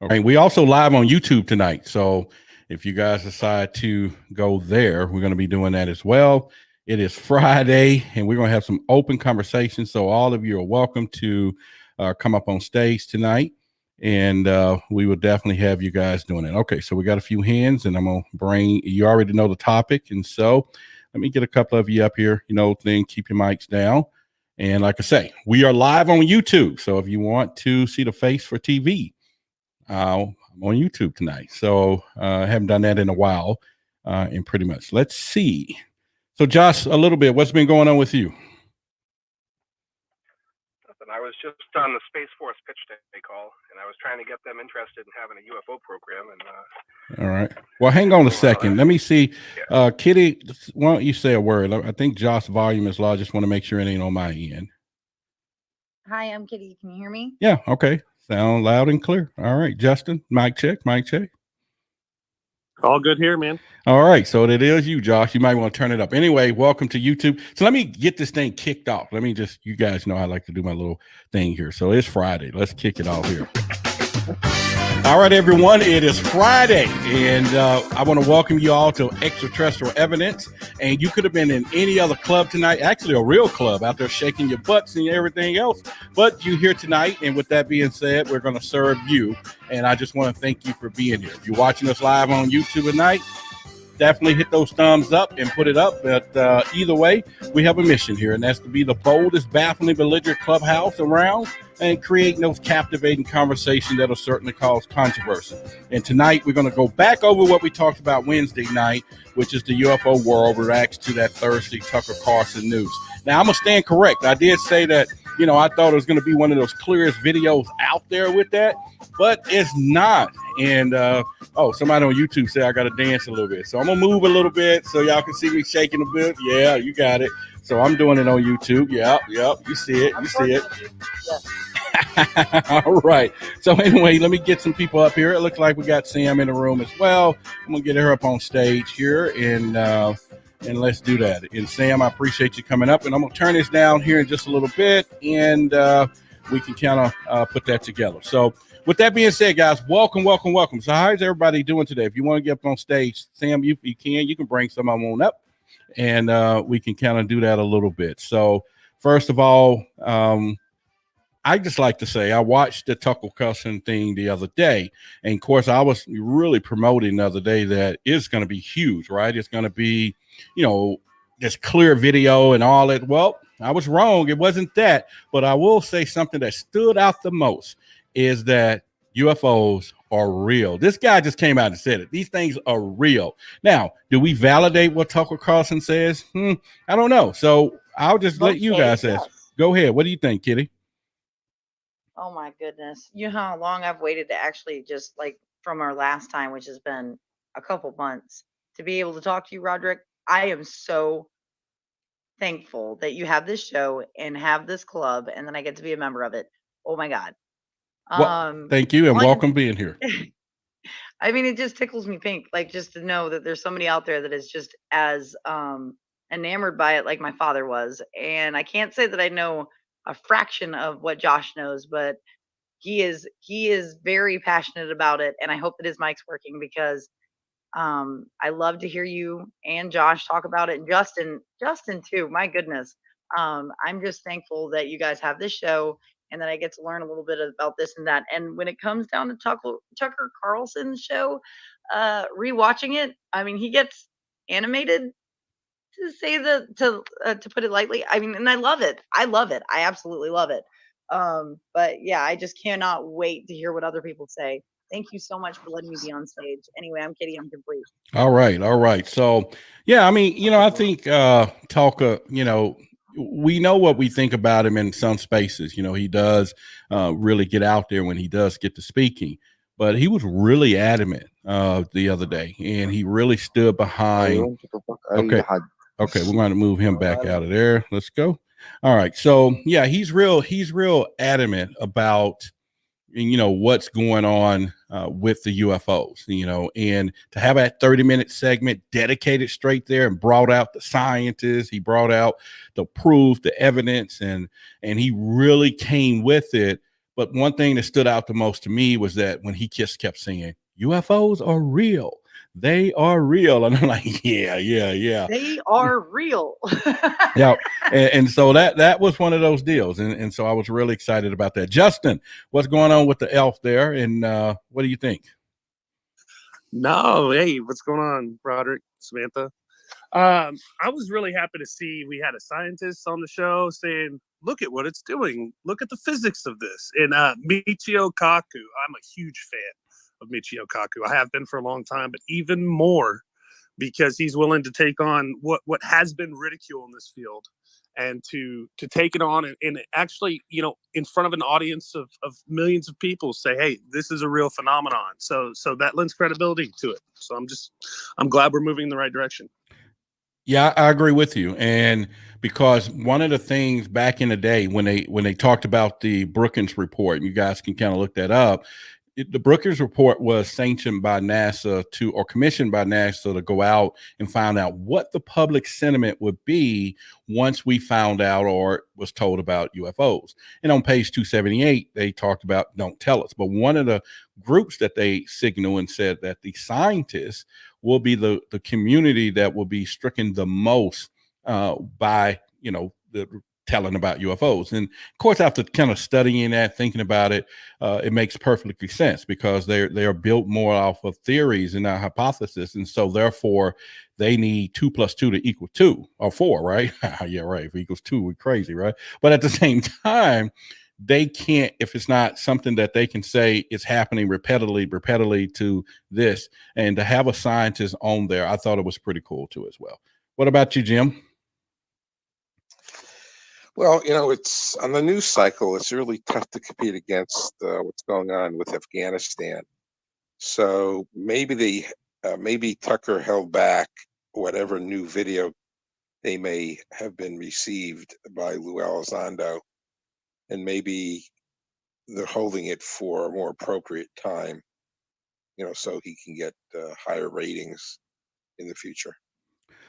Okay. We also live on YouTube tonight. So if you guys decide to go there, we're going to be doing that as well. It is Friday, and we're going to have some open conversations. So all of you are welcome to come up on stage tonight, and we will definitely have you guys doing it. Okay, so we got a few hands, and I'm going to bring, you already know the topic, and so let me get a couple of you up here. Then keep your mics down. And like I say, we are live on YouTube. So if you want to see the face for TV, I'm on YouTube tonight. So I haven't done that in a while. And pretty much, let's see. So Josh, a little bit, what's been going on with you? Nothing. I was just on the Space Force pitch day call, and I was trying to get them interested in having a UFO program. And all right. Well, hang on a second. Let me see. Yeah. Kitty, why don't you say a word? I think Josh's volume is low. I just want to make sure it ain't on my end. Hi, I'm Kitty. Can you hear me? Yeah. Okay. Sound loud and clear. All right, Justin, mic check, mic check. All good here, man. All right, so it is you, Josh. You might want to turn it up. Anyway, welcome to YouTube. So let me get this thing kicked off. Let me just, you guys know I like to do my little thing here. So it's Friday. Let's kick it off here. All right, everyone, it is Friday, and I want to welcome you all to Extraterrestrial Evidence. And you could have been in any other club tonight, actually a real club out there shaking your butts and everything else, but you're here tonight. And with that being said, we're going to serve you. And I just want to thank you for being here. If you're watching us live on YouTube tonight, definitely hit those thumbs up and put it up. But either way, we have a mission here, and that's to be the boldest, baffling, belligerent clubhouse around and creating those captivating conversations that'll certainly cause controversy. And tonight, we're going to go back over what we talked about Wednesday night, which is the UFO world reacts to that Thursday Tucker Carlson news. Now, I'm going to stand correct. I did say that, I thought it was going to be one of those clearest videos out there with that, but it's not. And, somebody on YouTube said I got to dance a little bit. So I'm going to move a little bit so y'all can see me shaking a bit. Yeah, you got it. So I'm doing it on YouTube. Yep. You see it. All right. So anyway, let me get some people up here. It looks like we got Sam in the room as well. I'm going to get her up on stage here, and let's do that. And Sam, I appreciate you coming up, and I'm going to turn this down here in just a little bit, and we can kind of put that together. So with that being said, guys, welcome. So how's everybody doing today? If you want to get up on stage, Sam, you can bring some of them on up, and we can kind of do that a little bit. So first of all, I just like to say I watched the Tucker Carlson thing the other day, and of course I was really promoting the other day that it's going to be huge, right? It's going to be, this clear video and all that. Well, I was wrong. It wasn't that, but I will say something that stood out the most is that UFOs are real. This guy just came out and said it. These things are real. Now, do we validate what Tucker Carlson says? I don't know. So I'll just let you guys ask. Go ahead. What do you think, Kitty? Oh my goodness. You know how long I've waited to actually just like from our last time, which has been a couple months, to be able to talk to you, Roderick. I am so thankful that you have this show and have this club, and then I get to be a member of it. Oh my God. Well, thank you, and welcome being here. I mean, it just tickles me pink, like just to know that there's somebody out there that is just as enamored by it like my father was. And I can't say that I know a fraction of what Josh knows, but he is very passionate about it, and I hope that his mic's working because I love to hear you and Josh talk about it, and Justin too. My goodness, I'm just thankful that you guys have this show and that I get to learn a little bit about this and that. And when it comes down to Tucker Carlson's show, rewatching it, I mean, he gets animated, to say to put it lightly. I mean, and I love it. I absolutely love it. But yeah, I just cannot wait to hear what other people say. Thank you so much for letting me be on stage. Anyway, I'm Kitty. I'm complete. All right. So yeah, I mean, I think Tucker, we know what we think about him in some spaces. He does really get out there when he does get to speaking. But he was really adamant the other day, and he really stood behind. Okay, we're going to move him back out of there. Let's go. All right. So yeah, he's real adamant about, what's going on with the UFOs, and to have that 30-minute segment dedicated straight there and brought out the scientists, he brought out the proof, the evidence, and he really came with it. But one thing that stood out the most to me was that when he just kept saying, UFOs are real. They are real. And I'm like, yeah. They are real. Yeah. And so that was one of those deals. And so I was really excited about that. Justin, what's going on with the elf there? And what do you think? No, hey, what's going on, Broderick, Samantha? I was really happy to see we had a scientist on the show saying, look at what it's doing. Look at the physics of this. And Michio Kaku, I'm a huge fan of Michio Kaku. I have been for a long time, but even more because he's willing to take on what has been ridicule in this field and to take it on and actually, in front of an audience of millions of people say, hey, this is a real phenomenon. So that lends credibility to it. So I'm glad we're moving in the right direction. Yeah, I agree with you. And because one of the things back in the day when they talked about the Brookings report, and you guys can kind of look that up, the Brookings report was sanctioned by NASA or commissioned by NASA to go out and find out what the public sentiment would be once we found out or was told about UFOs. And on page 278, they talked about don't tell us. But one of the groups that they signaled and said that the scientists will be the community that will be stricken the most by, the telling about UFOs. And of course, after kind of studying that, thinking about it, it makes perfectly sense because they are built more off of theories and not hypothesis. And so therefore they need 2 + 2 to equal 2 or 4, right? Yeah, right. If it equals 2, we're crazy, right? But at the same time, they can't, if it's not something that they can say it's happening repeatedly to this, and to have a scientist on there, I thought it was pretty cool too as well. What about you, Jim? Well, it's on the news cycle. It's really tough to compete against what's going on with Afghanistan. So maybe Tucker held back whatever new video they may have been received by Lou Elizondo, and maybe they're holding it for a more appropriate time, so he can get higher ratings in the future.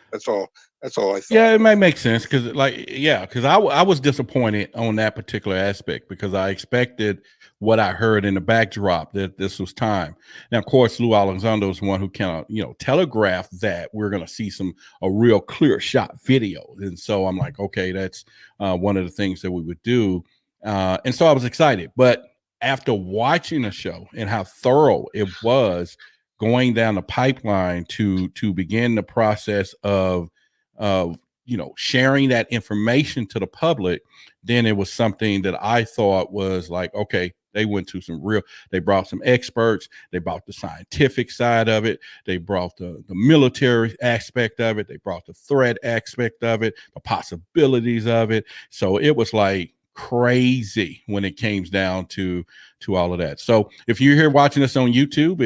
That's all I thought. Yeah, it might make sense because, I was disappointed on that particular aspect because I expected what I heard in the backdrop that this was time. Now, of course, Lou Elizondo is the one who kind of, telegraphed that we're going to see a real clear shot video, and so I'm like, okay, that's one of the things that we would do, and so I was excited. But after watching the show and how thorough it was, going down the pipeline to begin the process of sharing that information to the public, then it was something that I thought was like, okay, they went to they brought some experts, they brought the scientific side of it, they brought the military aspect of it, they brought the threat aspect of it, the possibilities of it. So it was like crazy when it came down to all of that. So if you're here watching us on YouTube,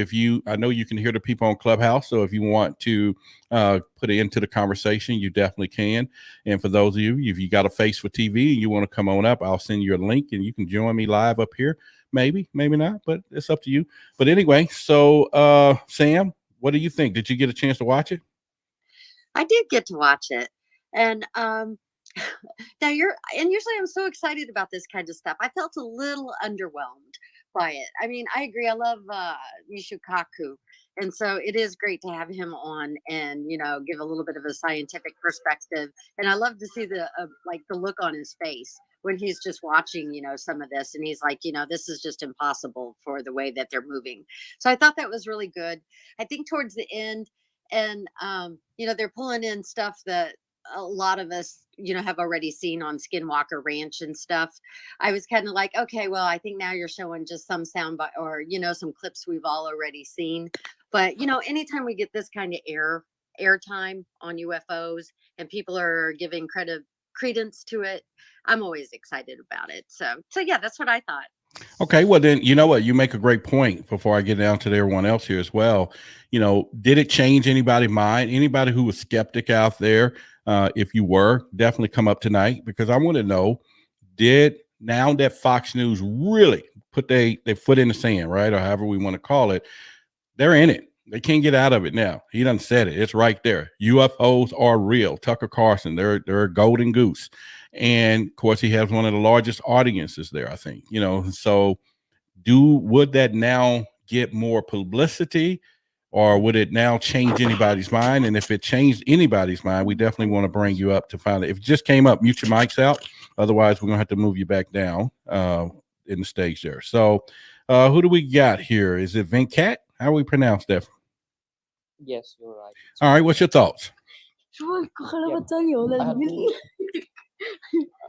I know you can hear the people on Clubhouse. So if you want to put it into the conversation, you definitely can. And for those of you, if you got a face for TV and you want to come on up, I'll send you a link and you can join me live up here. Maybe not, but it's up to you. But anyway, so Sam, what do you think? Did you get a chance to watch it? I did get to watch it. And now usually I'm so excited about this kind of stuff. I felt a little underwhelmed by it. I mean, I agree. I love Michio Kaku. And so it is great to have him on and, give a little bit of a scientific perspective. And I love to see the look on his face when he's just watching, some of this. And he's like, this is just impossible for the way that they're moving. So I thought that was really good. I think towards the end, and, they're pulling in stuff that a lot of us, have already seen on Skinwalker Ranch and stuff. I was kind of like, okay, well, I think now you're showing just some sound or, some clips we've all already seen. But, anytime we get this kind of airtime on UFOs and people are giving credence to it, I'm always excited about it. So yeah, that's what I thought. Okay, well then, you know what? You make a great point before I get down to everyone else here as well. Did it change anybody's mind? Anybody who was skeptic out there, if you were, definitely come up tonight because I want to know, now that Fox News really put their foot in the sand, right? Or however we want to call it, they're in it. They can't get out of it now. He done said it. It's right there. UFOs are real. Tucker Carlson, they're a golden goose. And of course, he has one of the largest audiences there, I think, so would that now get more publicity, or would it now change anybody's mind? And if it changed anybody's mind, we definitely want to bring you up to find it. If it just came up, mute your mics out. Otherwise, we're going to have to move you back down in the stage there. So who do we got here? Is it Venkat? How do we pronounce that? Yes, you're right. All right. What's your thoughts?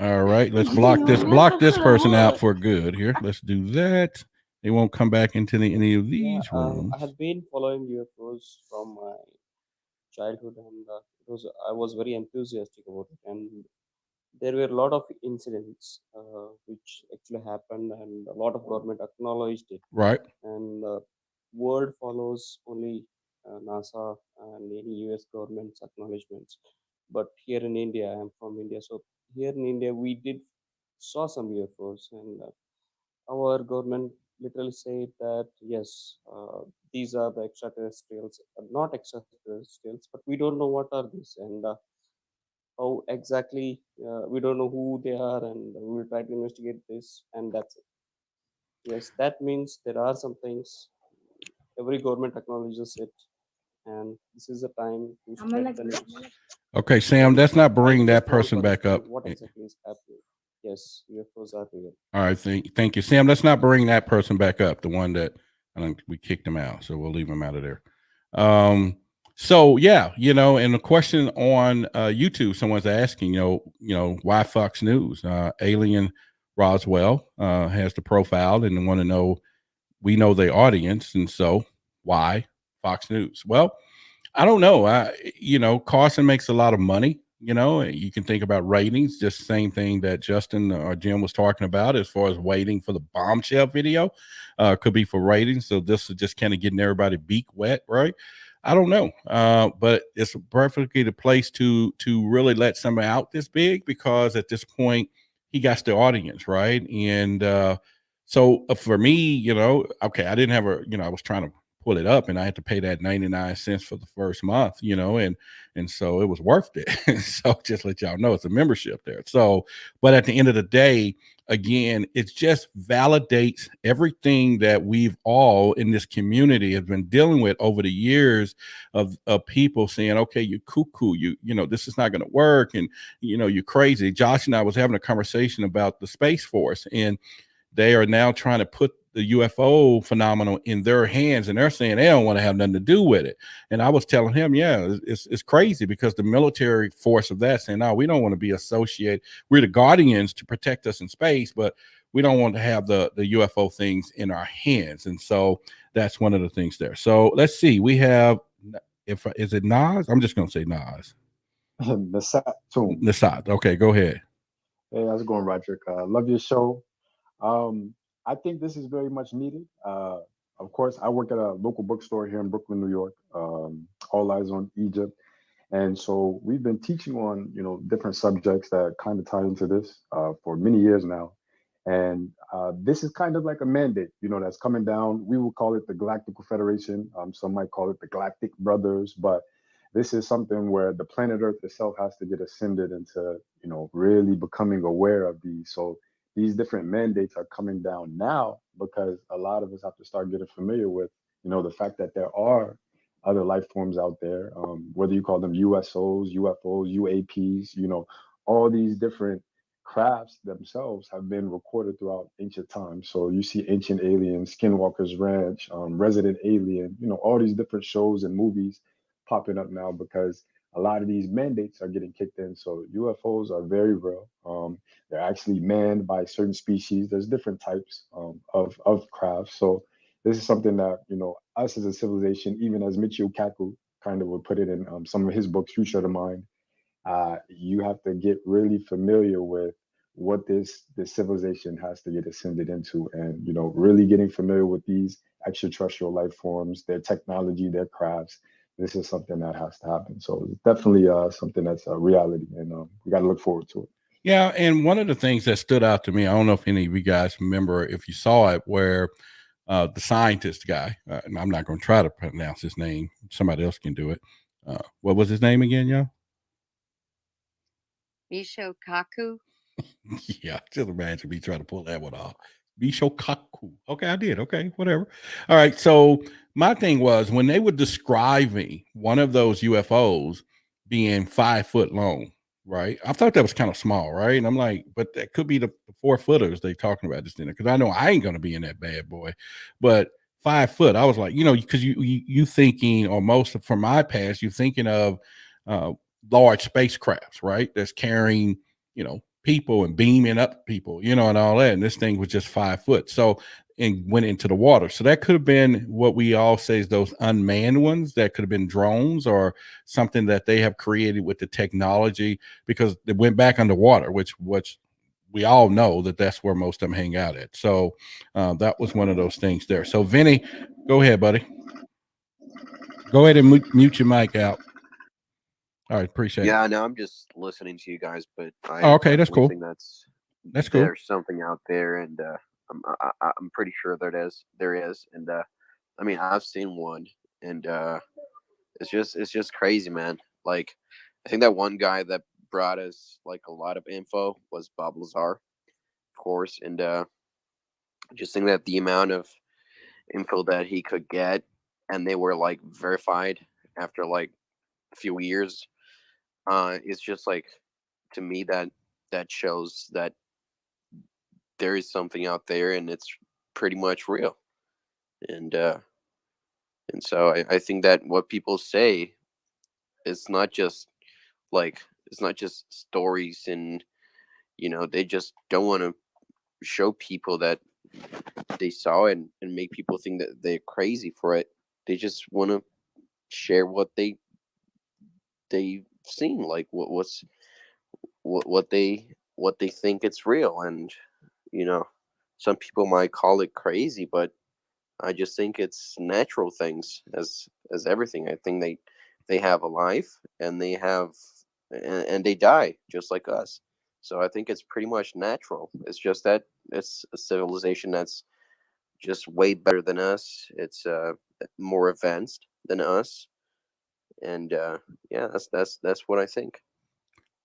All right. Let's block this person out for good here. Let's do that. They won't come back into any of these rooms. I have been following UFOs from my childhood, and I was very enthusiastic about it. And there were a lot of incidents which actually happened, and a lot of government acknowledged it. Right. And world follows only NASA and any US government's acknowledgements. But here in India, I'm from India, so here in India we did saw some UFOs, and our government literally said that yes, these are the extraterrestrials, not extraterrestrials, but we don't know what are these, and how exactly we don't know who they are, and we will try to investigate this, and that's it. Yes, that means there are some things every government acknowledges it, and this is the time to spread the news. Okay, Sam, let's not bring that person back up. What exactly is happening? Yes, UFOs are real. All right, thank you, Sam. Let's not bring that person back up. The one that we kicked him out, so we'll leave him out of there. So yeah, and the question on YouTube, someone's asking, why Fox News? Alien Roswell has the profile, and they want to know. We know the audience, and so why Fox News? Well, I don't know. Carlson makes a lot of money. You can think about ratings, just the same thing that Justin or Jim was talking about as far as waiting for the bombshell video. Could be for ratings. So this is just kind of getting everybody beak wet, right? I don't know. But it's perfectly the place to really let somebody out this big, because at this point he got the audience, right? And so for me, okay, I didn't have I was trying to pull it up, and I had to pay that 99 cents for the first month, and so it was worth it. So just let y'all know, it's a membership there. So, but at the end of the day, again, it just validates everything that we've all in this community have been dealing with over the years of people saying, okay, you cuckoo, this is not going to work. And, you're crazy. Josh and I was having a conversation about the Space Force, and they are now trying to put the UFO phenomenon in their hands, and they're saying they don't want to have nothing to do with it. And I was telling him, yeah, it's crazy, because the military force of that saying, no, we don't want to be associated. We're the guardians to protect us in space, but we don't want to have the UFO things in our hands. And so that's one of the things there. So let's see. We have, is it Nas? I'm just going to say Nas. Nasat. Okay, go ahead. Hey, how's it going, Roderick? Love your show. I think this is very much needed. Of course, I work at a local bookstore here in Brooklyn, New York. All Eyes on Egypt. And so we've been teaching on, different subjects that kind of tie into this for many years now. And this is kind of like a mandate, that's coming down. We will call it the Galactical Federation. Some might call it the Galactic Brothers, but this is something where the planet Earth itself has to get ascended into, really becoming aware of these. So these different mandates are coming down now, because a lot of us have to start getting familiar with, the fact that there are other life forms out there, whether you call them USOs, UFOs, UAPs, all these different crafts themselves have been recorded throughout ancient times. So you see Ancient Aliens, Skinwalker's Ranch, Resident Alien, all these different shows and movies popping up now, because a lot of these mandates are getting kicked in. So UFOs are very real. They're actually manned by certain species. There's different types of crafts. So this is something that, us as a civilization, even as Michio Kaku kind of would put it in some of his books, Future of the Mind, you have to get really familiar with what this civilization has to get ascended into, and, really getting familiar with these extraterrestrial life forms, their technology, their crafts. This is something that has to happen. So it's definitely something that's a reality, and we got to look forward to it. Yeah, and one of the things that stood out to me, I don't know if any of you guys remember, if you saw it, where the scientist guy, and I'm not going to try to pronounce his name, somebody else can do it. What was his name again, y'all? Michio Kaku. Yeah, just imagine me trying to pull that one off. Bishokaku. Okay, I did. Okay, whatever. All right. So my thing was when they would describe me, one of those UFOs being 5 foot long, right? I thought that was kind of small, right? And I'm like, but that could be the 4 footers they talking about this dinner because I know I ain't gonna be in that bad boy, but 5 foot. I was like, because you thinking, or most from my past, you thinking of uh, large spacecrafts, right? That's carrying people and beaming up people, and all that. And this thing was just 5 foot. So, and went into the water. So that could have been what we all say is those unmanned ones. That could have been drones or something that they have created with the technology because they went back underwater, which we all know that that's where most of them hang out at. So that was one of those things there. So Vinny, go ahead, buddy. Go ahead and mute your mic out. All right, appreciate it. Yeah, no, I'm just listening to you guys, but I Oh, okay, that's definitely cool. think That's cool. there's something out there, and I'm pretty sure there is, and I mean I've seen one, and it's just crazy, man. Like I think that one guy that brought us like a lot of info was Bob Lazar, of course, and just think that the amount of info that he could get, and they were like verified after like a few years. It's just like to me that shows that there is something out there and it's pretty much real. And so I think that what people say is not just like it's not just stories, and they just don't want to show people that they saw it, and make people think that they're crazy for it. They just want to share what they've seen, like what they think it's real. And you know some people might call it crazy, but I just think it's natural things, as everything. I think they have a life, and and they die just like us. So I think it's pretty much natural. It's just that it's a civilization that's just way better than us. It's more advanced than us. And yeah, that's what I think.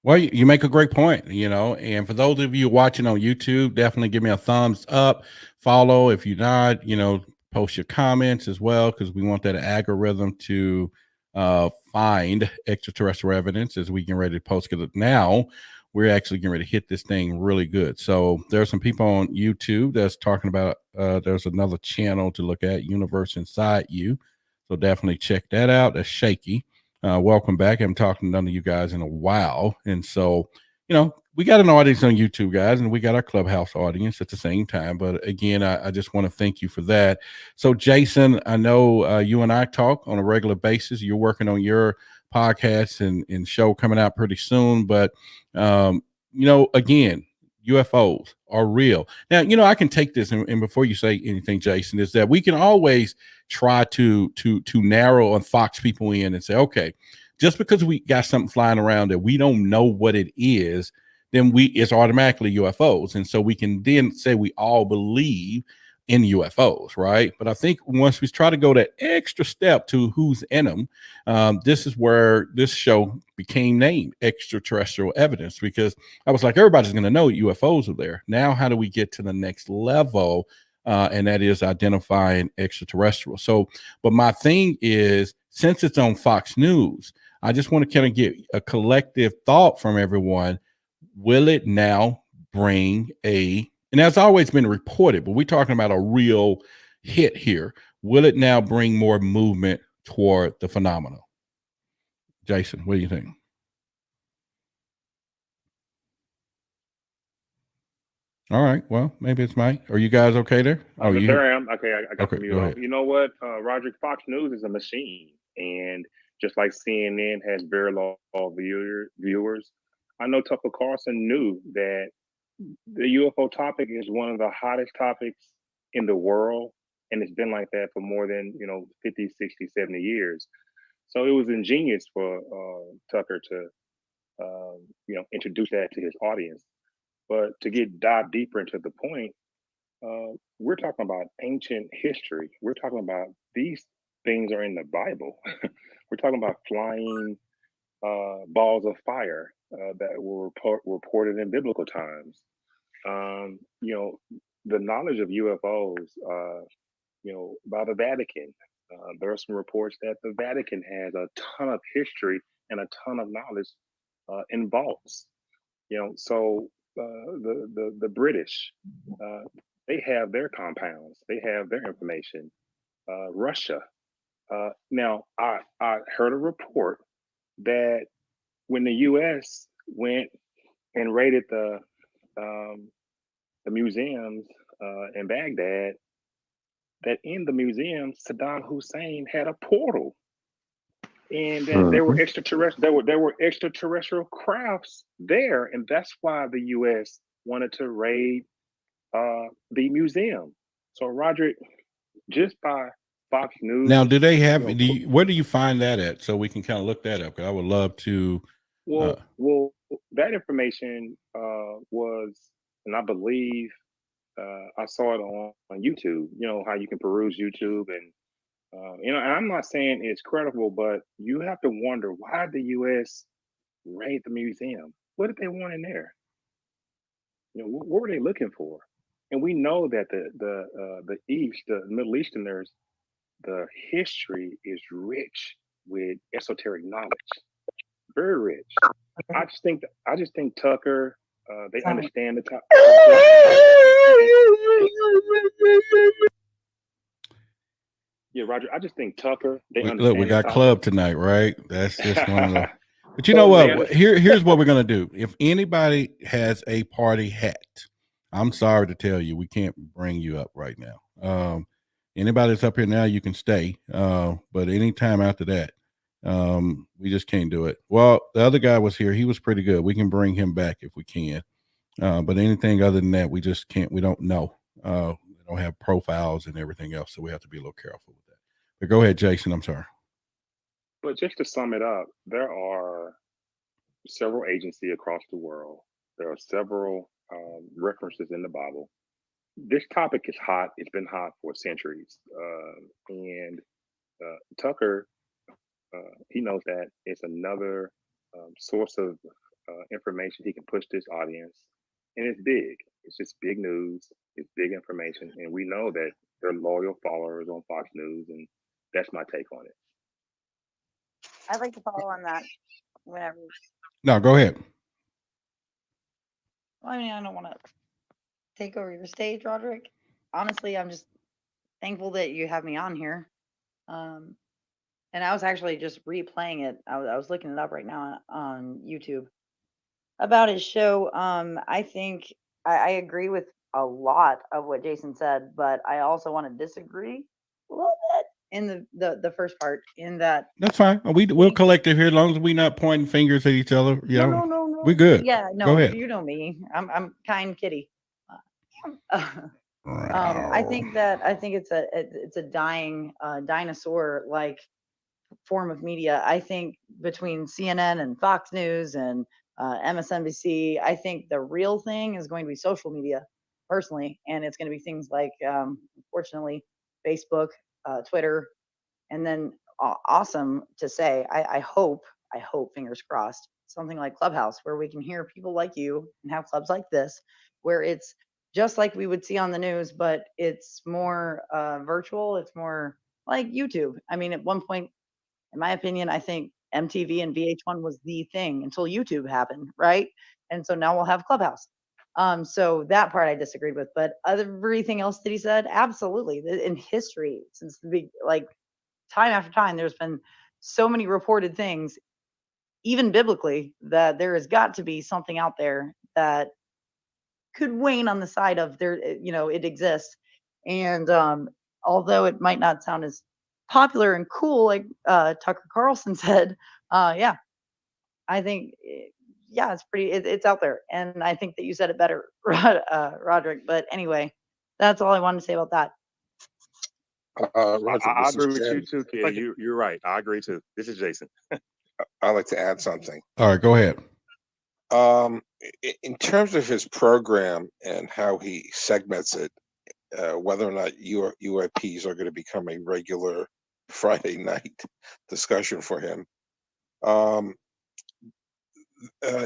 Well, you make a great point, and for those of you watching on YouTube, definitely give me a thumbs up, follow if you're not, post your comments as well, because we want that algorithm to find extraterrestrial evidence as we get ready to post. Because now we're actually getting ready to hit this thing really good. So there's some people on YouTube that's talking about, there's another channel to look at, Universe Inside You. So definitely check that out. That's shaky. Welcome back. I haven't talked to none of you guys in a while. And so, we got an audience on YouTube, guys, and we got our Clubhouse audience at the same time. But again, I just want to thank you for that. So, Jason, I know you and I talk on a regular basis. You're working on your podcast and show coming out pretty soon. But, again, UFOs are real. Now, I can take this, and before you say anything, Jason, is that we can always try to narrow and fox people in and say, okay, just because we got something flying around that we don't know what it is, then it's automatically UFOs. And so we can then say we all believe in UFOs, right? But I think once we try to go that extra step to who's in them, this is where this show became named Extraterrestrial Evidence, because I was like, everybody's going to know UFOs are there. Now, how do we get to the next level? And that is identifying extraterrestrial. So, but my thing is, since it's on Fox News, I just want to kind of get a collective thought from everyone. Will it now bring and that's always been reported, but we're talking about a real hit here. Will it now bring more movement toward the phenomenon? Jason, what do you think? All right. Well, maybe it's Mike. Are you guys okay there? Oh, there I am. Okay, I got Okay, the mute go off. ahead. You know what, Roderick? Fox News is a machine, and just like CNN has very low viewers, I know Tucker Carlson knew that the UFO topic is one of the hottest topics in the world, and it's been like that for more than 50, 60, 70 years. So it was ingenious for Tucker to introduce that to his audience. But to dive deeper into the point, we're talking about ancient history. We're talking about these things are in the Bible. We're talking about flying balls of fire. that were reported in biblical times. You know, the knowledge of UFOs, you know, by the Vatican. There are some reports that the Vatican has a ton of history and a ton of knowledge in vaults. You know, so the British, they have their compounds, they have their information. Russia. Now, I heard a report that when the U.S. went and raided the museums in Baghdad, that in the museum, Saddam Hussein had a portal, and that there were extraterrestrial crafts there, and that's why the U.S. wanted to raid the museum. So, Roderick, just by Fox News. Now, do they have? Where do you find that at? So we can kind of look that up. Because I would love to. Well, that information was, and I believe I saw it on YouTube. You know how you can peruse YouTube, and you know, and I'm not saying it's credible, but you have to wonder why the U.S. raid the museum. What did they want in there? You know, what were they looking for? And we know that the East, the Middle Easterners, the history is rich with esoteric knowledge, very rich. I just think Tucker, they understand the top. Yeah, Roger. I just think Tucker. Look, we got club tonight, right? That's just one of the. But you know what? Here's what we're gonna do. If anybody has a party hat, I'm sorry to tell you, we can't bring you up right now. Anybody that's up here now, you can stay. But anytime after that, we just can't do it. Well, the other guy was here. He was pretty good. We can bring him back if we can. But anything other than that, we just can't. We don't know. We don't have profiles and everything else, so we have to be a little careful with that. But go ahead, Jason. I'm sorry. But just to sum it up, there are several agencies across the world. There are several references in the Bible. This topic is hot. It's been hot for centuries. And Tucker, he knows that it's another source of information he can push this audience. And it's big. It's just big news. It's big information. And we know that they're loyal followers on Fox News. And that's my take on it. I'd like to follow on that whenever. No, go ahead. Well, I mean, I don't want to take over your stage, Roderick. Honestly, I'm just thankful that you have me on here. And I was actually just replaying it. I was looking it up right now on YouTube about his show. I think I agree with a lot of what Jason said, but I also want to disagree a little bit in the first part. In that, that's fine. We'll collective here as long as we're not pointing fingers at each other. You know, no, we're good. Yeah, no, go ahead. You know me. I'm kind kitty. I think it's a dying dinosaur like form of media. I think between CNN and Fox News and MSNBC, I think the real thing is going to be social media, personally, and it's going to be things like, unfortunately, Facebook, Twitter, and then awesome to say. I hope, fingers crossed, something like Clubhouse, where we can hear people like you and have clubs like this, where it's just like we would see on the news, but it's more virtual. It's more like YouTube. I mean, at one point, in my opinion, I think MTV and VH1 was the thing until YouTube happened, right? And so now we'll have Clubhouse. So that part I disagreed with, but everything else that he said, absolutely. In history, since the big, like, time after time, there's been so many reported things, even biblically, that there has got to be something out there that could wane on the side of there, it exists. And although it might not sound as popular and cool like Tucker Carlson said, yeah, I think, it's pretty, it's out there. And I think that you said it better, Roderick. But anyway, that's all I wanted to say about that. Roger, I agree with you too, kid. You're right. I agree too. This is Jason. I'd like to add something. All right, go ahead. In terms of his program and how he segments it, whether or not UAPs are going to become a regular Friday night discussion for him,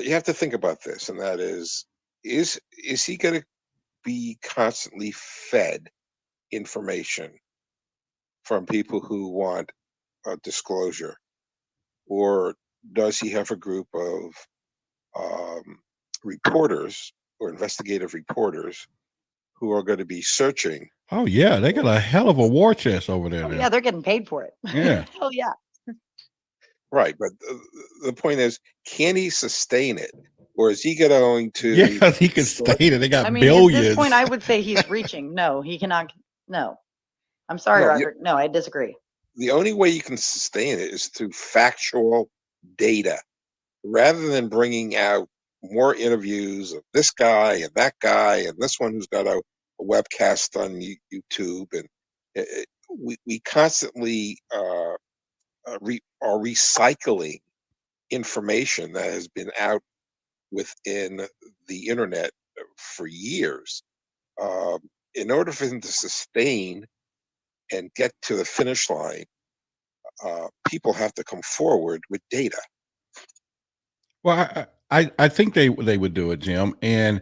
you have to think about this, and that is he going to be constantly fed information from people who want a disclosure, or does he have a group of reporters or investigative reporters who are going to be searching? Oh yeah, they got a hell of a war chest over there. Oh, Now. yeah, they're getting paid for it. Yeah. Oh yeah. Right, but the point is, can he sustain it, or is he going to? Yeah, because he can start- stay there. They got I mean, billions. at this point, I would say he's reaching. No, he cannot. No, I'm sorry, No, Roderick. No, I disagree. The only way you can sustain it is through factual data, rather than bringing out more interviews of this guy and that guy and this one who's got a webcast on YouTube, and we constantly are recycling information that has been out within the internet for years. In order for him to sustain and get to the finish line, people have to come forward with data. Well, I think they would do it, Jim. And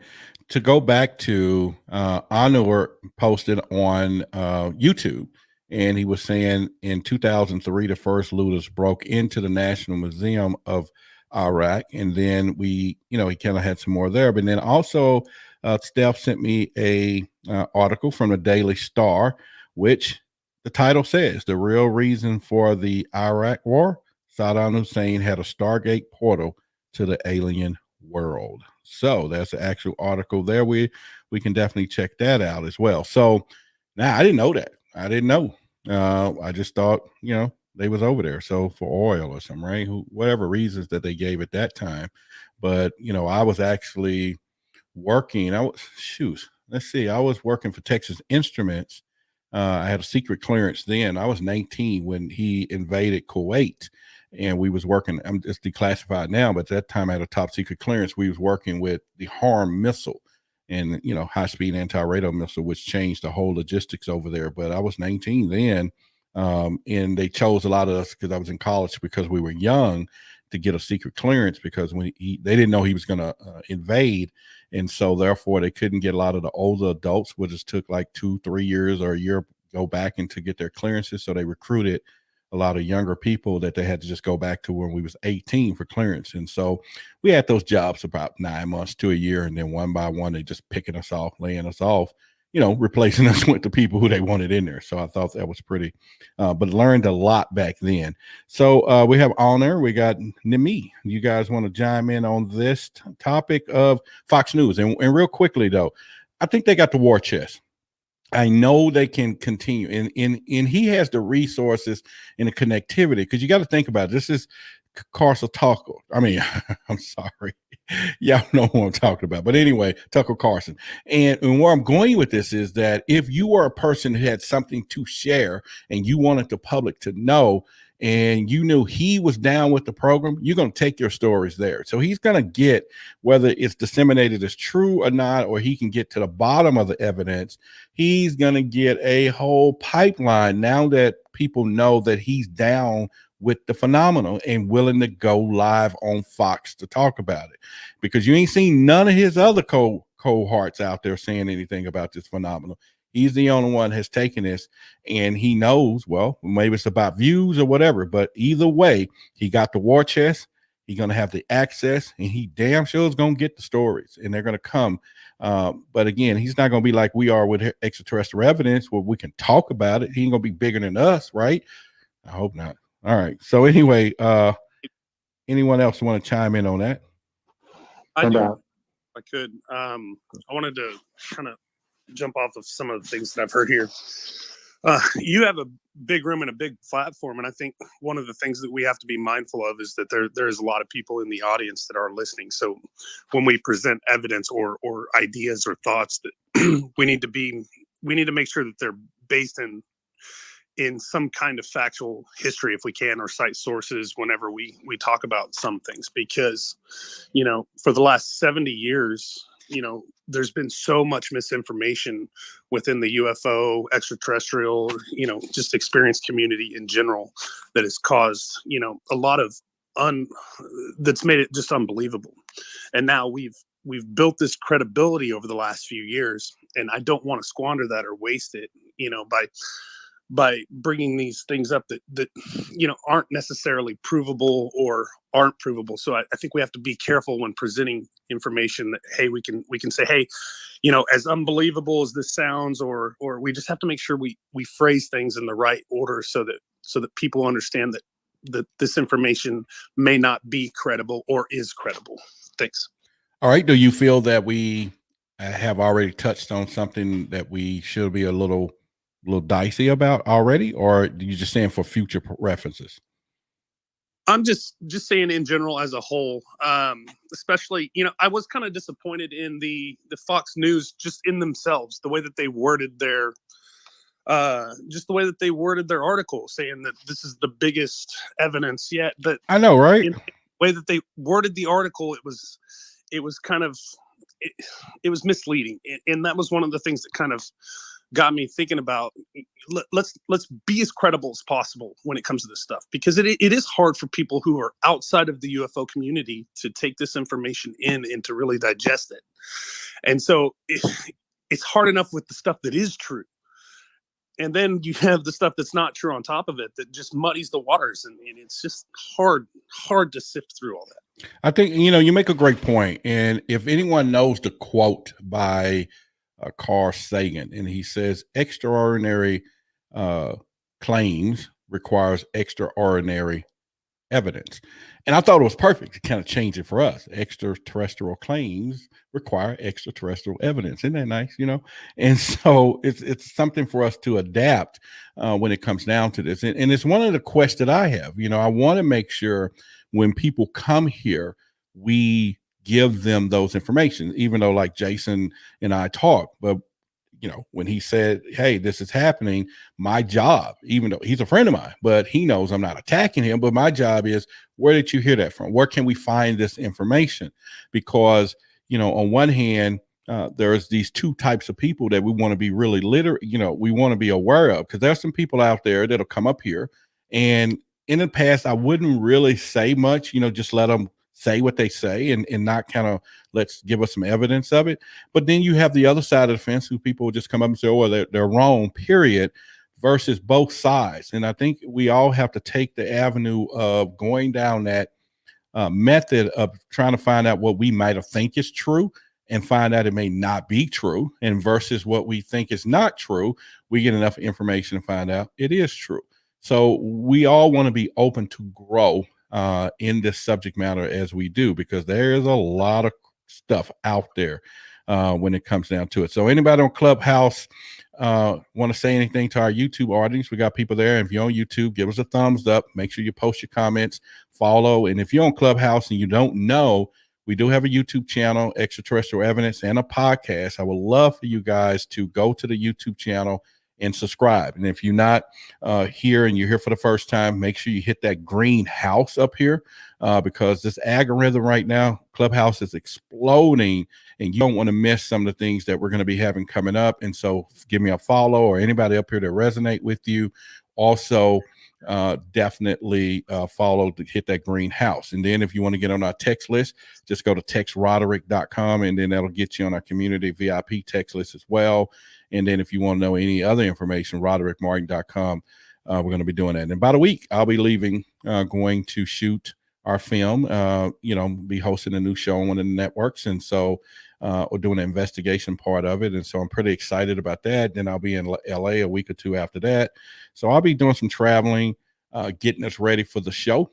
to go back to Anur posted on YouTube, and he was saying in 2003 the first looters broke into the National Museum of Iraq, and then he kind of had some more there. But then also, Steph sent me a article from the Daily Star, which the title says the real reason for the Iraq War. Saddam Hussein had a Stargate portal to the alien world. So that's the actual article there. We can definitely check that out as well. So now I didn't know that. I didn't know. I just thought, they was over there. So for oil or something, right? Whatever reasons that they gave at that time. But, I was actually working. Let's see. I was working for Texas Instruments. I had a secret clearance then. I was 19 when he invaded Kuwait, and we was working. I'm just declassified now, but at that time I had a top secret clearance. We was working with the HARM missile, and high speed anti-radar missile, which changed the whole logistics over there. But I was 19 then, and they chose a lot of us because I was in college because we were young to get a secret clearance, because when they didn't know he was going to invade. And so therefore they couldn't get a lot of the older adults, which just took like 2-3 years or a year go back and to get their clearances. So they recruited a lot of younger people that they had to just go back to when we was 18 for clearance. And so we had those jobs about 9 months to a year. And then one by one, they just picking us off, laying us off, replacing us with the people who they wanted in there. So I thought that was pretty, but learned a lot back then. So we have Honor, we got Nimi. You guys want to chime in on this topic of Fox News? And real quickly though, I think they got the war chest. I know they can continue, and he has the resources and the connectivity, because you got to think about it. This is Carlson Tucker. I mean, I'm sorry. Y'all know who I'm talking about. But anyway, Tucker Carlson. And where I'm going with this is that if you are a person who had something to share and you wanted the public to know, and you knew he was down with the program, you're going to take your stories there. So he's going to get, whether it's disseminated as true or not, or he can get to the bottom of the evidence, he's going to get a whole pipeline now that people know that he's down with the phenomenon and willing to go live on Fox to talk about it. Because you ain't seen none of his other cohorts out there saying anything about this phenomenon. He's the only one has taken this, and he knows, well, maybe it's about views or whatever, but either way, he got the war chest. He's going to have the access, and he damn sure is going to get the stories, and they're going to come. But again, he's not going to be like we are with extraterrestrial evidence where we can talk about it. He ain't going to be bigger than us, right? I hope not. All right. So anyway, anyone else want to chime in on that? I do. I could. I wanted to kind of jump off of some of the things that I've heard here. You have a big room and a big platform, and I think one of the things that we have to be mindful of is that there's a lot of people in the audience that are listening. So when we present evidence or ideas or thoughts, that we need to make sure that they're based in some kind of factual history, if we can, or cite sources whenever we talk about some things, because for the last 70 years, there's been so much misinformation within the UFO, extraterrestrial, just experienced community in general, that has caused, a lot of that's made it just unbelievable. And now we've built this credibility over the last few years, and I don't want to squander that or waste it, by bringing these things up that aren't necessarily provable or aren't provable. So I think we have to be careful when presenting information that, hey, we can say, hey, as unbelievable as this sounds, or we just have to make sure we phrase things in the right order so that people understand that this information may not be credible or is credible. Thanks. All right. Do you feel that we have already touched on something that we should be a little dicey about already, or are you just saying for future references? I'm just saying in general as a whole, especially, I was kind of disappointed in the Fox News just in themselves, the way that they worded their article, saying that this is the biggest evidence yet. But I know, right? In the way that they worded the article, it was kind of, it was misleading. And that was one of the things that kind of got me thinking about, let's be as credible as possible when it comes to this stuff, because it is hard for people who are outside of the UFO community to take this information in and to really digest it. And so it's hard enough with the stuff that is true. And then you have the stuff that's not true on top of it that just muddies the waters. And it's just hard to sift through all that. I think, you make a great point. And if anyone knows the quote by Carl Sagan, and he says, extraordinary claims requires extraordinary evidence. And I thought it was perfect to kind of change it for us. Extraterrestrial claims require extraterrestrial evidence. Isn't that nice? And so it's something for us to adapt when it comes down to this. And it's one of the quests that I have. I want to make sure when people come here, we give them those information, even though like Jason and I talk, but when he said, hey, this is happening, my job, even though he's a friend of mine, but he knows I'm not attacking him, but my job is, where did you hear that from? Where can we find this information? Because, on one hand, there's these two types of people that we want to be really we want to be aware of, because there's some people out there that'll come up here, and in the past, I wouldn't really say much, just let them say what they say and not kind of let's give us some evidence of it. But then you have the other side of the fence who people just come up and say, oh, they're wrong, period, versus both sides. And I think we all have to take the avenue of going down that method of trying to find out what we might have think is true and find out it may not be true, and versus what we think is not true, we get enough information to find out it is true. So we all want to be open to grow in this subject matter as we do, because there is a lot of stuff out there when it comes down to it. So anybody on Clubhouse want to say anything to our YouTube audience? We got people there. If you're on YouTube, give us a thumbs up. Make sure you post your comments, follow. And if you're on Clubhouse and you don't know, we do have a YouTube channel, Extraterrestrial Evidence, and a podcast. I would love for you guys to go to the YouTube channel and subscribe. And if you're not here and you're here for the first time, make sure you hit that green house up here because this algorithm right now, Clubhouse is exploding, and you don't want to miss some of the things that we're going to be having coming up. And so give me a follow, or anybody up here that resonate with you. Also, definitely follow to hit that green house. And then if you want to get on our text list, just go to textroderick.com, and then that'll get you on our community VIP text list as well. And then if you want to know any other information, roderickmartin.com. We're going to be doing that. And in about a week, I'll be leaving, going to shoot our film, be hosting a new show on one of the networks. And so we're doing the investigation part of it. And so I'm pretty excited about that. Then I'll be in LA a week or two after that. So I'll be doing some traveling, getting us ready for the show,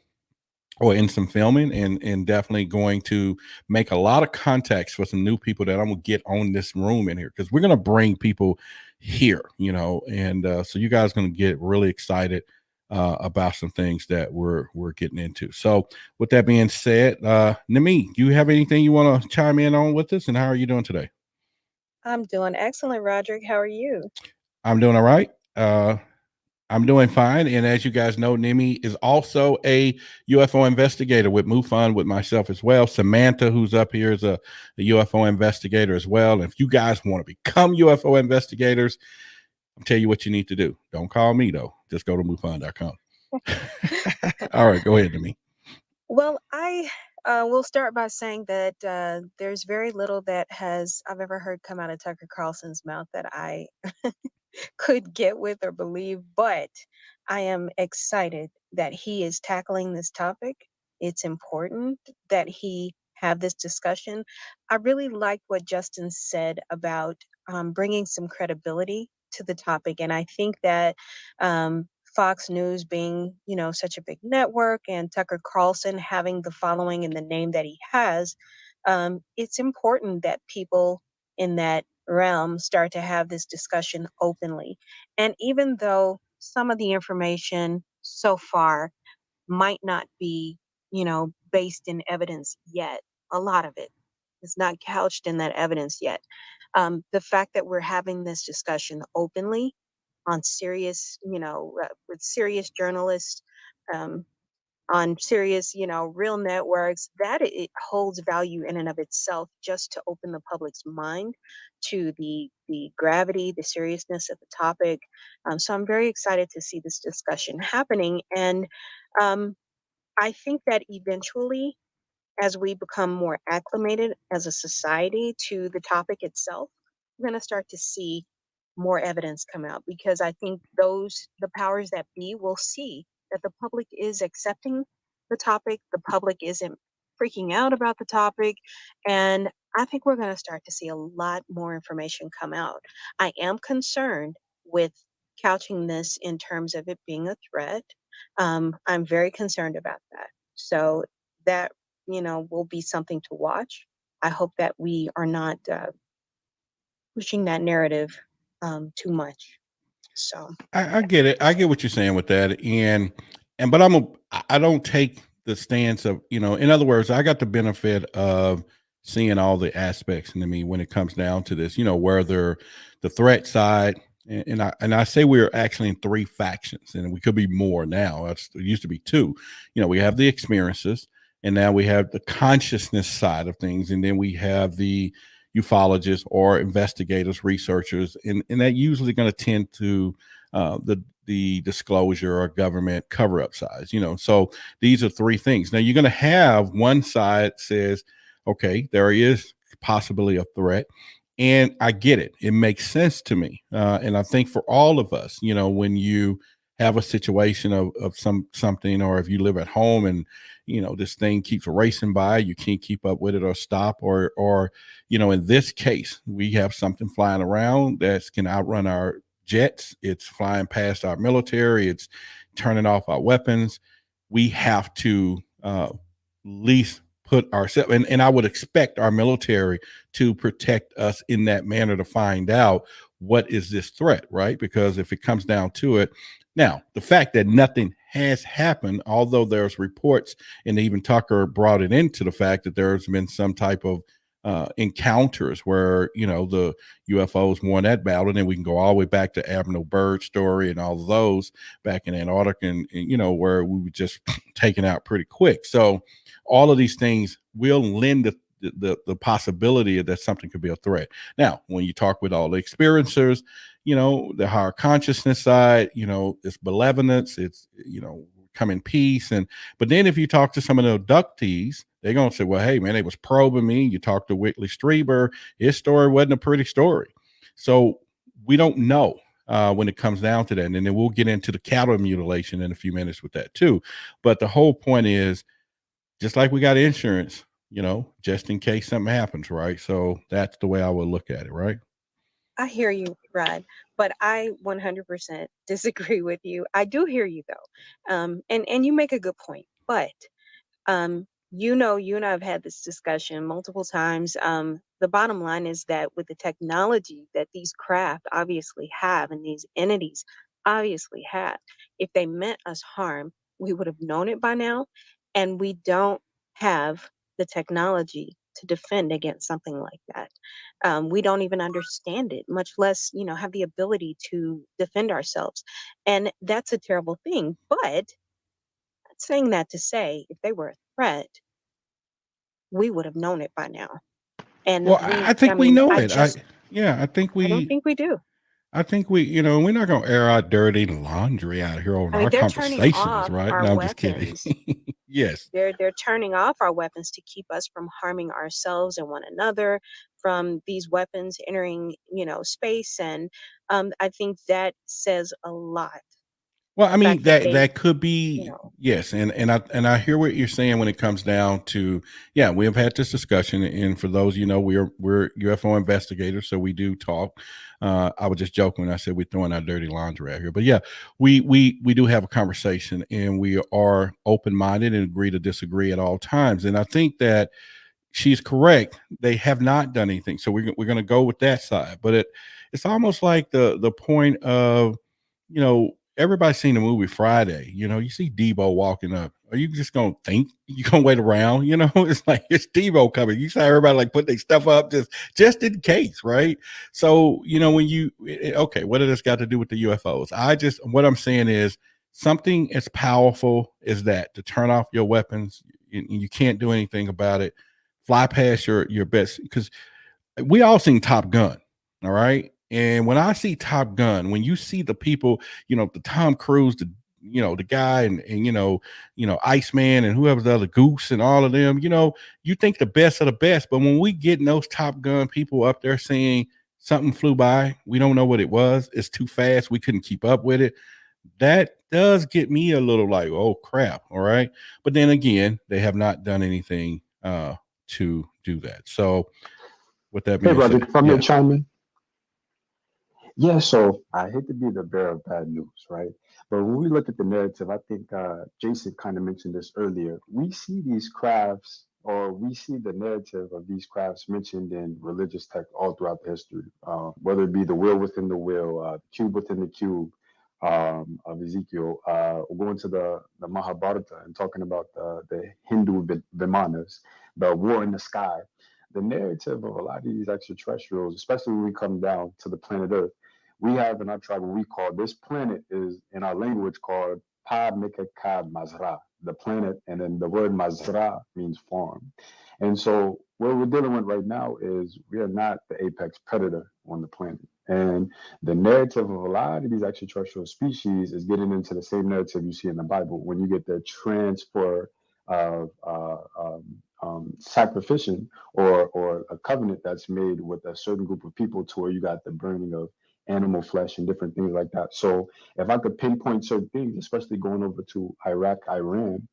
or in some filming, and definitely going to make a lot of contacts for some new people that I'm going to get on this room in here, because we're going to bring people here, and so you guys are going to get really excited about some things that we're getting into. So with that being said, Nami, do you have anything you want to chime in on with us, and how are you doing today? I'm doing excellent, Roderick. How are you? I'm doing all right. I'm doing fine. And as you guys know, Nimi is also a UFO investigator with MUFON, with myself as well. Samantha, who's up here, is a UFO investigator as well. And if you guys want to become UFO investigators, I'll tell you what you need to do. Don't call me, though. Just go to MUFON.com. All right, go ahead, Nimi. Well, I will start by saying that there's very little that I've ever heard come out of Tucker Carlson's mouth that I could get with or believe, but I am excited that he is tackling this topic. It's important that he have this discussion. I really liked what Justin said about bringing some credibility to the topic, and I think that Fox News being, such a big network, and Tucker Carlson having the following and the name that he has, it's important that people in that realm start to have this discussion openly. And even though some of the information so far might not be, based in evidence yet, a lot of it is not couched in that evidence yet. The fact that we're having this discussion openly on serious, with serious journalists, um, on serious, real networks, that it holds value in and of itself just to open the public's mind to the gravity, the seriousness of the topic. So I'm very excited to see this discussion happening, and um, I think that eventually, as we become more acclimated as a society to the topic itself, we're going to start to see more evidence come out, because I think the powers that be will see that the public is accepting the topic, the public isn't freaking out about the topic, and I think we're going to start to see a lot more information come out. I am concerned with couching this in terms of it being a threat. I'm very concerned about that. So that will be something to watch. I hope that we are not pushing that narrative too much. So I get it. I get what you're saying with that, and but I don't take the stance of, in other words, I got the benefit of seeing all the aspects. And I mean, when it comes down to this, whether the threat side, and I say we're actually in three factions, and we could be more now. It used to be two. We have the experiences, and now we have the consciousness side of things, and then we have the ufologists or investigators, researchers, and that usually going to tend to the disclosure or government cover up size. So these are three things. Now you're going to have one side says, okay, there is possibly a threat. And I get it. It makes sense to me. And I think for all of us, when you have a situation of something, or if you live at home and, this thing keeps racing by, you can't keep up with it or stop, or, in this case, we have something flying around that can outrun our jets. It's flying past our military. It's turning off our weapons. We have to at least put ourselves, and I would expect our military to protect us in that manner, to find out what is this threat, right? Because if it comes down to it, now the fact that nothing has happened, although there's reports, and even Tucker brought it into the fact that there's been some type of encounters where the UFOs won that battle, and then we can go all the way back to Admiral Byrd's story and all of those back in Antarctica, and where we were just taken out pretty quick. So all of these things will lend the possibility that something could be a threat. Now, when you talk with all the experiencers, the higher consciousness side, it's benevolence, it's come in peace, but then if you talk to some of the abductees, they're gonna say, well, hey man, they was probing me. You talk to Whitley Strieber, his story wasn't a pretty story. So we don't know when it comes down to that. And then we'll get into the cattle mutilation in a few minutes with that too. But the whole point is, just like we got insurance, just in case something happens, right? So that's the way I would look at it, right? I hear you, Rod, but I 100% disagree with you. I do hear you though, and you make a good point. But you and I have had this discussion multiple times. The bottom line is that with the technology that these craft obviously have, and these entities obviously have, if they meant us harm, we would have known it by now, and we don't have the technology to defend against something like that. We don't even understand it, much less, have the ability to defend ourselves. And that's a terrible thing. But saying that to say, if they were a threat, we would have known it by now. And Well, I think we know it. I think I don't we, think we do. I think we, we're not going to air our dirty laundry out here on I mean, our they're turning conversations, off right? our No, I'm just kidding. weapons. Yes. They're turning off our weapons to keep us from harming ourselves and one another, from these weapons entering, space. And I think that says a lot. Well, I The mean fact that that could you be know, yes, and I hear what you're saying when it comes down to yeah, we have had this discussion, and for those we're UFO investigators, so we do talk. I was just joking when I said we're throwing our dirty laundry out here, but yeah, we do have a conversation, and we are open minded and agree to disagree at all times, and I think that she's correct. They have not done anything, so we're going to go with that side. But it's almost like the point of everybody's seen the movie Friday. You see Debo walking up. Are you just going to think you're going to wait around? It's like it's Debo coming. You saw everybody like put their stuff up just in case, right? So when okay, what does this got to do with the UFOs? What I'm saying is something as powerful as that to turn off your weapons. You can't do anything about it. Fly past your best, because we all seen Top Gun, all right? And when I see Top Gun, when you see the people, the Tom Cruise, the guy and Iceman and whoever's the other Goose and all of them, you think the best of the best. But when we get those Top Gun people up there saying something flew by, we don't know what it was, it's too fast, we couldn't keep up with it. That does get me a little like, oh crap, all right. But then again, they have not done anything to do that. So with that Hey, being Roger, said, if I may yeah. chime in. Yeah, so I hate to be the bearer of bad news, right? But when we look at the narrative, I think Jason kind of mentioned this earlier. We see these crafts, or we see the narrative of these crafts mentioned in religious text all throughout the history, whether it be the will within the will, the cube within the cube of Ezekiel, or going to the Mahabharata and talking about the Hindu Vimanas, the war in the sky. The narrative of a lot of these extraterrestrials, especially when we come down to the planet Earth, we have in our tribe what we call this planet is in our language called Pa Mikakad Mazra, the planet, and then the word Mazra means farm. And so what we're dealing with right now is we are not the apex predator on the planet. And the narrative of a lot of these extraterrestrial species is getting into the same narrative you see in the Bible when you get the transfer of sacrificial or a covenant that's made with a certain group of people to where you got the burning of animal flesh and different things like that. So if I could pinpoint certain things, especially going over to Iraq, Iran,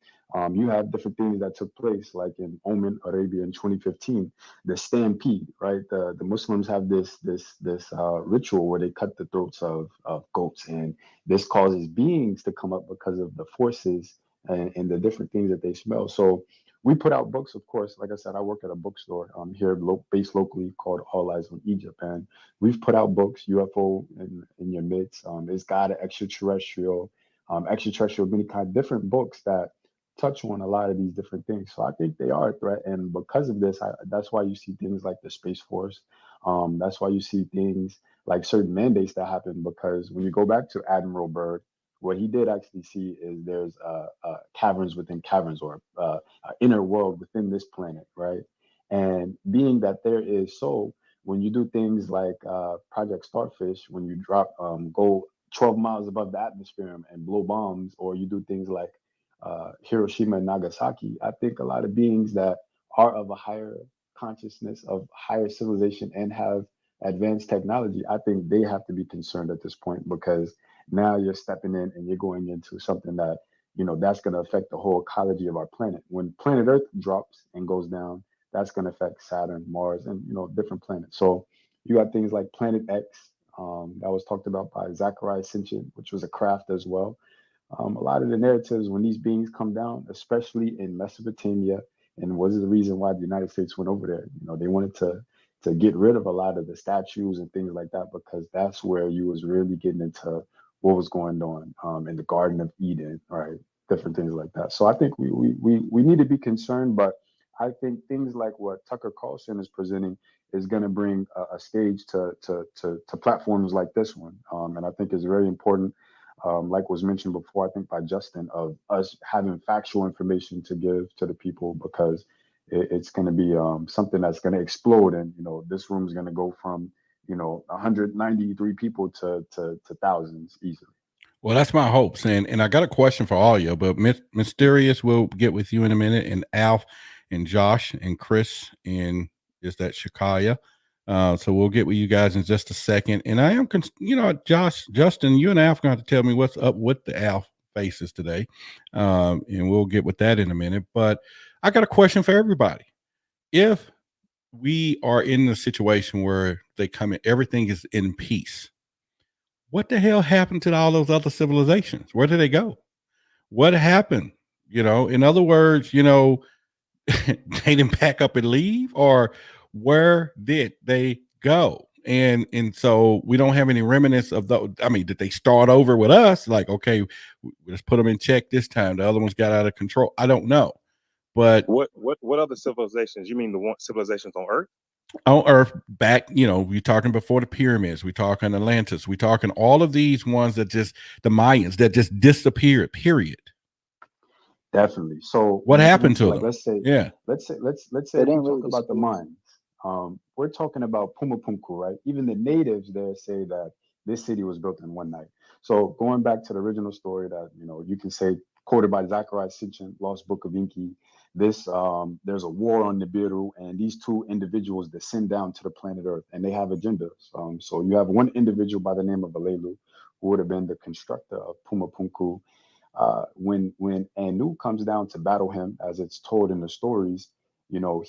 you have different things that took place, like in Oman, Arabia in 2015, the stampede, right? The Muslims have this ritual where they cut the throats of goats, and this causes beings to come up because of the forces and the different things that they smell. So we put out books, of course. Like I said, I work at a bookstore here based locally called All Eyes on Egypt, and we've put out books, UFO in your midst. It's got an extraterrestrial, many kind of different books that touch on a lot of these different things. So I think they are a threat, and because of this, that's why you see things like the Space Force. That's why you see things like certain mandates that happen. Because when you go back to Admiral Byrd, what he did actually see is there's caverns within caverns, or inner world within this planet, right? And being that there is so, when you do things like Project Starfish, when you go 12 miles above the atmosphere and blow bombs, or you do things like Hiroshima and Nagasaki, I think a lot of beings that are of a higher consciousness, of higher civilization, and have advanced technology, I think they have to be concerned at this point, because now you're stepping in and you're going into something that, that's going to affect the whole ecology of our planet. When planet Earth drops and goes down, that's going to affect Saturn, Mars, and different planets. So you got things like Planet X, that was talked about by Zachariah Sitchin, which was a craft as well. A lot of the narratives when these beings come down, especially in Mesopotamia, and what is the reason why the United States went over there? They wanted to get rid of a lot of the statues and things like that, because that's where you was really getting into what was going on in the Garden of Eden, right? Different things like that. So I think we need to be concerned, but I think things like what Tucker Carlson is presenting is going to bring a stage to platforms like this one, and I think it's very important. Like was mentioned before, I think by Justin, of us having factual information to give to the people, because it's going to be something that's going to explode, and this room is going to go from 193 people to thousands easily. Well, that's my hopes, and I got a question for all you. But Mysterious, we'll get with you in a minute, and Alf, and Josh, and Chris, and is that Shakaya? So we'll get with you guys in just a second. And I am, Josh, Justin, you and Alf going to have to tell me what's up with the Alf faces today, and we'll get with that in a minute. But I got a question for everybody. If we are in the situation where they come in, everything is in peace, what the hell happened to all those other civilizations? Where did they go? What happened? In other words, they didn't pack up and leave, or where did they go? And so we don't have any remnants of those. I mean, did they start over with us? Like, okay, let's put them in check this time. The other ones got out of control. I don't know, but What other civilizations? You mean the one civilizations on Earth? on Earth, back, we're talking before the pyramids, we're talking Atlantis, we're talking all of these ones that just the Mayans that just disappeared. Period. Definitely. So What when you get happened into, to like, them? let's say Yeah. let's say They if we didn't really talk about the disappear. Mayans, we're talking about Pumapunku, right? Even the natives there say that this city was built in one night. So going back to the original story that you can say, quoted by Zachariah Sitchin, Lost Book of Inki, this there's a war on Nibiru, and these two individuals descend down to the planet Earth, and they have agendas. So you have one individual by the name of Alelu, who would have been the constructor of Pumapunku. When Anu comes down to battle him, as it's told in the stories,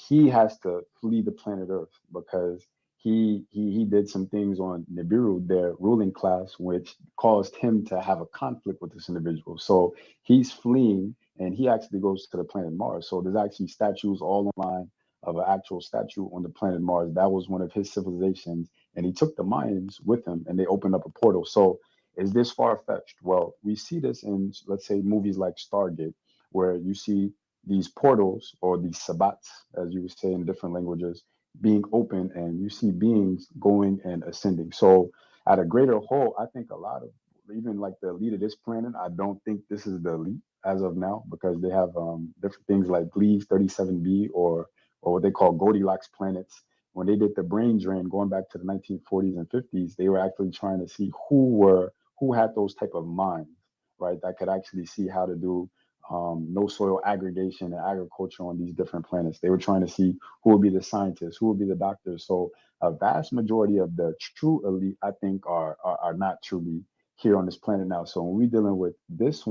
he has to flee the planet Earth because he did some things on Nibiru, their ruling class, which caused him to have a conflict with this individual. So he's fleeing, and he actually goes to the planet Mars. So there's actually statues all online of an actual statue on the planet Mars. That was one of his civilizations, and he took the Mayans with him, and they opened up a portal. So is this far fetched? Well, we see this in, let's say, movies like Stargate, where you see these portals or these sabbats, as you would say in different languages, being open, and you see beings going and ascending. So, at a greater whole, I think a lot of, even like the elite of this planet, I don't think this is the elite as of now, because they have different things like Gliese 37b, or what they call Goldilocks planets. When they did the brain drain going back to the 1940s and 50s, they were actually trying to see who had those type of minds, right? That could actually see how to do no soil aggregation and agriculture on these different planets. They were trying to see who would be the scientists, who would be the doctors. So a vast majority of the true elite, I think, are not truly here on this planet now. So when we're dealing with this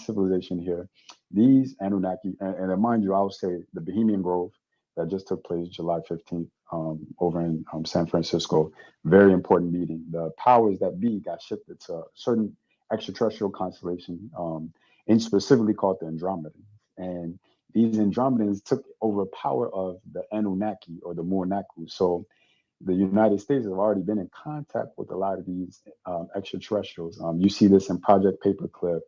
civilization here, these Anunnaki, and mind you, I'll say the Bohemian Grove that just took place July 15th over in San Francisco. Very important meeting. The powers that be got shifted to a certain extraterrestrial constellation, and specifically called the Andromedans. And these Andromedans took over power of the Anunnaki or the Muonaku. So the United States have already been in contact with a lot of these extraterrestrials. You see this in Project Paperclip.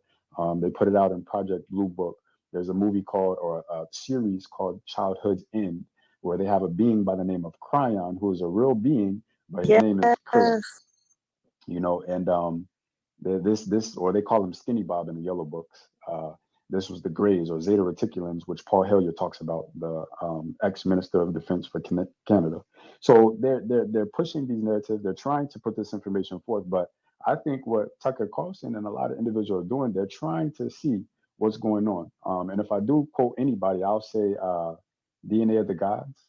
They put it out in Project Blue Book. There's a movie called, or a series called Childhood's End, where they have a being by the name of Cryon, who is a real being, but his name is Krillin. And this, or they call him Skinny Bob in the Yellow Books. This was the Greys, or Zeta Reticulans, which Paul Hellyer talks about, the ex-minister of defense for Canada. So they're pushing these narratives. They're trying to put this information forth. But I think what Tucker Carlson and a lot of individuals are doing, they're trying to see what's going on. And if I do quote anybody, I'll say DNA of the Gods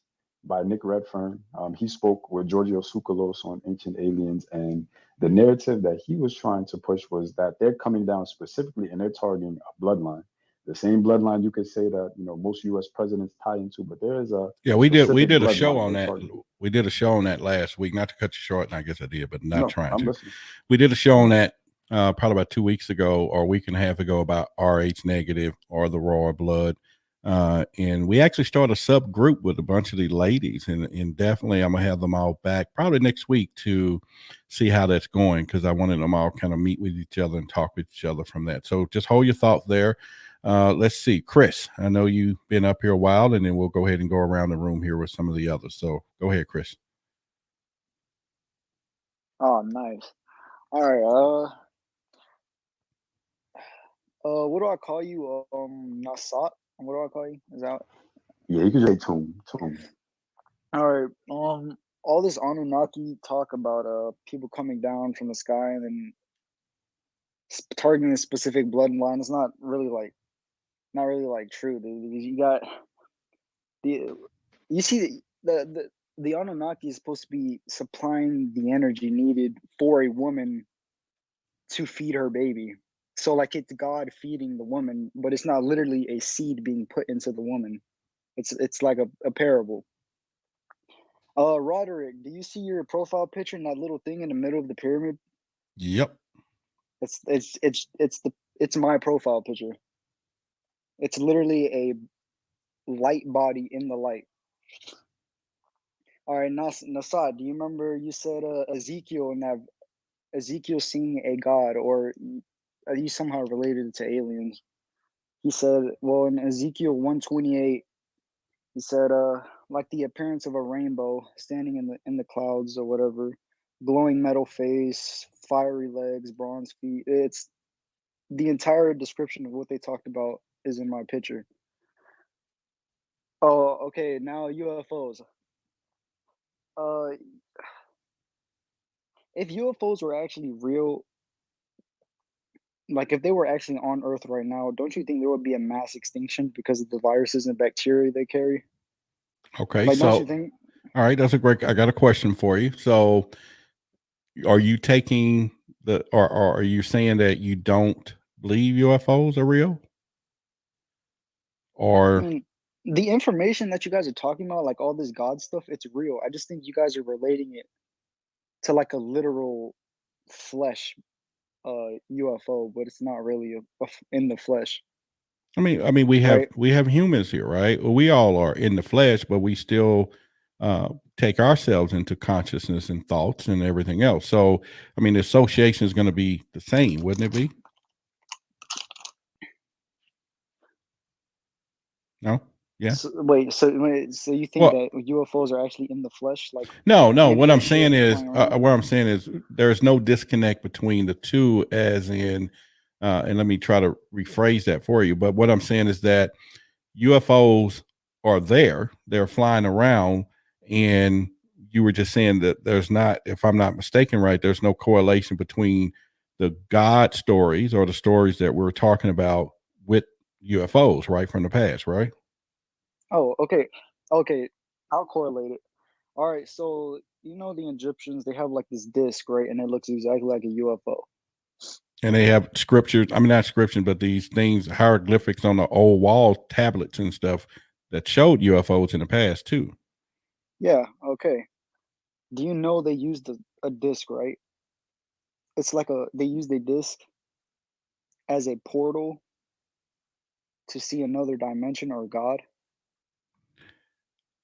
by Nick Redfern. He spoke with Giorgio Tsoukalos on Ancient Aliens, and the narrative that he was trying to push was that they're coming down specifically and they're targeting a bloodline, the same bloodline you could say that most U.S. presidents tie into, but there is a we did specific a show bloodline on they're that. targeting. We did a show on that last week. Not to cut you short, and I guess I did, but not No, trying I'm to. listening. We did a show on that probably about 2 weeks ago or a week and a half ago about Rh negative or the royal blood. And we actually started a subgroup with a bunch of the ladies, and definitely I'm gonna have them all back probably next week to see how that's going, because I wanted them all kind of meet with each other and talk with each other from that. So just hold your thoughts there. Let's see, Chris, I know you've been up here a while, and then we'll go ahead and go around the room here with some of the others. So go ahead, Chris. Oh, nice. All right. What do I call you? Nasat. What do I call you? Is that? Yeah, you can say Toom. All right. All this Anunnaki talk about people coming down from the sky and then targeting a specific bloodline is not really like true, dude. Because you got you see the Anunnaki is supposed to be supplying the energy needed for a woman to feed her baby. So like it's God feeding the woman, but it's not literally a seed being put into the woman. It's like a parable. Roderick, do you see your profile picture in that little thing in the middle of the pyramid? Yep. It's my profile picture. It's literally a light body in the light. All right, Nasad, do you remember you said Ezekiel and that Ezekiel seeing a god, or are you somehow related to aliens? He said, well, in Ezekiel 128, he said, like the appearance of a rainbow standing in the clouds or whatever, glowing metal face, fiery legs, bronze feet. It's the entire description of what they talked about is in my picture. Oh, okay. Now UFOs. If UFOs were actually real, like if they were actually on Earth right now, don't you think there would be a mass extinction because of the viruses and bacteria they carry? Okay. Like, don't So, you think? all right, that's a great. I got a question for you. So, are you taking or are you saying that you don't believe UFOs are real? I Or mean, the information that you guys are talking about, like all this God stuff, it's real. I just think you guys are relating it to like a literal flesh UFO, but it's not really in the flesh, I mean, we right? have humans here, right? Well, we all are in the flesh, but we still take ourselves into consciousness and thoughts and everything else. So, I mean, the association is going to be the same, wouldn't it be? No? Yeah. So, wait, so you think Well, that UFOs are actually in the flesh, like no. maybe What they're I'm saying spirits is, flying around? what I'm saying is, there's no disconnect between the two, as in, and let me try to rephrase that for you. But what I'm saying is that UFOs are there; they're flying around, and you were just saying that there's not, if I'm not mistaken, right? There's no correlation between the God stories or the stories that we're talking about with UFOs, right, from the past, right? Oh, okay, I'll correlate it. All right, so you know the Egyptians, they have like this disc, right, and it looks exactly like a UFO. And they have scriptures. I mean, not scriptures, but these things, hieroglyphics on the old wall tablets and stuff that showed UFOs in the past too. Yeah, okay. Do you know they used a disc, right? It's like they used a disc as a portal to see another dimension or God,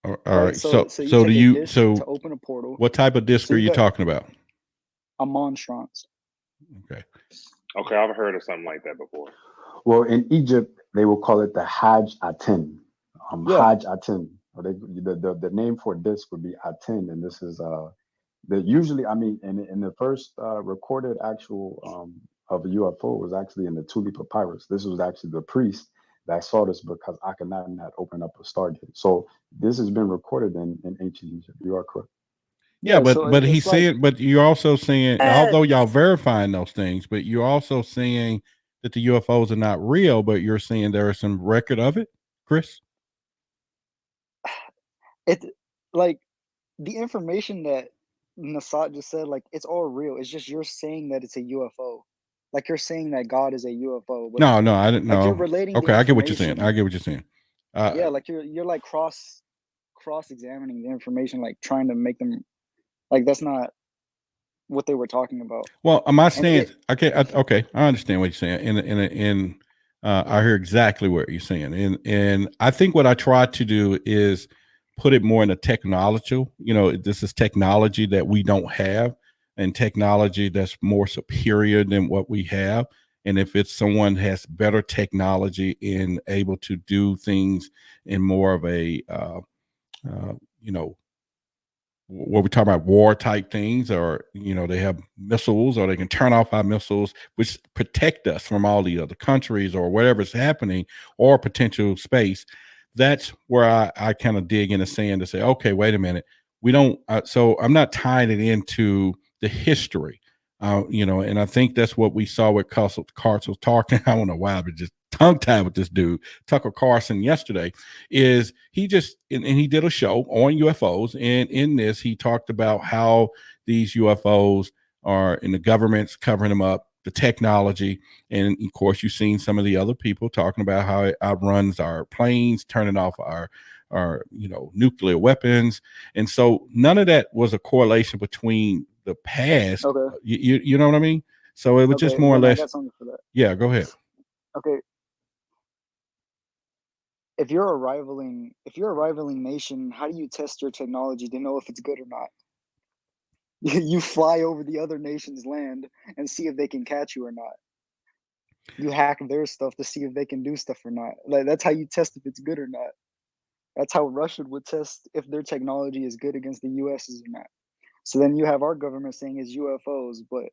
All right? right. So you So do take a you? disc So to open a portal. what type of disc So are you you got talking about? a monstrance. Okay. Okay, I've heard of something like that before. Well, in Egypt, they will call it the Hajj Aten. Yeah. Hajj Aten. Or the name for this would be Aten, and this is usually, I mean, in the first recorded actual of a UFO was actually in the Tuli Papyrus. This was actually the priest that saw this because Akhenaten had opened up a stargate. So this has been recorded in ancient Egypt. You are correct. Yeah, Yeah, so but he's it's like saying, but you're also saying, although y'all verifying those things, but you're also saying that the UFOs are not real, but you're saying there is some record of it, Chris. it like the information that Nasat just said, like it's all real. It's just you're saying that it's a UFO. Like you're saying that God is a UFO, but No, I didn't like you're know. relating the Okay, I get what you're saying. information. I get what you're saying. Yeah, like you're like cross examining the information, like trying to make them like that's not what they were talking about. Well, my And stance, okay, I understand what you're saying, and I hear exactly what you're saying, and I think what I try to do is put it more in a technological. You know, this is technology that we don't have, and technology that's more superior than what we have. And if it's someone has better technology and able to do things in more of a, you know, what we talk about, war type things, or they have missiles, or they can turn off our missiles, which protect us from all the other countries or whatever's happening, or potential space. That's where I kind of dig in the sand to say, okay, wait a minute, we don't. So I'm not tying it into the history. And I think that's what we saw with Carlson talking. I don't know why, but just tongue tied with this dude, Tucker Carlson, yesterday. Is he just and he did a show on UFOs, and in this he talked about how these UFOs are in the government's covering them up, the technology, and of course you've seen some of the other people talking about how it outruns our planes, turning off our nuclear weapons, and so none of that was a correlation between the past. Okay. You know what I mean? So it was just Okay. more or Then I less. got something for that. Yeah, go ahead. Okay. If you're a rivaling nation, how do you test your technology to know if it's good or not? You fly over the other nation's land and see if they can catch you or not. You hack their stuff to see if they can do stuff or not. Like, that's how you test if it's good or not. That's how Russia would test if their technology is good against the US's or not. So then you have our government saying it's UFOs, but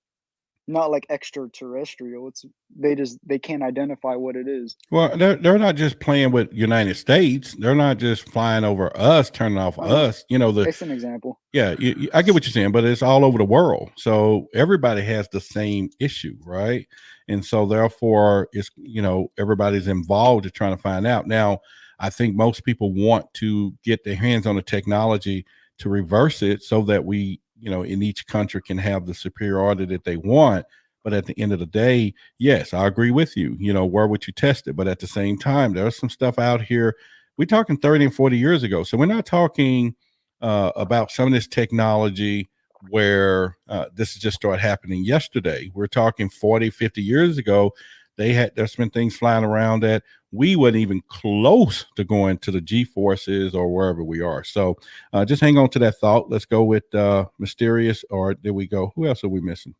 not like extraterrestrial. They can't identify what it is. Well, they're not just playing with United States. They're not just flying over us, turning off us. It's an example. Yeah, I get what you're saying, but it's all over the world. So everybody has the same issue, right? And so therefore, it's everybody's involved in trying to find out. Now, I think most people want to get their hands on the technology to reverse it, so that we, in each country can have the superiority that they want. But at the end of the day, yes, I agree with you. Where would you test it? But at the same time, there's some stuff out here. We're talking 30 and 40 years ago. So we're not talking about some of this technology where this just started happening yesterday. We're talking 40, 50 years ago. There's been things flying around that we weren't even close to going to the G-forces or wherever we are. So just hang on to that thought. Let's go with Mysterious, or did we go? Who else are we missing?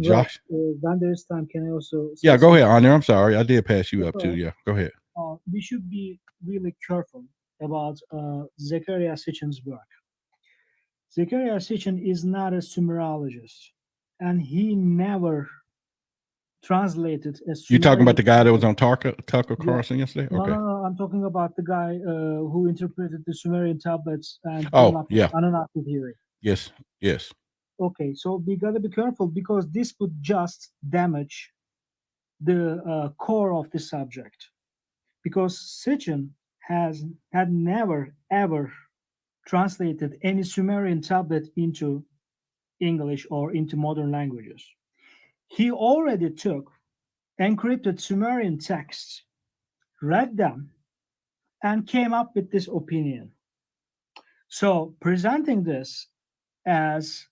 Josh? When there's time, can I also say Yeah, go ahead, something? Anya. I'm sorry. I did pass you up too. Okay. Yeah, go ahead. We should be really careful about Zecharia Sitchin's work. Zecharia Sitchin is not a Sumerologist, and he never translated a You talking about the guy that was Sumerian on Tucker Yeah. Carlson yesterday? No, Okay. no, I'm talking about the guy who interpreted the Sumerian tablets and came Oh, up yeah. with Anunnaki theory. Yes. Okay, so we gotta be careful because this would just damage the core of the subject. Because Sitchin had never ever translated any Sumerian tablet into English or into modern languages. He already took encrypted Sumerian texts, read them, and came up with this opinion. So presenting this as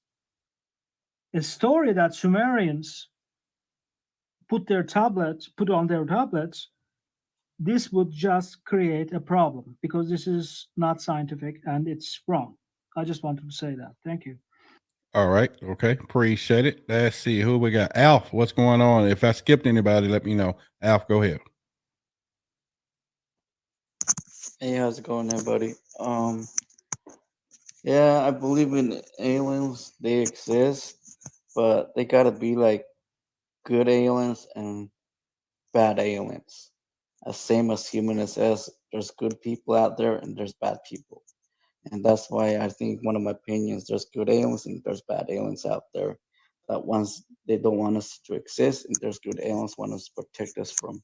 a story that Sumerians put on their tablets, this would just create a problem because this is not scientific and it's wrong. I just wanted to say that. Thank you. All right. Okay. Appreciate it. Let's see who we got. Alf, what's going on? If I skipped anybody, let me know. Alf, go ahead. Hey, how's it going, everybody? Yeah, I believe in aliens. They exist, but they gotta be like good aliens and bad aliens. As same as humans as there's good people out there and there's bad people. And that's why I think one of my opinions, there's good aliens and there's bad aliens out there. That ones they don't want us to exist, and there's good aliens want us to protect us from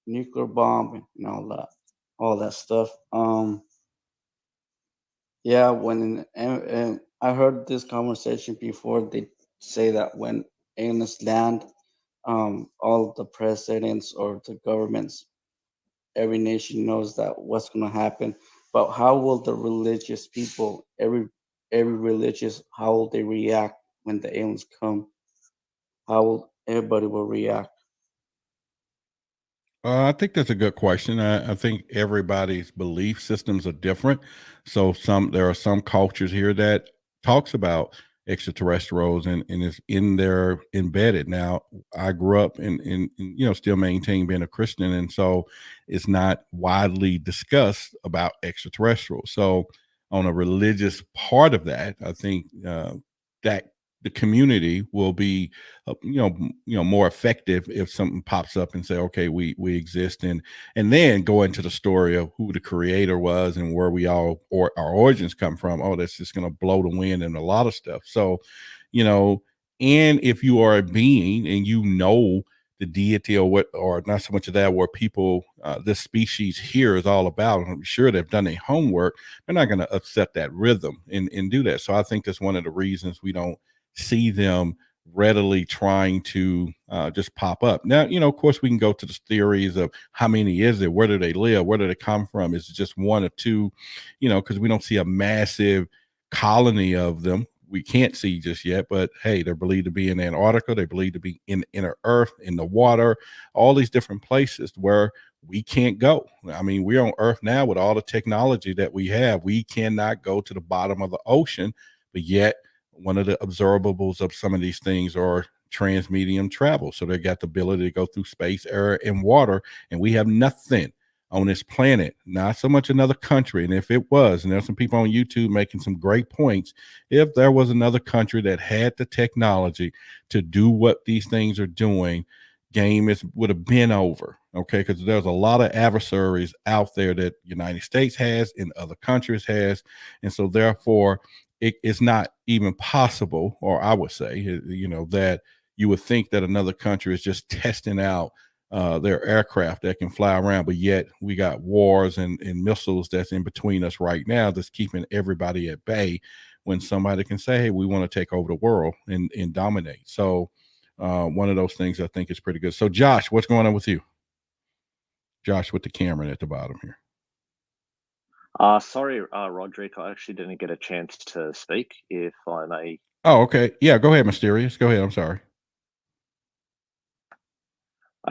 nuclear bomb and all that stuff. Yeah, and I heard this conversation before. They say that when aliens land, all the presidents or the governments, every nation knows that what's going to happen. But how will the religious people, every religious, how will they react when the aliens come? How will everybody will react? I think that's a good question. I think everybody's belief systems are different. So there are some cultures here that talks about extraterrestrials and is in there embedded. Now, I grew up in still maintain being a Christian, and so it's not widely discussed about extraterrestrials. So on a religious part of that, I think that the community will be more effective if something pops up and say, okay, we exist, and then go into the story of who the creator was and where we all or our origins come from. Oh, that's just going to blow the wind and a lot of stuff. So And if you are a being and you know the deity or what, or not so much of that, what people, this species here is all about, I'm sure they've done their homework. They're not going to upset that rhythm and do that. So I think that's one of the reasons we don't see them readily trying to just pop up. Now, of course, we can go to the theories of how many is it, where do they live, where do they come from? Is it just one or two? Because we don't see a massive colony of them. We can't see just yet, but hey, they're believed to be in Antarctica. They believe to be in inner Earth, in the water, all these different places where we can't go. I mean, we're on Earth now with all the technology that we have. We cannot go to the bottom of the ocean, but yet one of the observables of some of these things are transmedium travel. So they got the ability to go through space, air, and water, and we have nothing on this planet, not so much another country. And if it was, and there's some people on YouTube making some great points, if there was another country that had the technology to do what these things are doing, game would have been over. Okay, because there's a lot of adversaries out there that United States has and other countries has, and so therefore it's not even possible, or I would say, that you would think that another country is just testing out their aircraft that can fly around, but yet we got wars and missiles that's in between us right now that's keeping everybody at bay when somebody can say, hey, we want to take over the world and dominate. So one of those things I think is pretty good. So Josh, what's going on with you? Josh with the camera at the bottom here. Sorry, Roderick, I actually didn't get a chance to speak, if I may. Oh, okay. Yeah, go ahead, Mysterious. Go ahead. I'm sorry.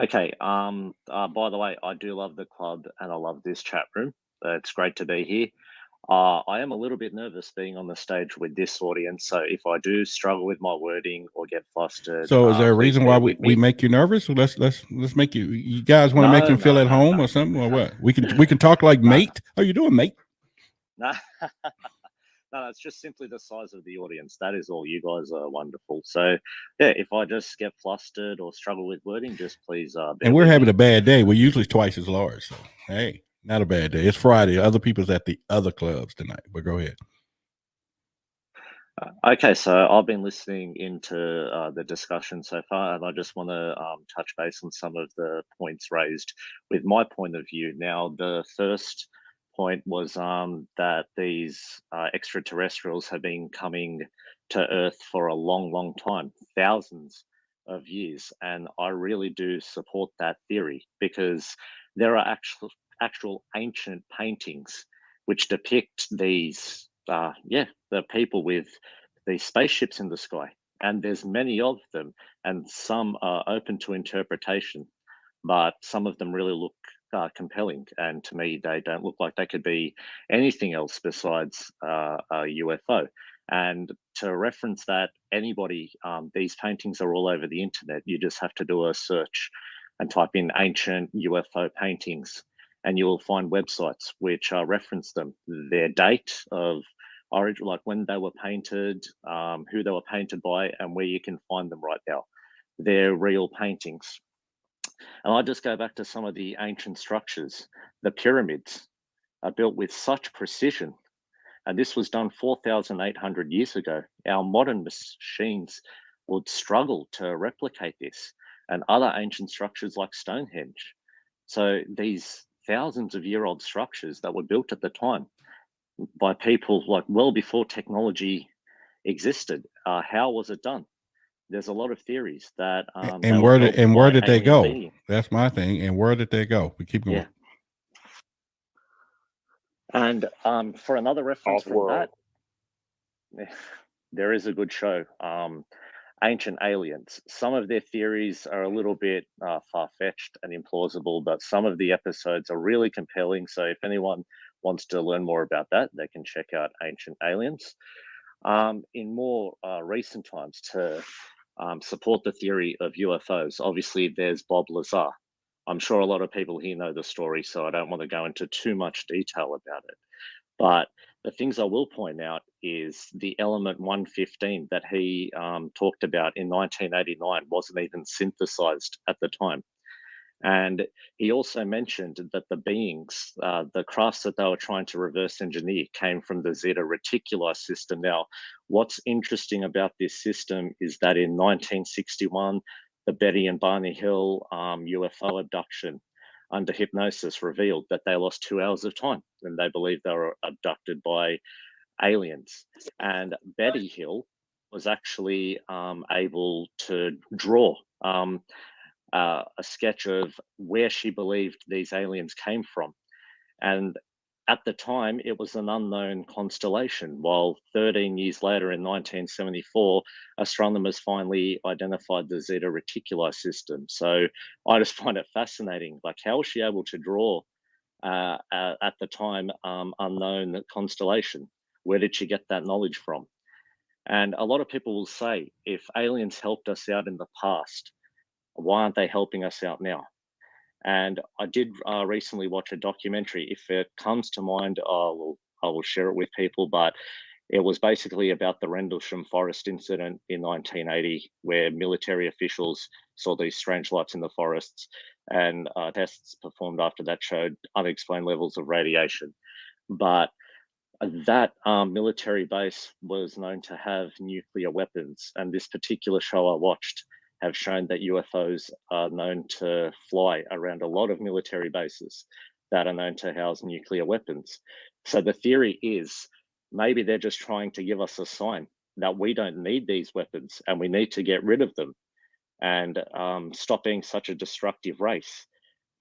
Okay. By the way, I do love the club and I love this chat room. It's great to be here. I am a little bit nervous being on the stage with this audience, so if I do struggle with my wording or get flustered, So is there a please reason bear why with we me. make you nervous? So let's make you guys want to make him feel at home or something, or what? We can talk like mate. How you doing, mate? No, no, it's just simply the size of the audience. That is all. You guys are wonderful. So yeah, if I just get flustered or struggle with wording, just please bear And we're with having me. a bad day. We're usually twice as large. So hey, not a bad day. It's Friday. Other people's at the other clubs tonight. But go ahead. Okay, so I've been listening into the discussion so far, and I just want to touch base on some of the points raised with my point of view. Now, the first point was that these extraterrestrials have been coming to Earth for a long, long time, thousands of years, and I really do support that theory because there are actual ancient paintings which depict these, the people with these spaceships in the sky, and there's many of them, and some are open to interpretation, but some of them really look compelling, and to me, they don't look like they could be anything else besides a UFO. And to reference that, anybody, these paintings are all over the internet. You just have to do a search and type in ancient UFO paintings, and you will find websites which reference them, their date of origin, like when they were painted, who they were painted by, and where you can find them right now. They're real paintings. And I just go back to some of the ancient structures. The pyramids are built with such precision, and this was done 4,800 years ago. Our modern machines would struggle to replicate this, and other ancient structures like Stonehenge. So these thousands of year old structures that were built at the time by people like well before technology existed, how was it done? There's a lot of theories that they And were where built and where by did they alien go? beings. That's my thing. And where did they go? We keep going. Yeah. And for another reference from Off-world. that, there is a good show, Ancient Aliens. Some of their theories are a little bit far-fetched and implausible, but some of the episodes are really compelling. So if anyone wants to learn more about that, they can check out Ancient Aliens. In more recent times, to support the theory of UFOs, obviously there's Bob Lazar. I'm sure a lot of people here know the story, so I don't want to go into too much detail about it. But the things I will point out is the element 115 that he talked about in 1989 wasn't even synthesized at the time. And he also mentioned that the beings, the crafts that they were trying to reverse engineer, came from the Zeta Reticuli system. Now, what's interesting about this system is that in 1961, the Betty and Barney Hill UFO abduction under hypnosis revealed that they lost 2 hours of time and they believed they were abducted by aliens. And Betty Hill was actually able to draw a sketch of where she believed these aliens came from. And at the time, it was an unknown constellation, while 13 years later in 1974, astronomers finally identified the Zeta Reticuli system. So I just find it fascinating. Like, how was she able to draw at the time unknown constellation? Where did she get that knowledge from? And a lot of people will say, if aliens helped us out in the past, why aren't they helping us out now? And I did recently watch a documentary. If it comes to mind, I will share it with people. But it was basically about the Rendulsham forest incident in 1980, where military officials saw these strange lights in the forests, and tests performed after that showed unexplained levels of radiation. But that military base was known to have nuclear weapons, and this particular show I watched have shown that UFOs are known to fly around a lot of military bases that are known to house nuclear weapons. So the theory is maybe they're just trying to give us a sign that we don't need these weapons and we need to get rid of them and stop being such a destructive race.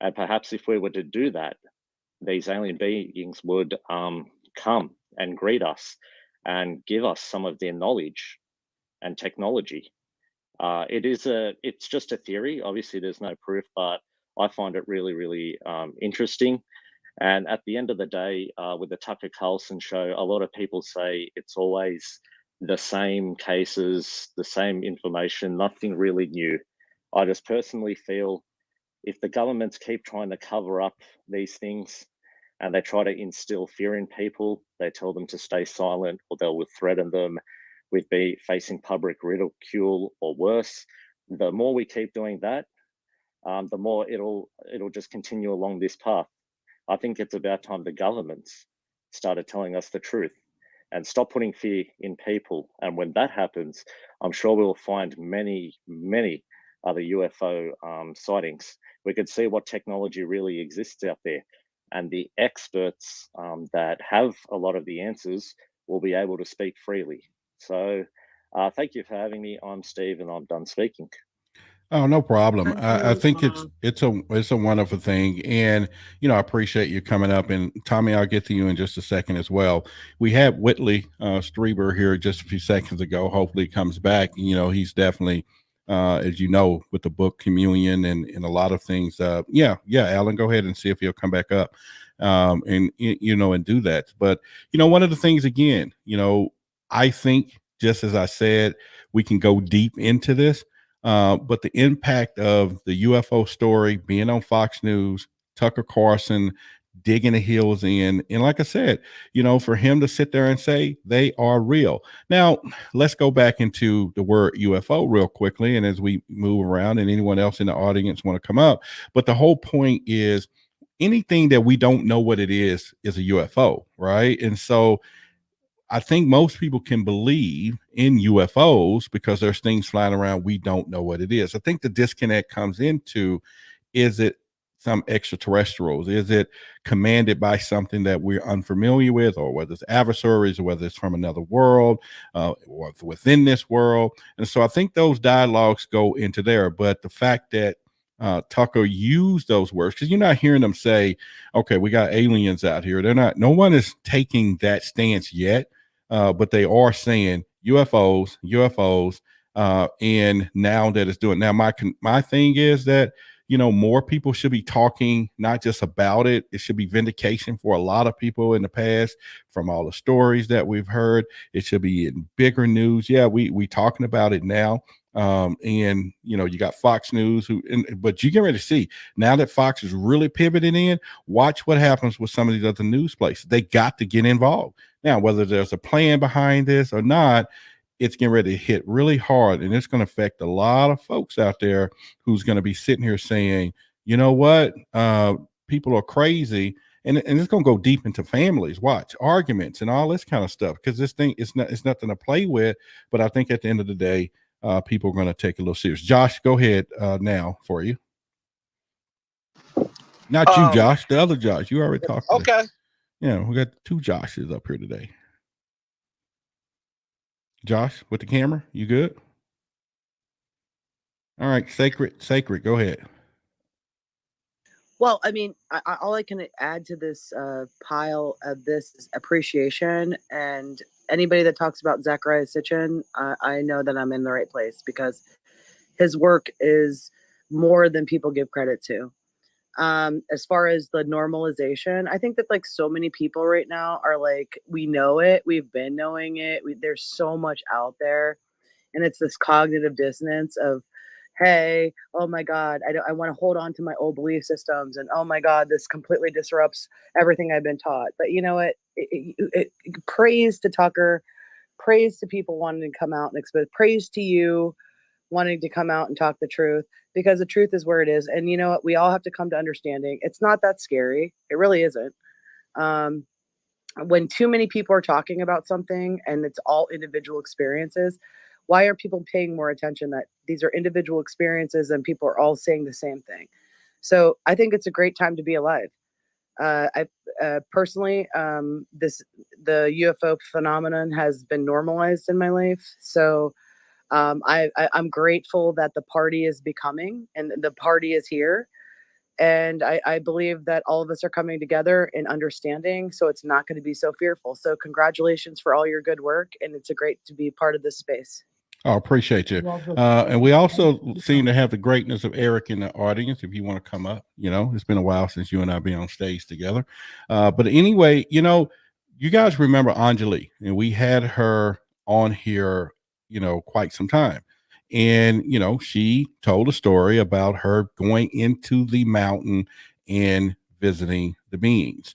And perhaps if we were to do that, these alien beings would come and greet us and give us some of their knowledge and technology. It's just a theory. Obviously, there's no proof, but I find it really, really interesting. And at the end of the day, with the Tucker Carlson show, a lot of people say it's always the same cases, the same information, nothing really new. I just personally feel if the governments keep trying to cover up these things and they try to instill fear in people, they tell them to stay silent or they will threaten them with facing public ridicule or worse. The more we keep doing that, the more it'll just continue along this path. I think it's about time the governments started telling us the truth and stop putting fear in people. And when that happens, I'm sure we'll find many, many other UFO sightings. We could see what technology really exists out there. And the experts that have a lot of the answers will be able to speak freely. So thank you for having me. I'm Steve and I'm done speaking. Oh, no problem. Thank I you. think it's a wonderful thing, and I appreciate you coming up. And Tommy, I'll get to you in just a second as well. We had Whitley Strieber here just a few seconds ago. Hopefully, he comes back. He's definitely, as you know, with the book Communion and a lot of things. Yeah, Alan, go ahead and see if he'll come back up, and do that. But one of the things again, I think just as I said, we can go deep into this. But the impact of the UFO story being on Fox News, Tucker Carlson digging the heels in, and like I said, for him to sit there and say they are real. Now, let's go back into the word UFO real quickly, and as we move around, and anyone else in the audience want to come up, but the whole point is anything that we don't know what it is a UFO, right? And so I think most people can believe in UFOs because there's things flying around we don't know what it is. I think the disconnect comes into, is it some extraterrestrials? Is it commanded by something that we're unfamiliar with, or whether it's adversaries, or whether it's from another world, or within this world? And so I think those dialogues go into there. But the fact that Tucker used those words, because you're not hearing them say, okay, we got aliens out here. No one is taking that stance yet. But they are saying UFOs, and now that it's doing. Now, my thing is that more people should be talking, not just about it. It should be vindication for a lot of people in the past from all the stories that we've heard. It should be in bigger news. Yeah, we talking about it now. And you got Fox News but you get ready to see now that Fox is really pivoting in. Watch what happens with some of these other news places. They got to get involved. Now, whether there's a plan behind this or not, it's getting ready to hit really hard, and it's going to affect a lot of folks out there who's going to be sitting here saying, you know what? People are crazy. And it's going to go deep into families, watch arguments and all this kind of stuff. Cause this thing it's nothing to play with. But I think at the end of the day, people are going to take it a little serious. Josh, go ahead now for you. Not you, Josh, the other Josh. You already talked today. Okay. Yeah, we got 2 Joshes up here today. Josh, with the camera, you good? All right, sacred, go ahead. Well, I mean, all I can add to this pile of this is appreciation. And anybody that talks about Zachariah Sitchin, I know that I'm in the right place because his work is more than people give credit to. As far as the normalization, I think that like so many people right now are like, we know it, we've been knowing it. There's so much out there, and it's this cognitive dissonance of, hey, oh my God, I want to hold on to my old belief systems, and oh my God, this completely disrupts everything I've been taught. But you know what? Praise to Tucker, praise to people wanting to come out and expose, praise to you wanting to come out and talk the truth, because the truth is where it is. And you know what? We all have to come to understanding. It's not that scary. It really isn't. When too many people are talking about something and it's all individual experiences, why aren't people paying more attention that these are individual experiences and people are all saying the same thing? So I think it's a great time to be alive. I personally, the UFO phenomenon has been normalized in my life. So I'm grateful that the party is becoming and the party is here. And I believe that all of us are coming together in understanding. So it's not going to be so fearful. So congratulations for all your good work. And it's a great to be part of this space. I appreciate you. And we also seem to have the greatness of Eric in the audience. If you want to come up, it's been a while since you and I been on stage together. But anyway, you guys remember Anjali, and we had her on here, quite some time. And, she told a story about her going into the mountain and visiting the beings.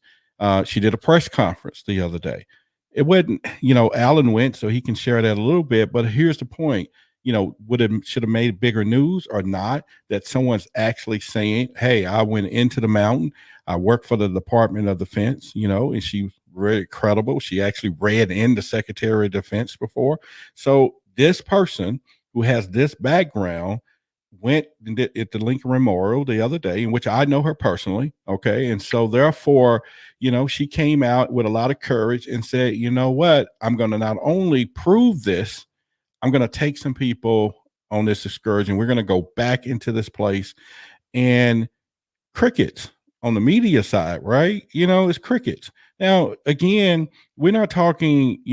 She did a press conference the other day. It wasn't, Alan went, so he can share that a little bit. But here's the point, should have made bigger news or not, that someone's actually saying, hey, I went into the mountain. I work for the Department of Defense, and she was very credible. She actually read in the Secretary of Defense before. So this person who has this background went and did at the Lincoln Memorial the other day, in which I know her personally. Okay. And so therefore, she came out with a lot of courage and said, you know what, I'm going to not only prove this, I'm going to take some people on this excursion. We're going to go back into this place. And crickets on the media side, right? It's crickets. Now, again, we're not talking,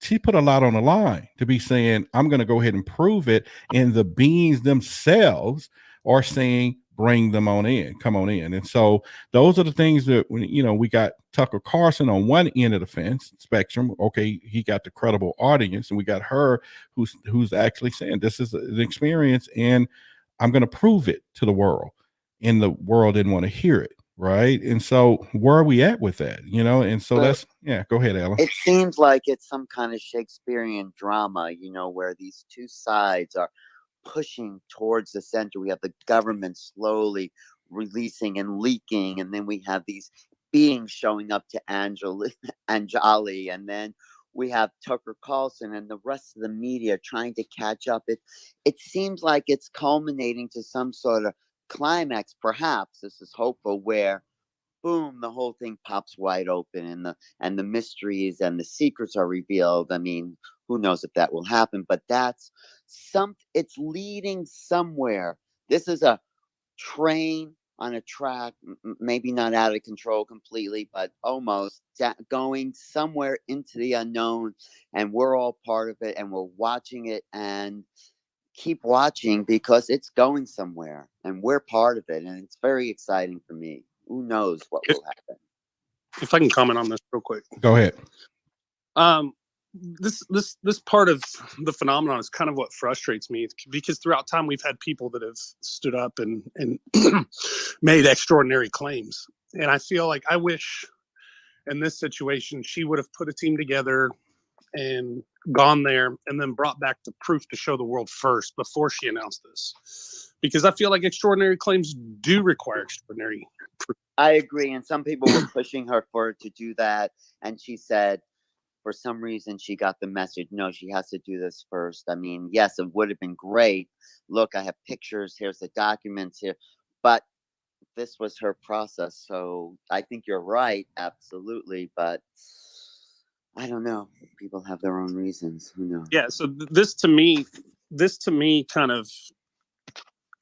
she put a lot on the line to be saying, I'm going to go ahead and prove it. And the beings themselves are saying, bring them on in, come on in. And so those are the things that, we got Tucker Carlson on one end of the fence spectrum. Okay, he got the credible audience, and we got her who's actually saying this is an experience, and I'm going to prove it to the world. And the world didn't want to hear it. Right. And so where are we at with that? And so that's, go ahead, Alan. It seems like it's some kind of Shakespearean drama, where these two sides are pushing towards the center. We have the government slowly releasing and leaking, and then we have these beings showing up to Anjali, and then we have Tucker Carlson and the rest of the media trying to catch up. It seems like it's culminating to some sort of climax, perhaps. This is hopeful, where boom, the whole thing pops wide open, and the mysteries and the secrets are revealed. I mean, who knows if that will happen, but it's leading somewhere. This is a train on a track, maybe not out of control completely, but almost going somewhere into the unknown, and we're all part of it, and we're watching it, and keep watching because it's going somewhere and we're part of it, and it's very exciting for me. Who knows what will happen? If I can comment on this real quick. Go ahead. This part of the phenomenon is kind of what frustrates me, because throughout time we've had people that have stood up and made extraordinary claims, and I feel like I wish in this situation she would have put a team together and gone there and then brought back the proof to show the world first before she announced this. because I feel like extraordinary claims do require extraordinary proof. I agree. And some people were pushing her to do that. And she said, for some reason, she got the message. No, she has to do this first. I mean, yes, it would have been great. Look, I have pictures. Here's the documents here. But this was her process. So I think you're right. Absolutely. But I don't know. People have their own reasons. Who knows? Yeah. So this to me kind of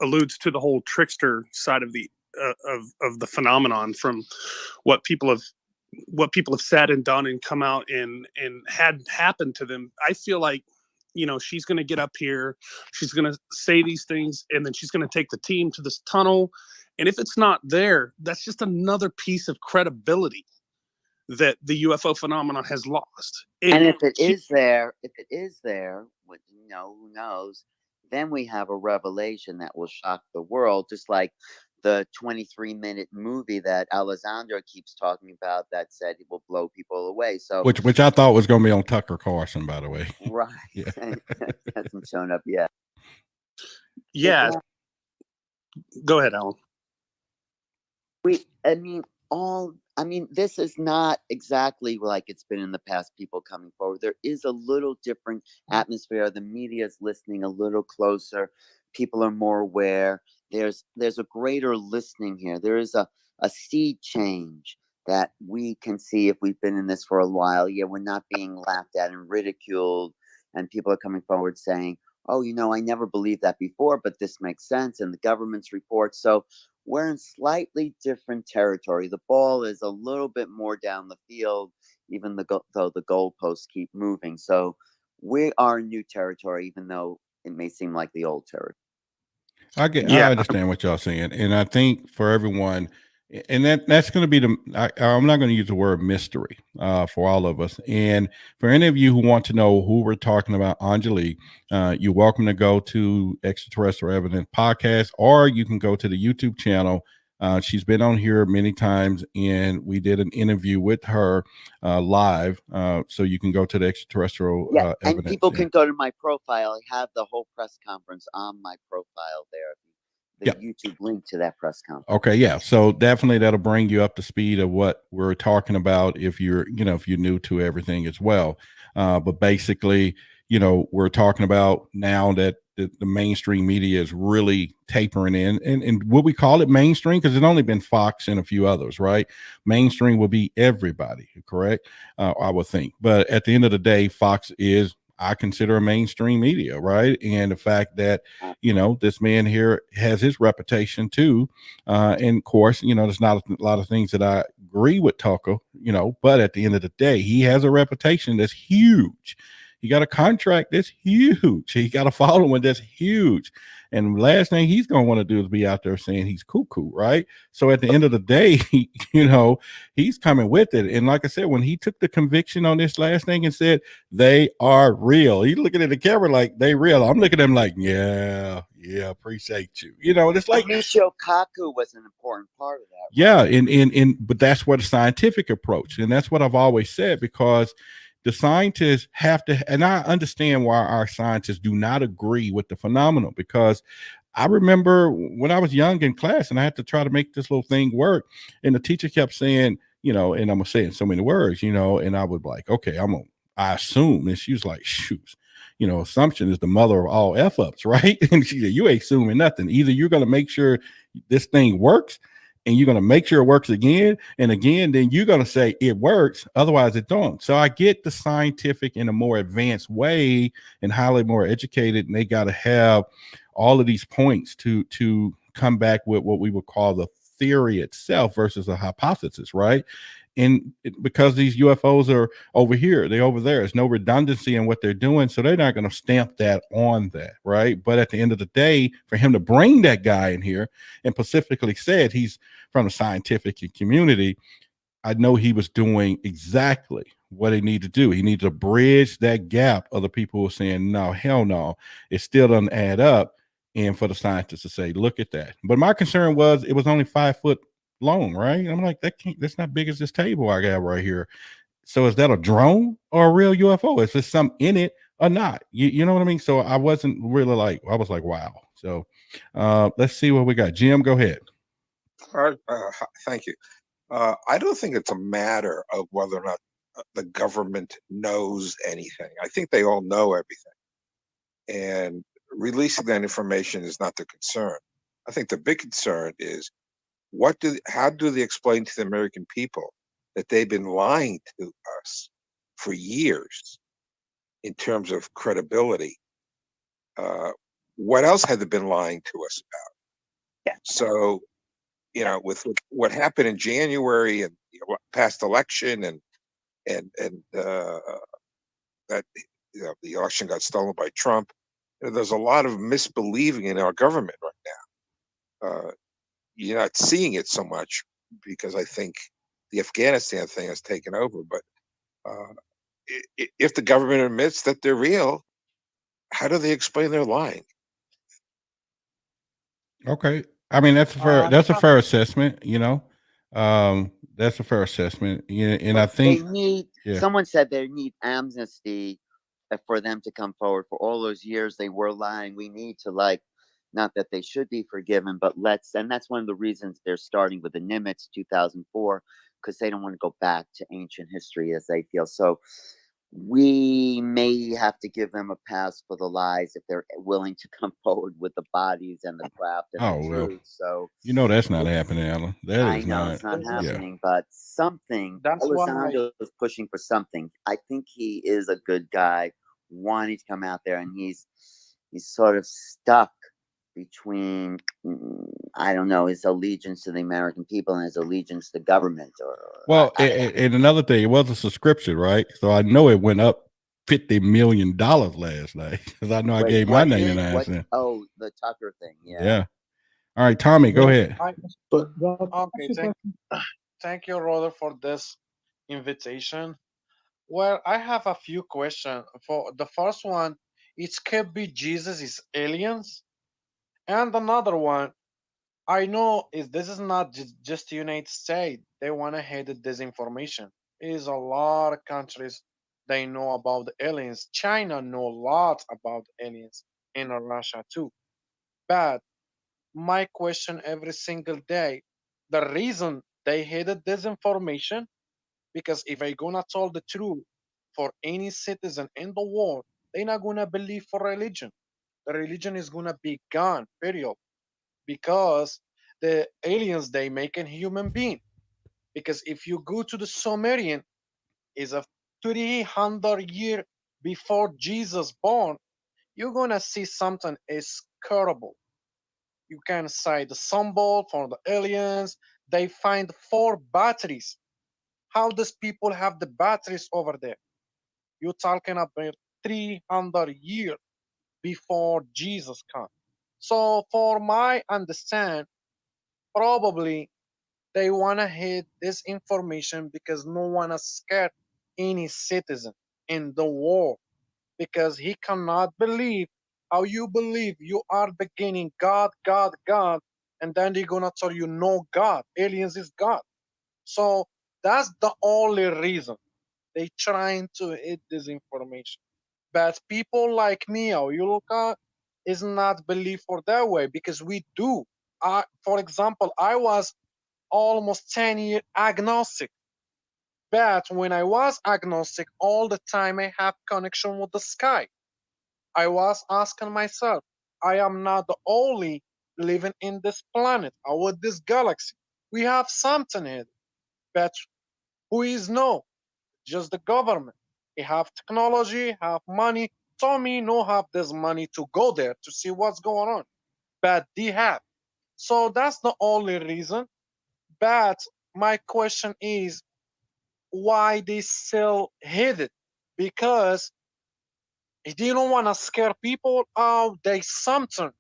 alludes to the whole trickster side of the of the phenomenon, from what people have said and done and come out and had happened to them. I feel like, she's going to get up here, she's going to say these things, and then she's going to take the team to this tunnel. And if it's not there, that's just another piece of credibility that the UFO phenomenon has lost. And if it is there, who knows? Then we have a revelation that will shock the world, just like the 23-minute movie that Alessandro keeps talking about that said it will blow people away. So which I thought was going to be on Tucker Carlson, by the way. Right. Yeah. Hasn't shown up yet. Yeah. Go ahead, Alan. This is not exactly like it's been in the past, people coming forward. There is a little different atmosphere. The media is listening a little closer. People are more aware. There's a greater listening here. There is a seed change that we can see if we've been in this for a while. Yeah, we're not being laughed at and ridiculed, and people are coming forward saying, oh, I never believed that before, but this makes sense, and the government's report. So we're in slightly different territory. The ball is a little bit more down the field, even though the goalposts keep moving. So we are in new territory, even though it may seem like the old territory. I understand what y'all saying, and I think for everyone, and that's going to be I'm not going to use the word mystery for all of us. And for any of you who want to know who we're talking about, Anjali, you're welcome to go to Extraterrestrial Evidence Podcast, or you can go to the YouTube channel. She's been on here many times, and we did an interview with her live. So you can go to the Extraterrestrial and Evidence. People can go to my profile. I have the whole press conference on my profile there. The YouTube link to that press conference. Okay, yeah. So definitely that'll bring you up to speed of what we're talking about if you're new to everything as well. But basically, we're talking about now that the mainstream media is really tapering in, and would we call it mainstream? Because it's only been Fox and a few others, right? Mainstream would be everybody, correct? I would think. But at the end of the day, Fox is, I consider, a mainstream media, right? And the fact that, this man here has his reputation too. And of course, there's not a lot of things that I agree with Tucker, but at the end of the day, he has a reputation that's huge. He got a contract that's huge. He got a following that's huge. And last thing he's going to want to do is be out there saying he's cuckoo, right? So at the end of the day, he's coming with it. And like I said, when he took the conviction on this last thing and said, they are real, he's looking at the camera like, they real. I'm looking at him like, yeah, appreciate you. It's like Michio Kaku was an important part of that. Yeah. But that's what a scientific approach. And that's what I've always said, because the scientists have to, and I understand why our scientists do not agree with the phenomenon, because I remember when I was young in class and I had to try to make this little thing work, and the teacher kept saying, and I'm gonna say it in so many words, and I would like, okay, I assume, and she was like, shoot, assumption is the mother of all F ups, right? And she said, you ain't assuming nothing. Either you're gonna make sure this thing works, and you're going to make sure it works again and again, then you're going to say it works, otherwise it don't. So I get the scientific in a more advanced way and highly more educated, and they got to have all of these points to come back with what we would call the theory itself versus a hypothesis, right? And because these UFOs are over here, they're over there. There's no redundancy in what they're doing, so they're not going to stamp that on that, right? But at the end of the day, for him to bring that guy in here and specifically said he's from the scientific community, I know he was doing exactly what he needed to do. He needed to bridge that gap of the people who are saying, no, hell no, it still doesn't add up. And for the scientists to say, look at that. But my concern was it was only 5 foot long, right? I'm like, that's not big as this table I got right here. So is that a drone or a real UFO? Is there something in it or not? You know what I mean? So I wasn't really like, I was like, wow. So Let's see what we got. Jim, go ahead. Thank you. I don't think it's a matter of whether or not the government knows anything. I think they all know everything. And releasing that information is not the concern. I think the big concern is how do they explain to the American people that they've been lying to us for years in terms of credibility? What else have they been lying to us about? Yeah. So, with what happened in January and past election and that the election got stolen by Trump, there's a lot of misbelieving in our government right now. You're not seeing it so much because I think the Afghanistan thing has taken over. But if the government admits that they're real, how do they explain their lying? Okay. I mean, that's a fair assessment, that's a fair assessment. Yeah, and I But they think need, yeah. someone said they need amnesty for them to come forward. For all those years they were lying. We need to, not that they should be forgiven, but and that's one of the reasons they're starting with the Nimitz 2004, because they don't want to go back to ancient history as they feel. So we may have to give them a pass for the lies if they're willing to come forward with the bodies and the craft and Oh the well. truth. So That's not happening, Alan. That I is know not. it's not Yeah. happening, but something. That's why Elizondo is pushing for something. I think he is a good guy, wanting to come out there, and he's sort of stuck between I don't know, his allegiance to the American people and his allegiance to government. Well, and another thing, it was a subscription, right? So I know it went up $50 million last night because I know I Wait, gave my what did? 99 What? cents. Oh, the Tucker thing. Yeah. Yeah. All right, Tommy, go ahead. But Okay, thank you, Roder, for this invitation. Well, I have a few questions. For the first one, it could be Jesus is aliens, and another one, I know is this is not just the United States. They want to hide this information. Is a lot of countries they know about the aliens. China know lots about aliens, and Russia too. But my question every single day, the reason they hated this information, because if I gonna tell the truth for any citizen in the world, they not gonna believe for religion. The religion is gonna be gone, period. Because the aliens they make a human being. Because if you go to the Sumerian, is a 300 year before Jesus born, you're gonna see something is terrible. You can see the symbol for the aliens. They find 4 batteries. How does people have the batteries over there? You're talking about 300 years before Jesus come. So for my understand, probably they want to hide this information because no one is scared any citizen in the world, because he cannot believe how you believe you are beginning God, God, God, and then they're gonna tell you no God, aliens is God. So that's the only reason they trying to hide this information. But people like me or you look at is not believe for that way because we do. For example, I was almost 10 year agnostic. But when I was agnostic, all the time I have connection with the sky. I was asking myself, I am not the only living in this planet or with this galaxy. We have something here, but who is no? Just the government. They have technology, have money. Tommy no have this money to go there to see what's going on, but they have. So that's the only reason. But my question is, why they still hid it? Because they don't want to scare people. Oh, there's something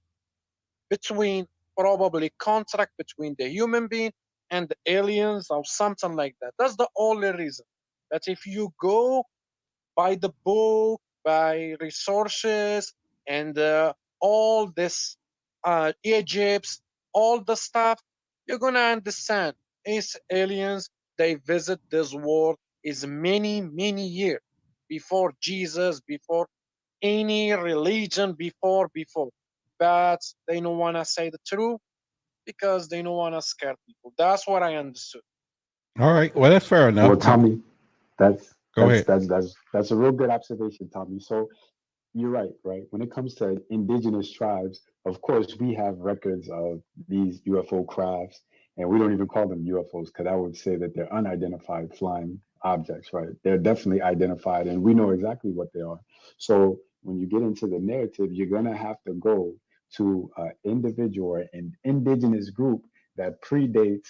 between probably contract between the human being and the aliens or something like that. That's the only reason. That if you go by the book, by resources, and all this Egypt, all the stuff, you're gonna understand. It's aliens. They visit this world is many, many years before Jesus, before any religion, before. but they don't want to say the truth because they don't want to scare people. That's what I understood. All right. Well, that's fair enough. Well, Tommy, that's Go that's ahead. that's that's a real good observation, Tommy. So you're right, right? When it comes to indigenous tribes, of course, we have records of these UFO crafts, and we don't even call them UFOs because I would say that they're unidentified flying objects, right? They're definitely identified, and we know exactly what they are. So when you get into the narrative, you're gonna have to go to an individual or an indigenous group that predates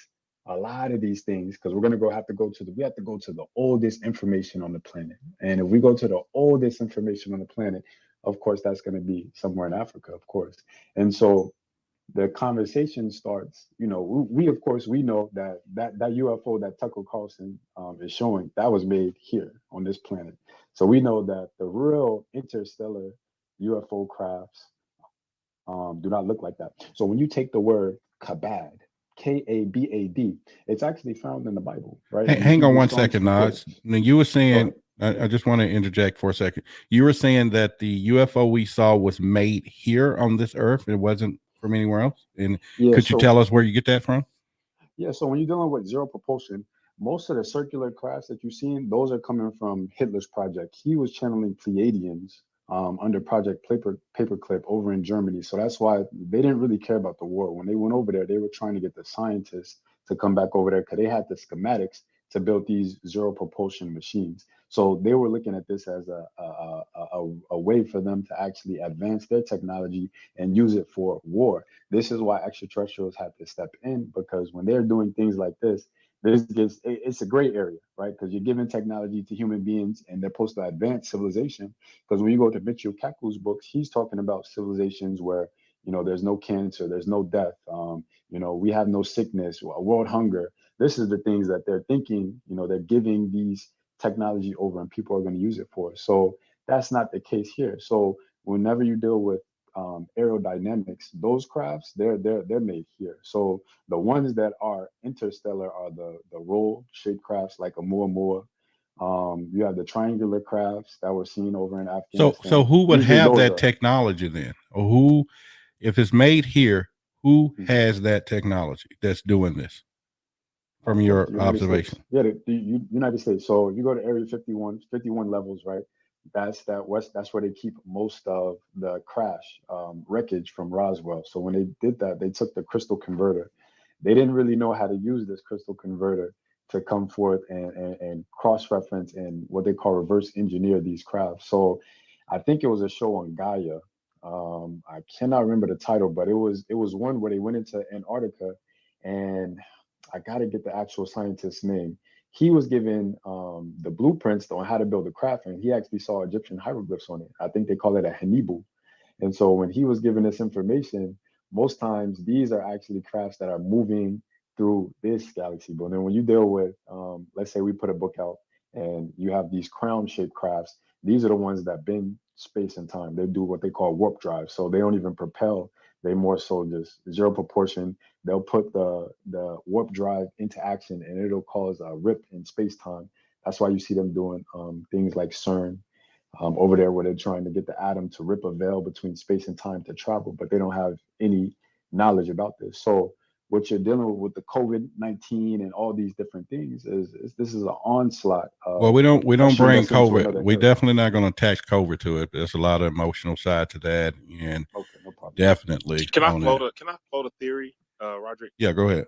a lot of these things because we're gonna we have to go to the oldest information on the planet. And if we go to the oldest information on the planet, of course that's gonna be somewhere in Africa, of course. And so the conversation starts, we of course we know that UFO that Tucker Carlson is showing, that was made here on this planet. So we know that the real interstellar UFO crafts do not look like that. So when you take the word kabad, Kabad, it's actually found in the Bible, right? Hang on one second, Nas. Now you were saying, I just want to interject for a second. You were saying that the UFO we saw was made here on this earth. It wasn't from anywhere else. And Yeah, could you so- tell us where you get that from? Yeah, so when you're dealing with zero propulsion, most of the circular crafts that you've seen, those are coming from Hitler's project. He was channeling Pleiadians under Project Paperclip over in Germany. So that's why they didn't really care about the war. When they went over there, they were trying to get the scientists to come back over there because they had the schematics to build these zero propulsion machines. So they were looking at this as a way for them to actually advance their technology and use it for war. This is why extraterrestrials had to step in, because when they're doing things like this gets, it's a gray area, right? Because you're giving technology to human beings and they're supposed to advance civilization. Because when you go to Michio Kaku's books, he's talking about civilizations where, there's no cancer, there's no death, we have no sickness, world hunger. This is the things that they're thinking, they're giving these technology over and people are going to use it for. So that's not the case here. So whenever you deal with aerodynamics, those crafts, they're made here. So the ones that are interstellar are the roll shaped crafts like a Muamua. You have the triangular crafts that were seen over in Afghanistan. So who would Usually have those that are- technology then? Or who, if it's made here, who has that technology that's doing this? From your United observation. States. Yeah, the United States. So you go to Area 51 levels, right? That's where they keep most of the crash wreckage from Roswell. So when they did that, they took the crystal converter. They didn't really know how to use this crystal converter to come forth and cross-reference and what they call reverse engineer these crafts. So I think it was a show on Gaia. I cannot remember the title, but it was one where they went into Antarctica, and I got to get the actual scientist's name. He was given the blueprints on how to build a craft, and he actually saw Egyptian hieroglyphs on it. I think they call it a Hanibu. And so when he was given this information, most times these are actually crafts that are moving through this galaxy. But then when you deal with, let's say we put a book out and you have these crown-shaped crafts, these are the ones that bend space and time. They do what they call warp drive. So they don't even propel. They more so just zero proportion. They'll put the warp drive into action and it'll cause a rip in space time. That's why you see them doing things like CERN over there, where they're trying to get the atom to rip a veil between space and time to travel, but they don't have any knowledge about this. So what you're dealing with the COVID-19 and all these different things is this is an onslaught. Well, we don't bring ushering us into COVID. another We era. definitely not going to attach COVID to it. There's a lot of emotional side to that, and definitely Can I on float it. a theory, Roderick? Yeah, go ahead.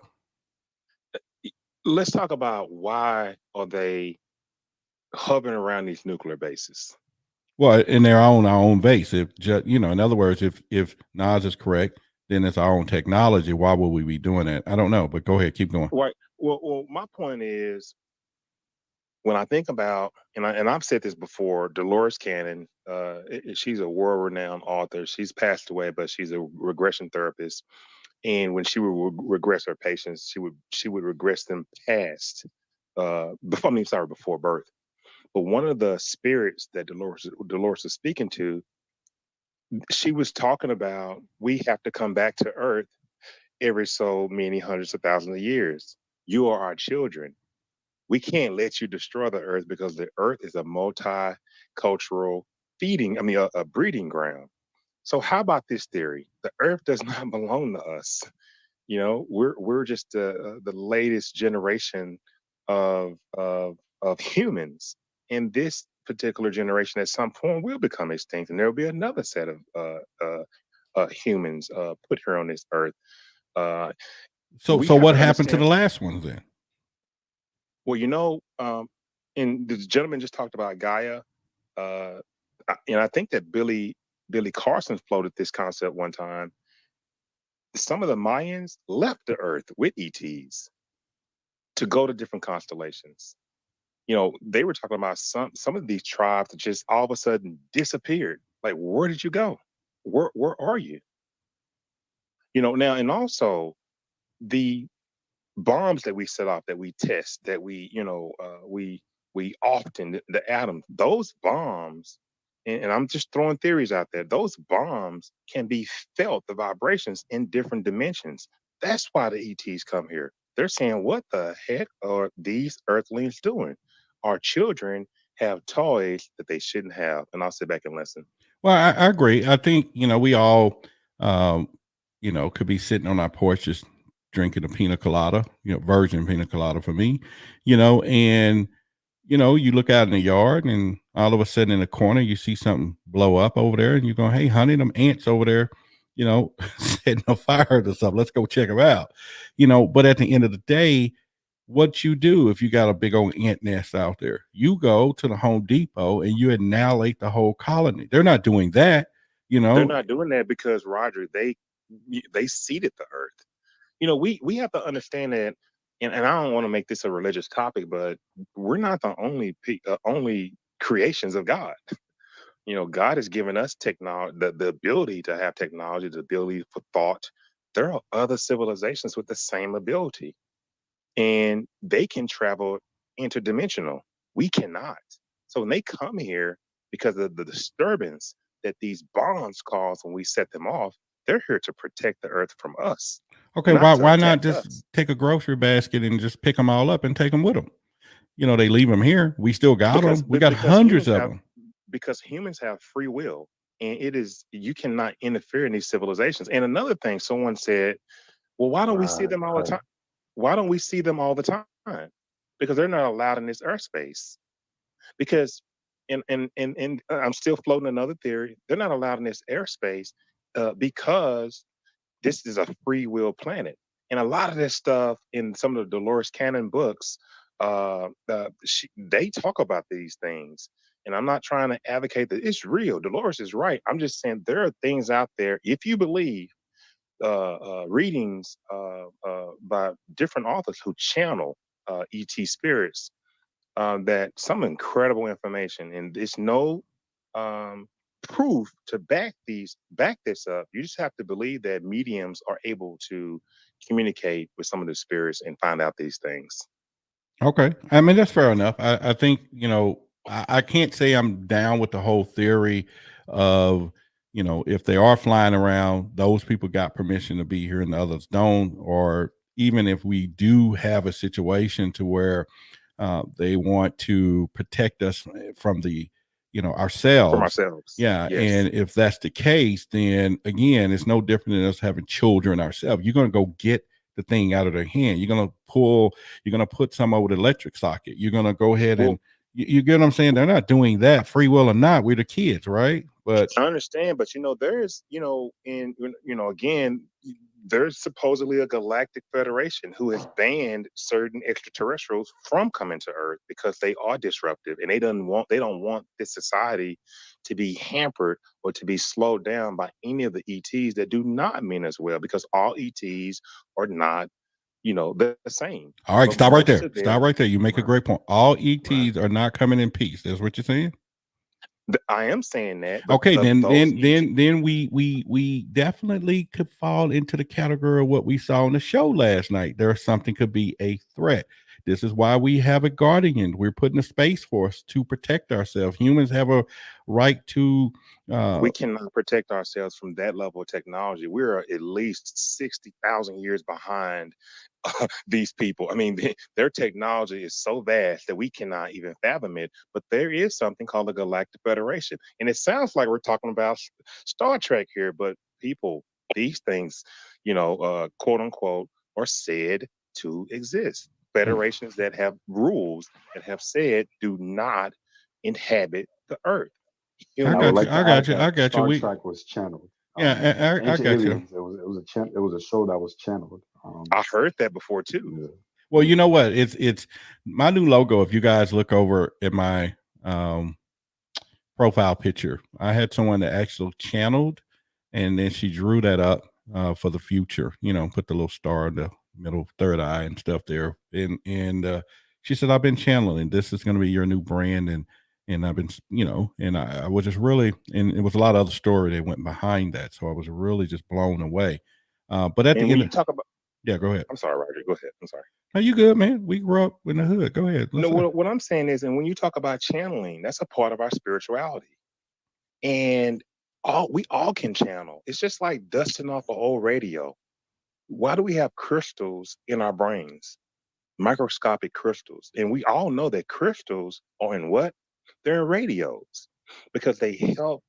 Let's talk about why are they hovering around these nuclear bases? Well, in our own base. If in other words, if Nas is correct, then it's our own technology. Why would we be doing that? I don't know, but go ahead, keep going. Right. Well, my point is, when I think about, and I've said this before, Dolores Cannon, she's a world-renowned author. She's passed away, but she's a regression therapist. And when she would regress her patients, she would regress them past, before birth. But one of the spirits that Dolores is speaking to, she was talking about, we have to come back to Earth every so many hundreds of thousands of years. You are our children. We can't let you destroy the Earth because the Earth is a multicultural a breeding ground. So how about this theory? The Earth does not belong to us. You know, we're just the latest generation of humans, and this particular generation at some point will become extinct, and there will be another set of humans put here on this earth. Uh, So we so have what to happened to understand. the last ones then? Well, you know, and the gentleman just talked about Gaia, and I think that Billy Carson floated this concept one time. Some of the Mayans left the Earth with ETs to go to different constellations. You know, they were talking about some of these tribes that just all of a sudden disappeared. Like, where did you go? Where are you? You know, now and also the bombs that we set off, that we test, that we often the atoms, those bombs, and I'm just throwing theories out there. Those bombs can be felt, the vibrations in different dimensions. That's why the ETs come here. They're saying, "What the heck are these Earthlings doing? Our children have toys that they shouldn't have." And I'll sit back and listen. Well, I agree. I think, we all, um, could be sitting on our porch just drinking a pina colada, virgin pina colada for me, and, you look out in the yard and all of a sudden in the corner, you see something blow up over there and you're going, hey, honey, them ants over there, setting a fire to something. Let's go check them out, but at the end of the day, what you do if you got a big old ant nest out there, you go to the Home Depot and you annihilate the whole colony. They're not doing that, They're not doing that because Roger, they seeded the earth. You know, we have to understand that, and I don't want to make this a religious topic, but we're not the only creations of God. You know, God has given us technology, the ability to have technology, the ability for thought. There are other civilizations with the same ability, and they can travel interdimensional. We cannot. So when they come here, because of the disturbance that these bonds cause when we set them off, they're here to protect the earth from us, Okay, not to why not attack just us. take a grocery basket and just pick them all up and take them with them? They leave them here. We still got Because them. We got hundreds of them. humans have free will, and it is, you cannot interfere in these civilizations. And another thing, someone said, well, why don't we see them all the time? Why don't we see them all the time? Because they're not allowed in this earth space. Because and I'm still floating another theory. They're not allowed in this airspace because this is a free will planet. And a lot of this stuff in some of the Dolores Cannon books, they talk about these things. And I'm not trying to advocate that it's real. Dolores is right. I'm just saying there are things out there, if you believe, readings by different authors who channel ET spirits, that some incredible information, and there's no proof to back this up. You just have to believe that mediums are able to communicate with some of the spirits and find out these things. Okay. I mean, that's fair enough. I think, I can't say I'm down with the whole theory of, if they are flying around, those people got permission to be here and the others don't. Or even if we do have a situation to where they want to protect us from the, From ourselves. ourselves. Yeah. Yes. And if that's the case, then again, it's no different than us having children ourselves. You're going to go get the thing out of their hand. You're going to put some over the electric socket. You're going to go ahead Well, and you get what I'm saying? They're not doing that, free will or not. We're the kids, right? But I understand, but there's, again, there's supposedly a galactic federation who has banned certain extraterrestrials from coming to Earth because they are disruptive, and they don't want this society to be hampered or to be slowed down by any of the ETs that do not mean as well, because all ETs are not, the same. all right, But stop right most there. of Stop them, right there. You make a great point. All right. ETs are not coming in peace. That's what you're saying? I am saying that, but Okay, then those then ET, then then we definitely could fall into the category of what we saw on the show last night. Something could be a threat. This is why we have a guardian. We're putting a space force to protect ourselves. Humans have a right to we cannot protect ourselves from that level of technology. We're at least 60,000 years behind these people. I mean, their technology is so vast that we cannot even fathom it. But there is something called the Galactic Federation, and it sounds like we're talking about Star Trek here. But people, these things, quote unquote, are said to exist. Federations that have rules that have said do not inhabit the Earth. And I would like to add I that got you. Star Trek was channeled. Yeah, I Ancient got you. Aliens. It was a show that was channeled. I heard that before too. Yeah. Well, you know what? It's my new logo. If you guys look over at my profile picture, I had someone that actually channeled, and then she drew that up for the future. Put the little star in the middle, third eye, and stuff there. And she said, "I've been channeling. This is going to be your new brand." And I've been, and I was just really, and it was a lot of other story that went behind that. So I was really just blown away. But at And the when end, you talk about, yeah, go ahead. I'm sorry, Roger. Go ahead. I'm sorry. Are you good, man? We grew up in the hood. Go ahead. No, what I'm saying is, and when you talk about channeling, that's a part of our spirituality, and we all can channel. It's just like dusting off an old radio. Why do we have crystals in our brains? Microscopic crystals, and we all know that crystals are in what? They're in radios because they help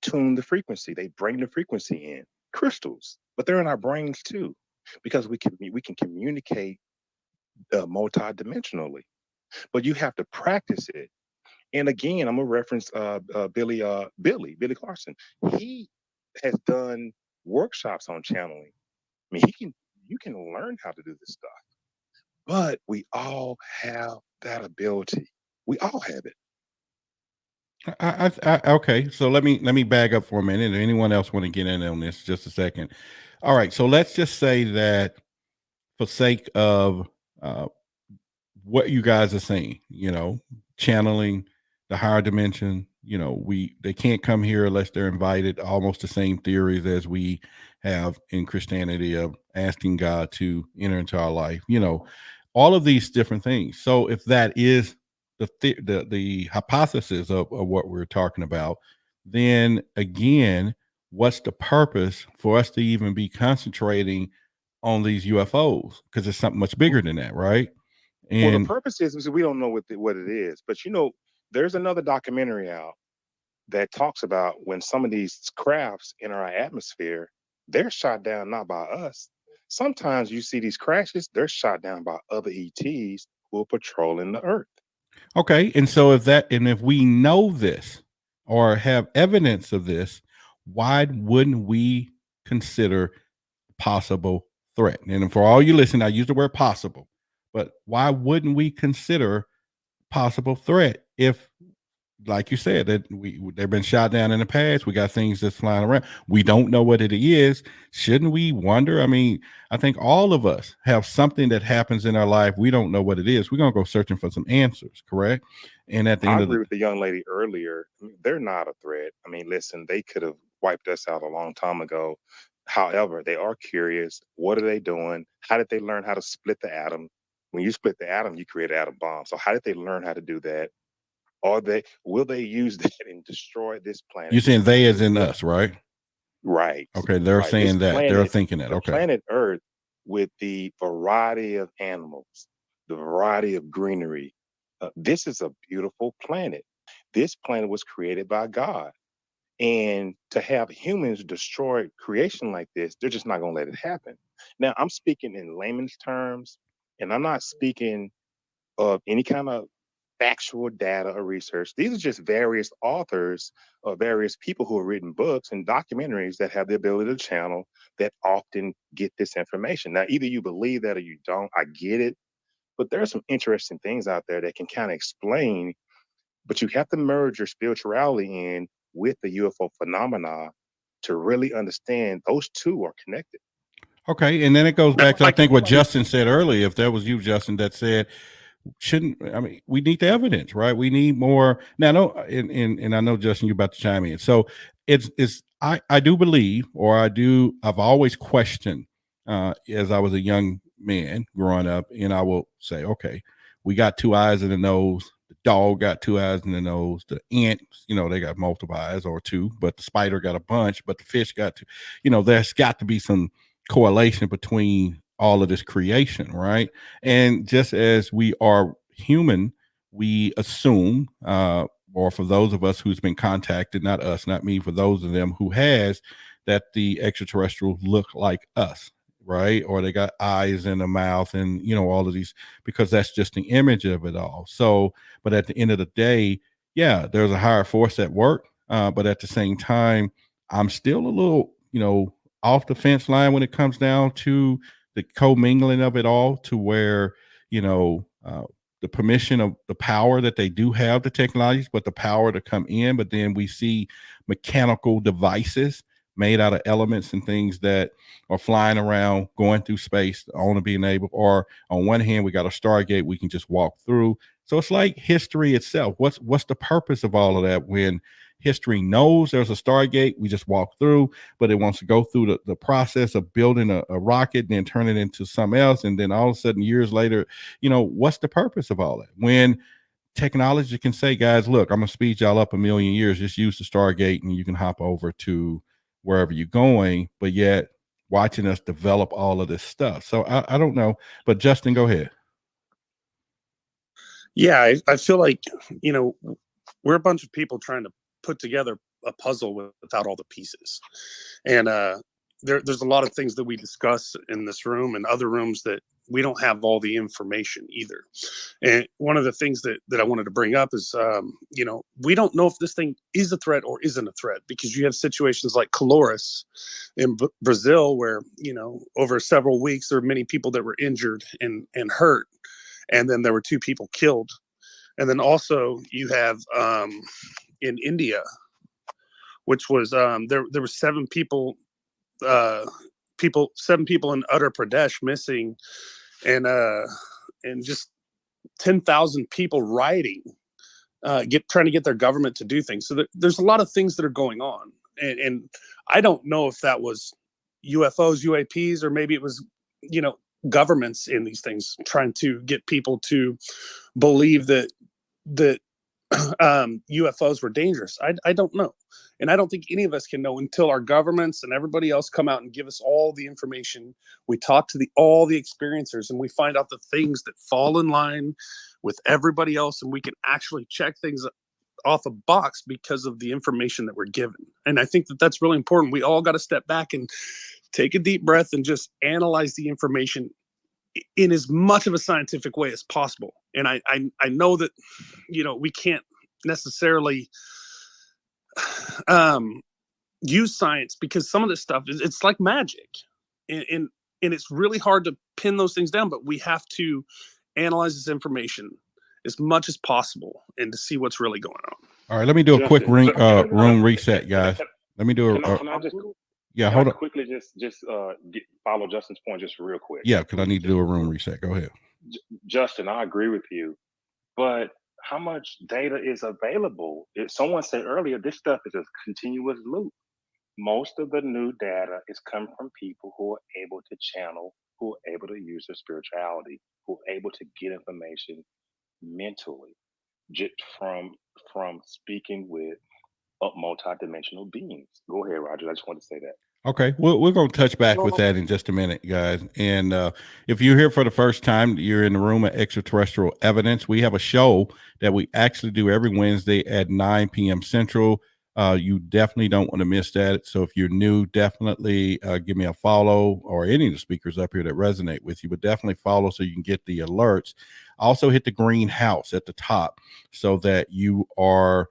tune the frequency. They bring the frequency in crystals, but they're in our brains too because we can communicate multidimensionally. But you have to practice it. And again, I'm gonna reference Billy Carlson. He has done workshops on channeling. I mean, you can learn how to do this stuff. But we all have that ability. We all have it. Okay, so let me bag up for a minute. Anyone else want to get in on this? Just a second. All right, so let's just say that, for sake of what you guys are saying, channeling the higher dimension. They can't come here unless they're invited. Almost the same theories as we have in Christianity of asking God to enter into our life. All of these different things. So if that is the hypothesis of what we're talking about, then again, what's the purpose for us to even be concentrating on these UFOs? Because it's something much bigger than that, right? Well, the And purpose is we don't know what it is, but there's another documentary out that talks about when some of these crafts enter our atmosphere, they're shot down not by us. Sometimes you see these crashes, they're shot down by other ETs who are patrolling the Earth. okay, and so if we know this or have evidence of this, why wouldn't we consider possible threat? And for all you listening, I use the word possible, but why wouldn't we consider possible threat if, like you said, that they've been shot down in the past? We got things that's flying around. We don't know what it is. Shouldn't we wonder? I mean, I think all of us have something that happens in our life. We don't know what it is. We're gonna go searching for some answers, correct? And at the I end agree with the young lady earlier. They're not a threat. I mean, listen, they could have wiped us out a long time ago. However, they are curious. What are they doing? How did they learn how to split the atom? When you split the atom, you create an atom bomb. So how did they learn how to do that? Will they use that and destroy this planet? you're saying they as in us, right? Right. Okay, they're Right. saying This that. They're planet, thinking that. the Okay. planet Earth, with the variety of animals, the variety of greenery, this is a beautiful planet. This planet was created by God. And to have humans destroy creation like this, they're just not going to let it happen. Now, I'm speaking in layman's terms, and I'm not speaking of any kind of factual data or research. These are just various authors or various people who have written books and documentaries that have the ability to channel that often get this information. Now, either you believe that or you don't. I get it. But there are some interesting things out there that can kind of explain, but you have to merge your spirituality in with the UFO phenomena to really understand those two are connected. Okay, and then it goes back to, I Like, think, what Justin said earlier. If that was you, Justin, that said, we need the evidence, right? We need more. Now, no, and I know, Justin, you're about to chime in. So I do believe, I've always questioned, as I was a young man growing up, and I will say, okay, we got two eyes in the nose. The dog got two eyes in the nose. The ant, they got multiple eyes or two, but the spider got a bunch, but the fish got two. There's got to be some correlation between all of this creation, right? And just as we are human, we assume, or for those of us who's been contacted, not us, not me, for those of them who has, that the extraterrestrials look like us, right? Or they got eyes in the mouth and, you know, all of these, because that's just the image of it all. So, but at the end of the day, yeah, there's a higher force at work. But at the same time, I'm still a little, you know, off the fence line when it comes down to the commingling of it all, to where, you know, the permission of the power that they do have, the technologies, but the power to come in. But then we see mechanical devices made out of elements and things that are flying around, going through space, only being able, or on one hand, we got a Stargate we can just walk through. So it's like history itself. What's the purpose of all of that when history knows there's a Stargate, we just walk through, but it wants to go through the process of building a rocket and then turn it into something else. And then all of a sudden, years later, you know, what's the purpose of all that? When technology can say, guys, look, I'm gonna speed y'all up a million years, just use the Stargate and you can hop over to wherever you're going, but yet watching us develop all of this stuff. So I don't know, but Justin, go ahead. Yeah, I feel like, you know, we're a bunch of people trying to put together a puzzle without all the pieces. And there's a lot of things that we discuss in this room and other rooms that we don't have all the information either. And one of the things that I wanted to bring up is, you know, we don't know if this thing is a threat or isn't a threat, because you have situations like Colores in Brazil where, you know, over several weeks, there were many people that were injured and hurt. And then there were 2 people killed. And then also you have in India, which was there were 7 people, 7 people in Uttar Pradesh missing, and just 10,000 people rioting, trying to get their government to do things. So there's a lot of things that are going on, and I don't know if that was UFOs, UAPs, or maybe it was, you know, governments in these things trying to get people to believe that UFOs were dangerous. I don't know. And I don't think any of us can know until our governments and everybody else come out and give us all the information. We talk to all the experiencers and we find out the things that fall in line with everybody else, and we can actually check things off a box because of the information that we're given. And I think that that's really important. We all got to step back and take a deep breath and just analyze the information in as much of a scientific way as possible. And I know that, you know, we can't necessarily use science, because some of this stuff it's like magic, and it's really hard to pin those things down, but we have to analyze this information as much as possible and to see what's really going on. All right, let me do a quick room reset, guys. Let me do Can I just hold on. Quickly just follow Justin's point just real quick. Yeah, because I need to do a room reset. Go ahead. Justin, I agree with you, but how much data is available? Someone said earlier, this stuff is a continuous loop. Most of the new data is coming from people who are able to channel, who are able to use their spirituality, who are able to get information mentally, just from speaking with multi-dimensional beings. Go ahead, Roger. I just want to say that. Okay, we're going to touch back with that in just a minute, guys. And if you're here for the first time, you're in the room of extraterrestrial evidence. We have a show that we actually do every Wednesday at 9 p.m. Central. You definitely don't want to miss that. So if you're new, definitely give me a follow, or any of the speakers up here that resonate with you, but definitely follow so you can get the alerts. Also hit the green house at the top so that you are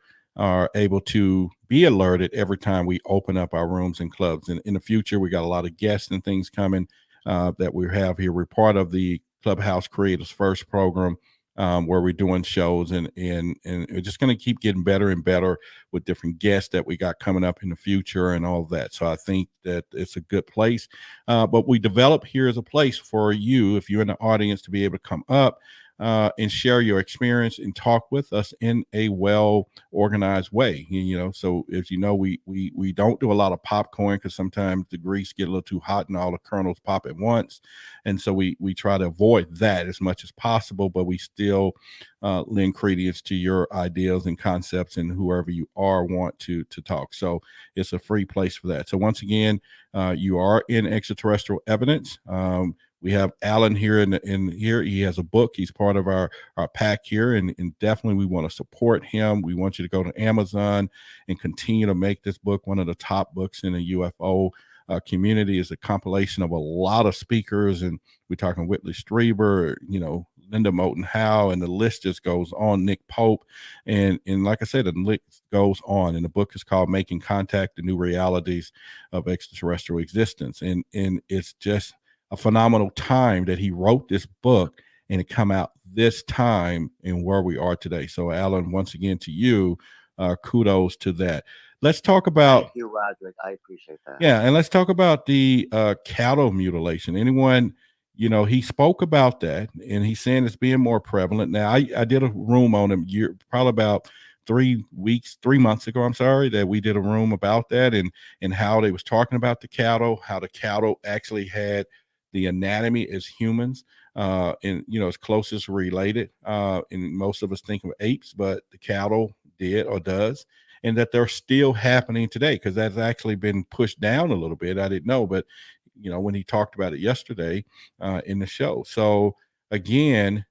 able to be alerted every time we open up our rooms and clubs. And in the future, we got a lot of guests and things coming that we have here. We're part of the Clubhouse Creators First program, where we're doing shows, and we're just going to keep getting better and better with different guests that we got coming up in the future and all of that. So I think that it's a good place. But we develop here as a place for you, if you're in the audience, to be able to come up and share your experience and talk with us in a well-organized way. You know, so as you know, we don't do a lot of popcorn, because sometimes the grease get a little too hot and all the kernels pop at once. And so we try to avoid that as much as possible, but we still lend credence to your ideas and concepts, and whoever you are want to talk. So it's a free place for that. So once again, you are in extraterrestrial evidence. We have Alan here in here. He has a book. He's part of our pack here, and definitely we want to support him. We want you to go to Amazon and continue to make this book one of the top books in the UFO community. Is a compilation of a lot of speakers, and we're talking Whitley Strieber, Linda Moulton Howe, and the list just goes on. Nick Pope, and like I said, the list goes on. And the book is called "Making Contact: The New Realities of Extraterrestrial Existence," and it's just a phenomenal time that he wrote this book and it come out this time and where we are today. So, Alan, once again to you, kudos to that. Let's talk about. Thank you, Roderick. I appreciate that. Yeah, and let's talk about the cattle mutilation. Anyone, he spoke about that, and he's saying it's being more prevalent now. I did a room on him probably about 3 months ago. I'm sorry that we did a room about that and how they was talking about the cattle, how the cattle actually had the anatomy as humans, and as close as related. And most of us think of apes, but the cattle did or does, and that they're still happening today because that's actually been pushed down a little bit. I didn't know, but when he talked about it yesterday in the show. So again,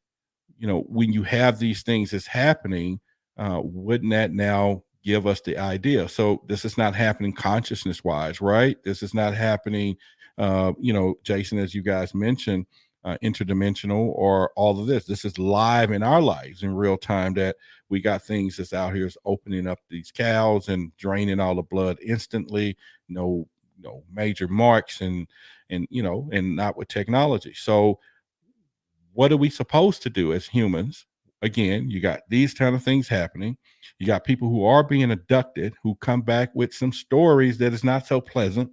when you have these things that's happening, wouldn't that now give us the idea? So this is not happening consciousness wise, right? This is not happening, Jason, as you guys mentioned, interdimensional or all of this. This is live in our lives in real time that we got things that's out here is opening up these cows and draining all the blood instantly. No major marks and not with technology. So what are we supposed to do as humans? Again, you got these kind of things happening. You got people who are being abducted who come back with some stories that is not so pleasant.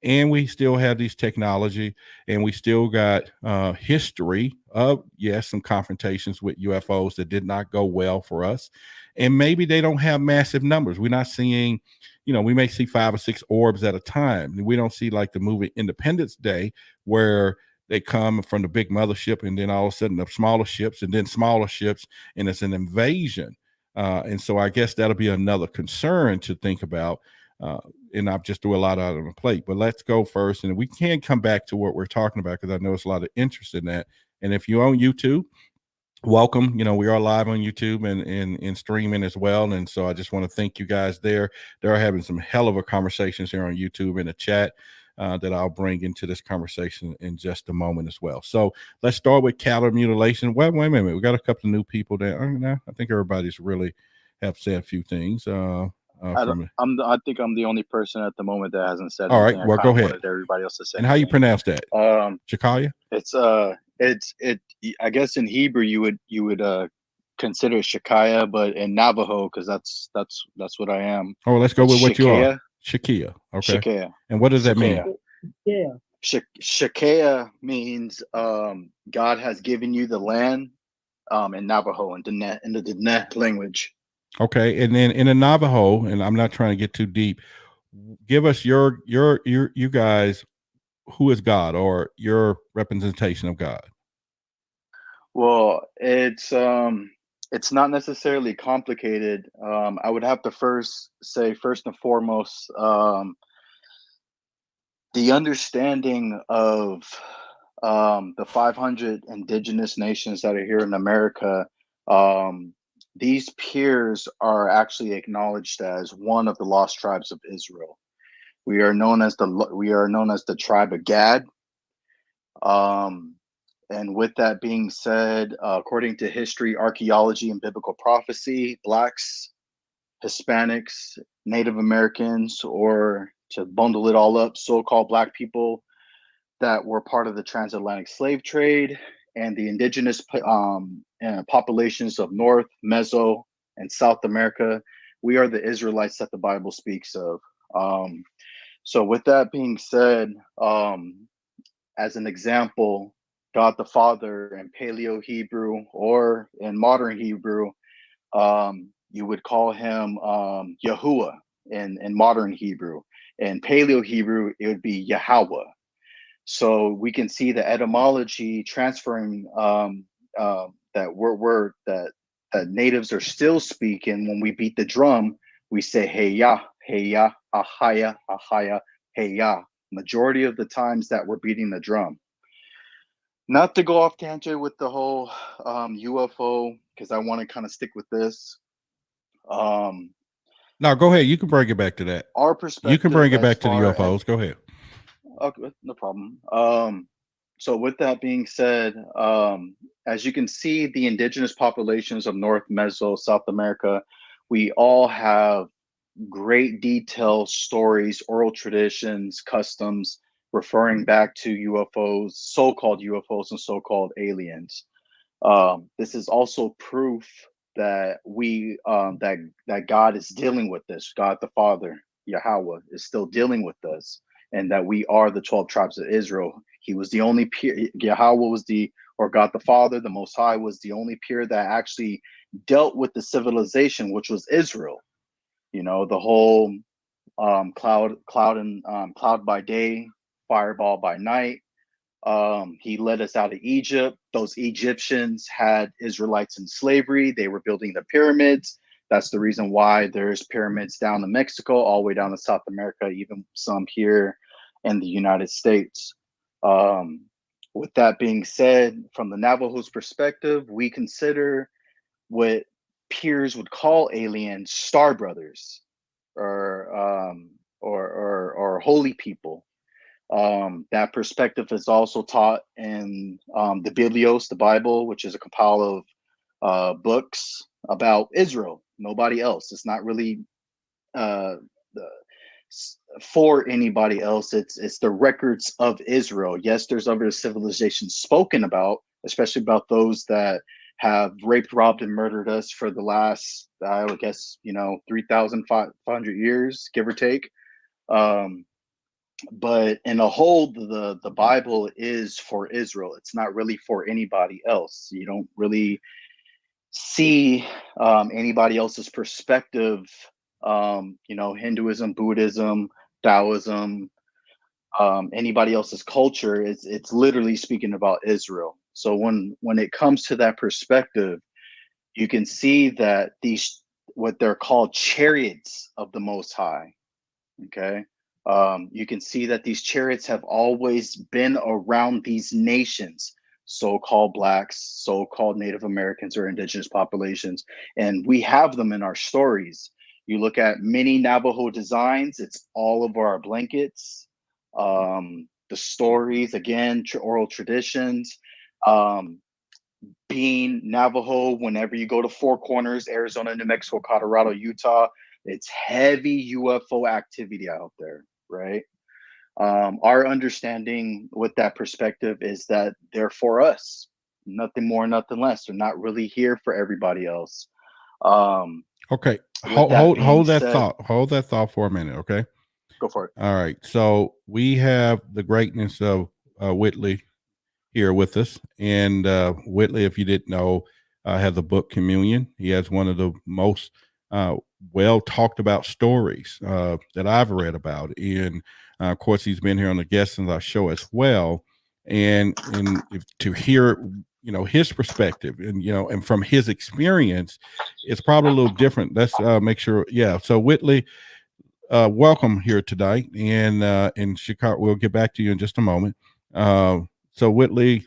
And we still have these technology, and we still got history of, yes, some confrontations with UFOs that did not go well for us. And maybe they don't have massive numbers. We're not seeing, we may see 5 or 6 orbs at a time. We don't see like the movie Independence Day where they come from the big mothership and then all of a sudden the smaller ships and then smaller ships, and it's an invasion. And so I guess that'll be another concern to think about. And I've just threw a lot out on the plate, but let's go first. And we can come back to what we're talking about because I know it's a lot of interest in that. And if you're on YouTube, welcome. We are live on YouTube and streaming as well. And so I just want to thank you guys there. They're having some hell of a conversations here on YouTube in the chat that I'll bring into this conversation in just a moment as well. So let's start with cattle mutilation. Wait a minute. We got a couple of new people there. I think everybody's really have said a few things. I think I'm the only person at the moment that hasn't said all anything. right, well, I go kinda ahead. wanted everybody else to say And how you anything. pronounce that? Chikaya? It's I guess in Hebrew you would consider it Shakaya, but in Navajo, because that's what I am. Oh, let's go with what you are. Shakaya. Shakia. Okay. Shakaya. And what does that mean? Yeah. Shakaya means God has given you the land in Navajo in the Diné language. Okay, and then in a Navajo, and I'm not trying to get too deep. Give us your you guys, who is God or your representation of God? Well, it's not necessarily complicated. I would have to first and foremost, the understanding of the 500 indigenous nations that are here in America. These peers are actually acknowledged as one of the lost tribes of Israel. We are known as the tribe of Gad. And with that being said, according to history, archaeology, and biblical prophecy, Blacks, Hispanics, Native Americans, or to bundle it all up, so-called Black people that were part of the transatlantic slave trade, and the indigenous populations of North, Meso, and South America, we are the Israelites that the Bible speaks of. So with that being said, as an example, God the Father in Paleo Hebrew, or in modern Hebrew, you would call him Yahuwah in modern Hebrew. In Paleo Hebrew, it would be Yahweh. So we can see the etymology transferring that word that natives are still speaking. When we beat the drum, we say hey ya, ahaya, ahaya, hey ya. Majority of the times that we're beating the drum. Not to go off tangent with the whole UFO, because I want to kind of stick with this. No, go ahead. You can bring it back to that. Our You perspective can bring it as back to the far as UFOs. Go ahead. okay, no problem. So with that being said, as you can see, the indigenous populations of North Meso, South America, we all have great detailed stories, oral traditions, customs referring back to UFOs, so-called UFOs and so-called aliens. This is also proof that we that God is dealing with this. God the Father, Yahweh, is still dealing with us, and that we are the 12 tribes of Israel. He was the only peer. Yahweh was or God the Father, the Most High, was the only peer that actually dealt with the civilization, which was Israel. You know, the whole cloud by day, fireball by night. He led us out of Egypt. Those Egyptians had Israelites in slavery. They were building the pyramids. That's the reason why there's pyramids down in Mexico, all the way down to South America, even some here in the United States. With that being said, from the Navajo's perspective, we consider what peers would call aliens star brothers, or holy people. That perspective is also taught in the Biblios, the Bible, which is a compile of books about Israel. Nobody else. It's not really for anybody else. It's the records of Israel. Yes, there's other civilizations spoken about, especially about those that have raped, robbed, and murdered us for the last, I would guess, 3,500 years, give or take. But in a whole, the Bible is for Israel. It's not really for anybody else. You don't really see anybody else's perspective. Hinduism, Buddhism, Taoism, anybody else's culture. It's literally speaking about Israel. So when it comes to that perspective, you can see that these, what they're called, chariots of the Most High. Okay. You can see that these chariots have always been around these nations, so-called blacks, so-called Native Americans, or indigenous populations, and we have them in our stories. You look at many Navajo designs, it's all of our blankets, the stories, again, oral traditions, being Navajo. Whenever you go to Four Corners, Arizona, New Mexico, Colorado, Utah, it's heavy UFO activity out there, right? Our understanding with that perspective is that they're for us, nothing more, nothing less. They're not really here for everybody else. Okay, With hold that said, thought. Hold that thought for a minute. Okay, go for it. All right. So we have the greatness of Whitley here with us, and Whitley, if you didn't know, has a book, Communion. He has one of the most well talked about stories that I've read about, and of course, he's been here on the Guests on our show as well. And to hear his perspective, and from his experience, it's probably a little different. Let's make sure. Yeah. So Whitley, welcome here tonight, and in Chicago. We'll get back to you in just a moment. So Whitley,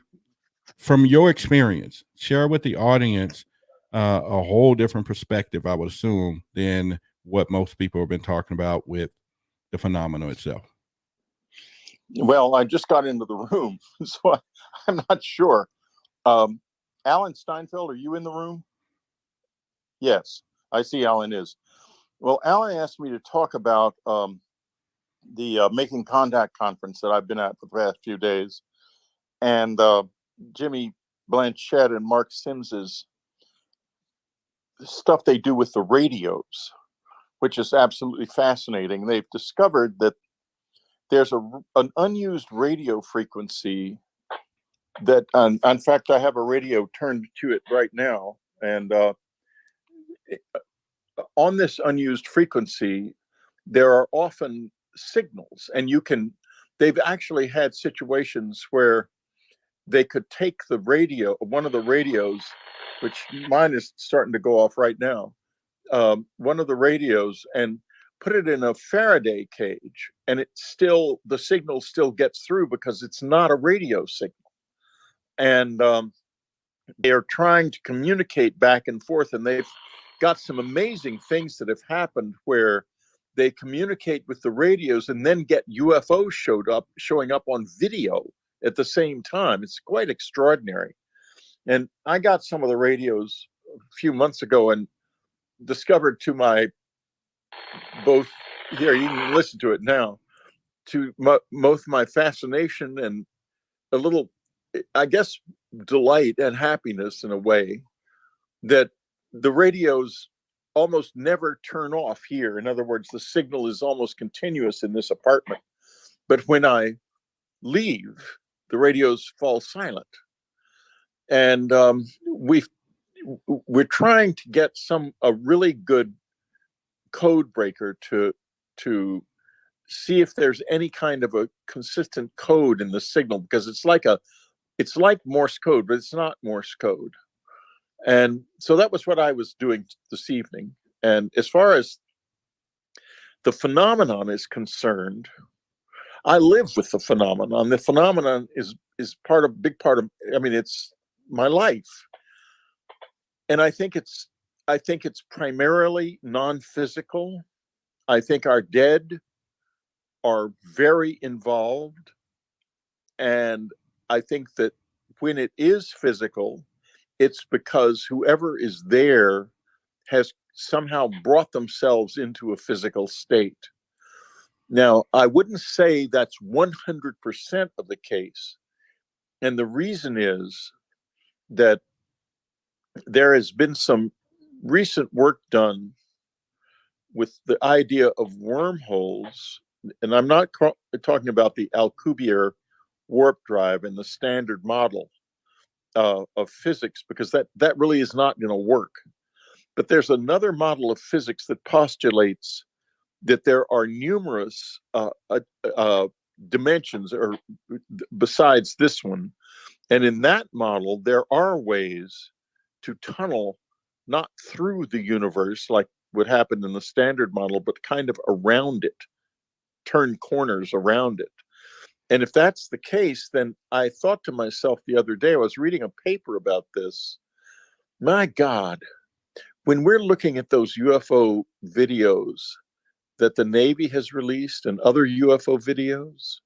from your experience, share with the audience a whole different perspective, I would assume, than what most people have been talking about with the phenomenon itself. Well, I just got into the room, so I'm not sure. Alan Steinfeld, are you in the room? Yes, I see Alan is. Well, Alan asked me to talk about the Making Contact conference that I've been at for the past few days, and Jimmy Blanchett and Mark Sims's stuff they do with the radios, which is absolutely fascinating. They've discovered that there's an unused radio frequency that, in fact, I have a radio turned to it right now, and on this unused frequency, there are often signals, and they've actually had situations where they could take the radio, one of the radios, which mine is starting to go off right now, one of the radios, and put it in a Faraday cage, and the signal still gets through because it's not a radio signal. and they are trying to communicate back and forth, and they've got some amazing things that have happened where they communicate with the radios and then get UFOs showing up on video at the same time. It's quite extraordinary. And I got some of the radios a few months ago and discovered to my both here, you can listen to it now, to both my fascination and a little, I guess, delight and happiness in a way, that the radios almost never turn off here. In other words, the signal is almost continuous in this apartment. But when I leave, the radios fall silent. And we're trying to get a really good code breaker to see if there's any kind of a consistent code in the signal, because it's like Morse code, but it's not Morse code. And so that was what I was doing this evening. And as far as the phenomenon is concerned, I live with the phenomenon. The phenomenon is big part of, I mean, it's my life. And I think it's primarily non-physical. I think our dead are very involved. And I think that when it is physical, it's because whoever is there has somehow brought themselves into a physical state. Now, I wouldn't say that's 100% of the case. And the reason is that there has been some recent work done with the idea of wormholes. And I'm not talking about the Alcubierre warp drive and the standard model of physics, because that really is not going to work. But there's another model of physics that postulates that there are numerous dimensions or besides this one. And in that model, there are ways to tunnel not through the universe like would happen in the standard model, but kind of around it, turn corners around it. And if that's the case, then I thought to myself the other day, I was reading a paper about this. My God, when we're looking at those UFO videos that the Navy has released and other UFO videos,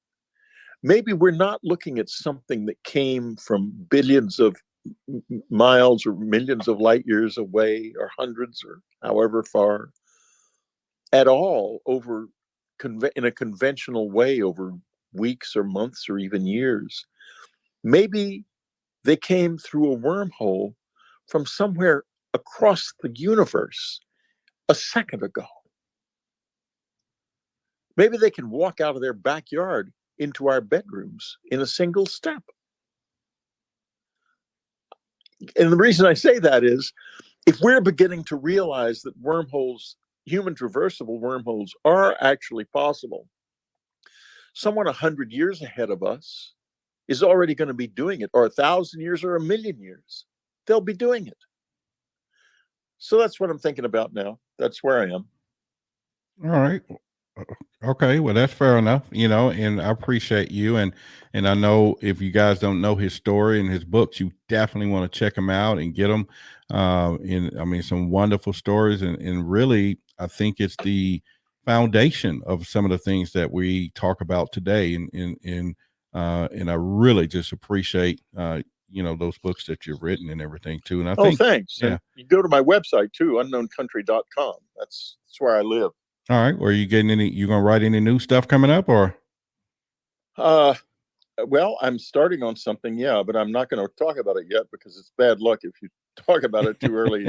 maybe we're not looking at something that came from billions of miles or millions of light years away, or hundreds or however far at all, over in a conventional way over weeks or months or even years. Maybe they came through a wormhole from somewhere across the universe a second ago. Maybe they can walk out of their backyard into our bedrooms in a single step. And the reason I say that is, if we're beginning to realize that wormholes, human traversable wormholes, are actually possible, someone 100 years ahead of us is already going to be doing it, or 1,000 years or 1,000,000 years. They'll be doing it. So that's what I'm thinking about now. That's where I am. All right. Okay, well that's fair enough, and I appreciate you, and I know if you guys don't know his story and his books, you definitely want to check them out and get them. And I mean, some wonderful stories, and really, I think it's the foundation of some of the things that we talk about today, and I really just appreciate those books that you've written and everything too. And I think, thanks. yeah. And you go to my website too, unknowncountry.com. That's where I live. All right. Were you getting you gonna write any new stuff coming up, or? Well, I'm starting on something, yeah, but I'm not going to talk about it yet because it's bad luck if you talk about it too early.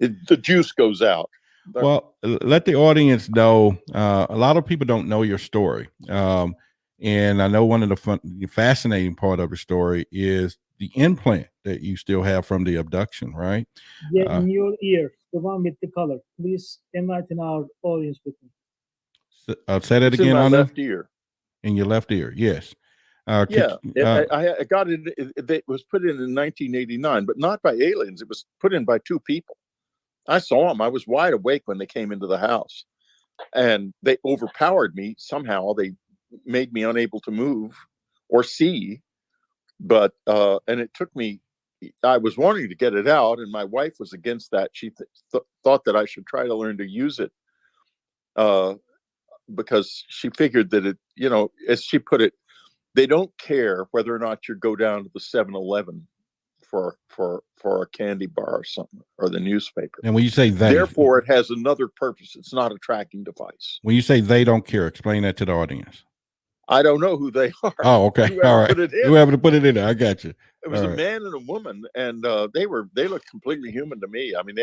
The juice goes out. Well, let the audience know. A lot of people don't know your story, and I know one of the fascinating part of the story is the implant that you still have from the abduction, right? Yeah, in your ear, the one with the color. Please enlighten our audience with me. Say that it's again. In my on left ear. In your left ear, yes. I got it. It was put in 1989, but not by aliens. It was put in by two people. I saw them. I was wide awake when they came into the house, and they overpowered me somehow. They made me unable to move or see. But and it took me. I was wanting to get it out, and my wife was against that. She thought that I should try to learn to use it, because she figured that it, as she put it, they don't care whether or not you go down to the 7-Eleven for a candy bar or something, or the newspaper. And when you say they, therefore, it has another purpose. It's not a tracking device. when you say they don't care, explain that to the audience. I don't know who they are. Oh, okay. Whoever All right. put it in. Whoever put it in there. I got you. It was All a right. man and a woman, and they looked completely human to me. I mean,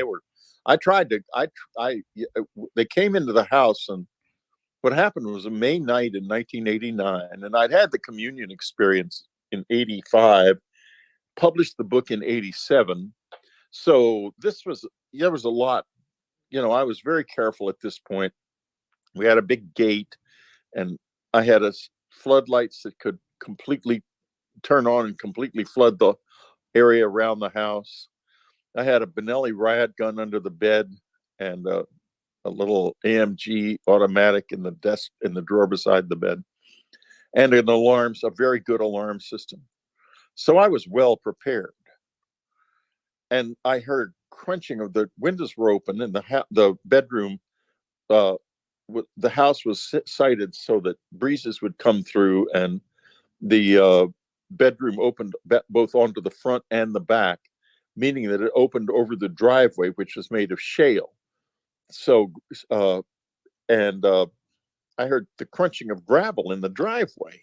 they came into the house, and what happened was a May night in 1989, and I'd had the communion experience in 85, published the book in 87. So there was a lot, I was very careful at this point. We had a big gate, and I had floodlights that could completely turn on and completely flood the area around the house. I had a Benelli riot gun under the bed, and a little AMG automatic in the desk, in the drawer beside the bed, and a very good alarm system. So I was well prepared. And I heard crunching of the windows were open, and the bedroom, the house was sited so that breezes would come through, and the bedroom opened both onto the front and the back, meaning that it opened over the driveway, which was made of shale. So, and I heard the crunching of gravel in the driveway.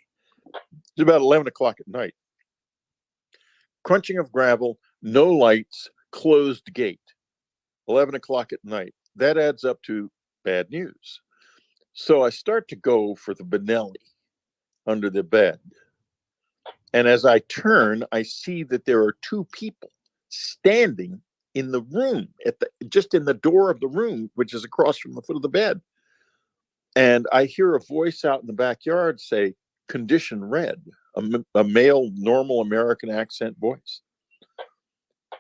It's about 11 o'clock at night. Crunching of gravel, no lights, closed gate, 11 o'clock at night. That adds up to bad news. So I start to go for the Benelli under the bed. And as I turn, I see that there are two people standing in the room, just in the door of the room, which is across from the foot of the bed. And I hear a voice out in the backyard say, "Condition red," a male, normal American accent voice.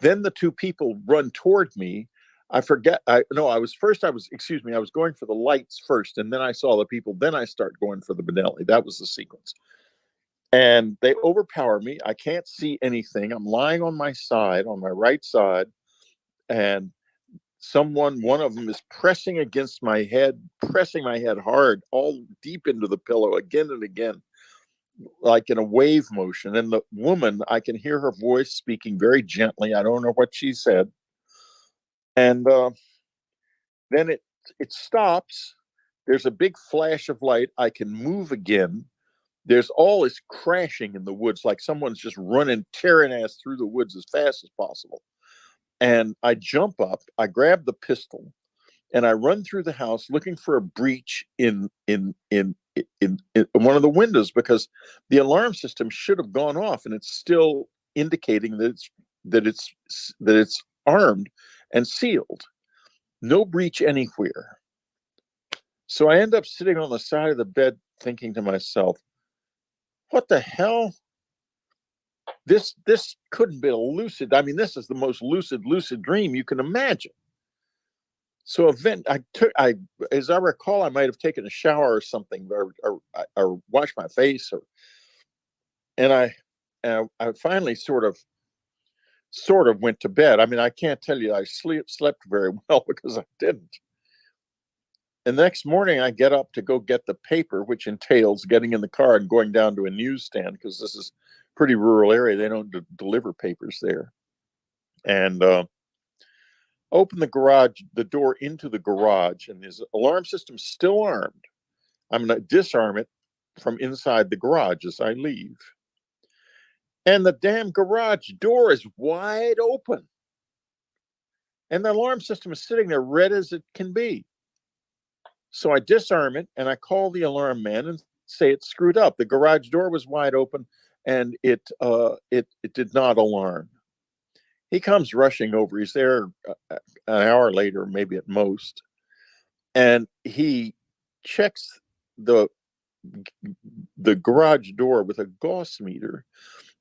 Then the two people run toward me. I was going for the lights first, and then I saw the people. Then I start going for the Benelli. That was the sequence. And they overpower me. I can't see anything. I'm lying on my side, on my right side, and one of them is pressing against my head, pressing my head hard, all deep into the pillow again and again, like in a wave motion. And the woman, I can hear her voice speaking very gently. I don't know what she said. And then it stops. There's a big flash of light. I can move again. There's all this crashing in the woods, like someone's just running, tearing ass through the woods as fast as possible. And I jump up, I grab the pistol, and I run through the house looking for a breach in one of the windows, because the alarm system should have gone off, and it's still indicating that it's armed and sealed. No breach anywhere. So I end up sitting on the side of the bed thinking to myself, what the hell? This couldn't be a lucid. I mean, this is the most lucid dream you can imagine. So as I recall, I might have taken a shower or something, or washed my face, and I finally sort of went to bed. I mean, I can't tell you I slept very well, because I didn't. And the next morning, I get up to go get the paper, which entails getting in the car and going down to a newsstand, because this is a pretty rural area. They don't deliver papers there. And open the door into the garage, and his alarm system's still armed. I'm going to disarm it from inside the garage as I leave. And the damn garage door is wide open. And the alarm system is sitting there red as it can be. So I disarm it, and I call the alarm man and say it's screwed up. The garage door was wide open, and it did not alarm. He comes rushing over. He's there an hour later, maybe at most, and he checks the garage door with a Gauss meter,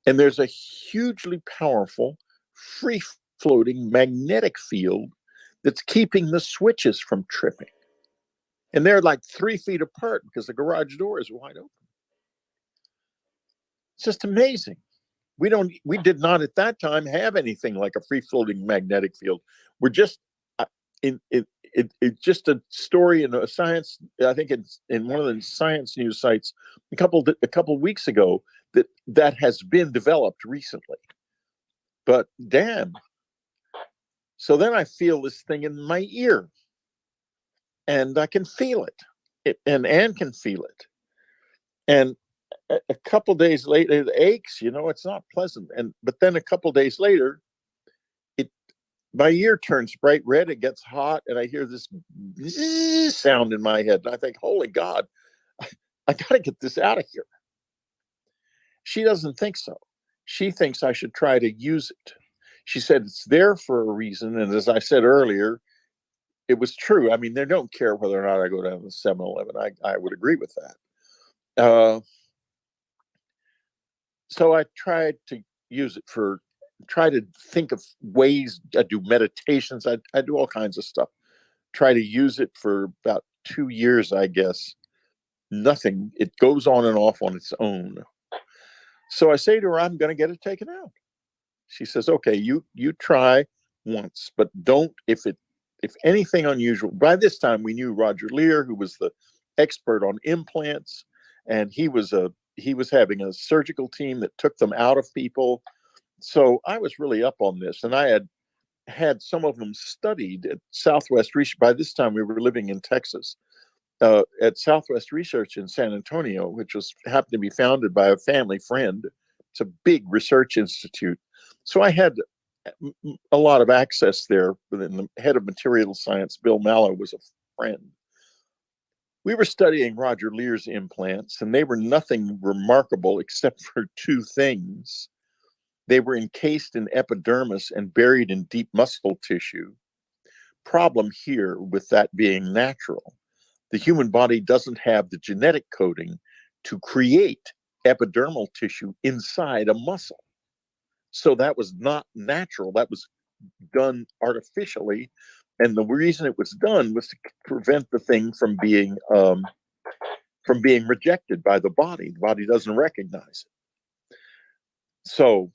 and there's a hugely powerful, free-floating magnetic field that's keeping the switches from tripping. And they're like 3 feet apart because the garage door is wide open. It's just amazing. we did not at that time have anything like a free floating magnetic field. We're just it's just a story in a science. I think it's in one of the science news sites a couple weeks ago that has been developed recently. But damn. So then I feel this thing in my ear, and I can feel it, and Anne can feel it. And a couple days later, it aches. It's not pleasant. But then a couple days later, my ear turns bright red. It gets hot, and I hear this sound in my head. And I think, holy God, I got to get this out of here. She doesn't think so. She thinks I should try to use it. She said it's there for a reason. And as I said earlier, it was true. I mean, they don't care whether or not I go down to 7-Eleven. I would agree with that. So I tried to use it try to think of ways. I do meditations. I do all kinds of stuff. Try to use it for about 2 years, I guess. Nothing. It goes on and off on its own. So I say to her, I'm going to get it taken out. She says, okay, you try once, but don't, if anything unusual. By this time we knew Roger Lear, who was the expert on implants, and he was having a surgical team that took them out of people. So I was really up on this, and I had some of them studied at Southwest Research. By this time we were living in Texas, at Southwest Research in San Antonio, which happened to be founded by a family friend. It's a big research institute. So I had a lot of access there. Within the head of material science, Bill Mallow, was a friend. We were studying Roger Lear's implants, and they were nothing remarkable except for two things. They were encased in epidermis and buried in deep muscle tissue. Problem here with that being natural. The human body doesn't have the genetic coding to create epidermal tissue inside a muscle. So that was not natural. That was done artificially. And the reason it was done was to prevent the thing from being rejected by the body. The body doesn't recognize it. So,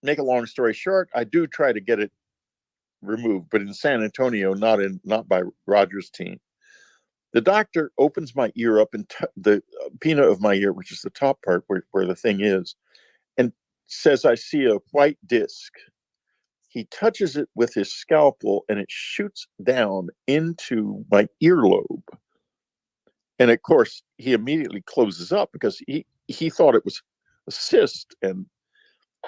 make a long story short, I do try to get it removed, but in San Antonio, not by Roger's team. The doctor opens my ear up, and the pinna of my ear, which is the top part where the thing is, and says, I see a white disc. He touches it with his scalpel, and it shoots down into my earlobe. And of course, he immediately closes up because he thought it was a cyst, and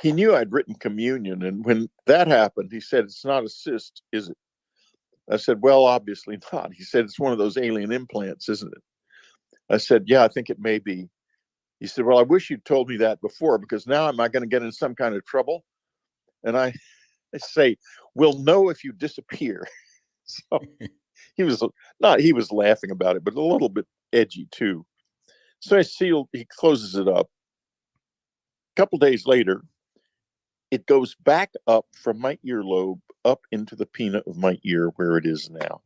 he knew I'd written communion. And when that happened, he said, it's not a cyst, is it? I said, well, obviously not. He said, it's one of those alien implants, isn't it? I said, yeah, I think it may be. He said, well, I wish you'd told me that before, because now am I going to get in some kind of trouble? And I say, we'll know if you disappear. So he was laughing about it, but a little bit edgy too. So he closes it up. A couple days later, it goes back up from my earlobe up into the pinna of my ear where it is now.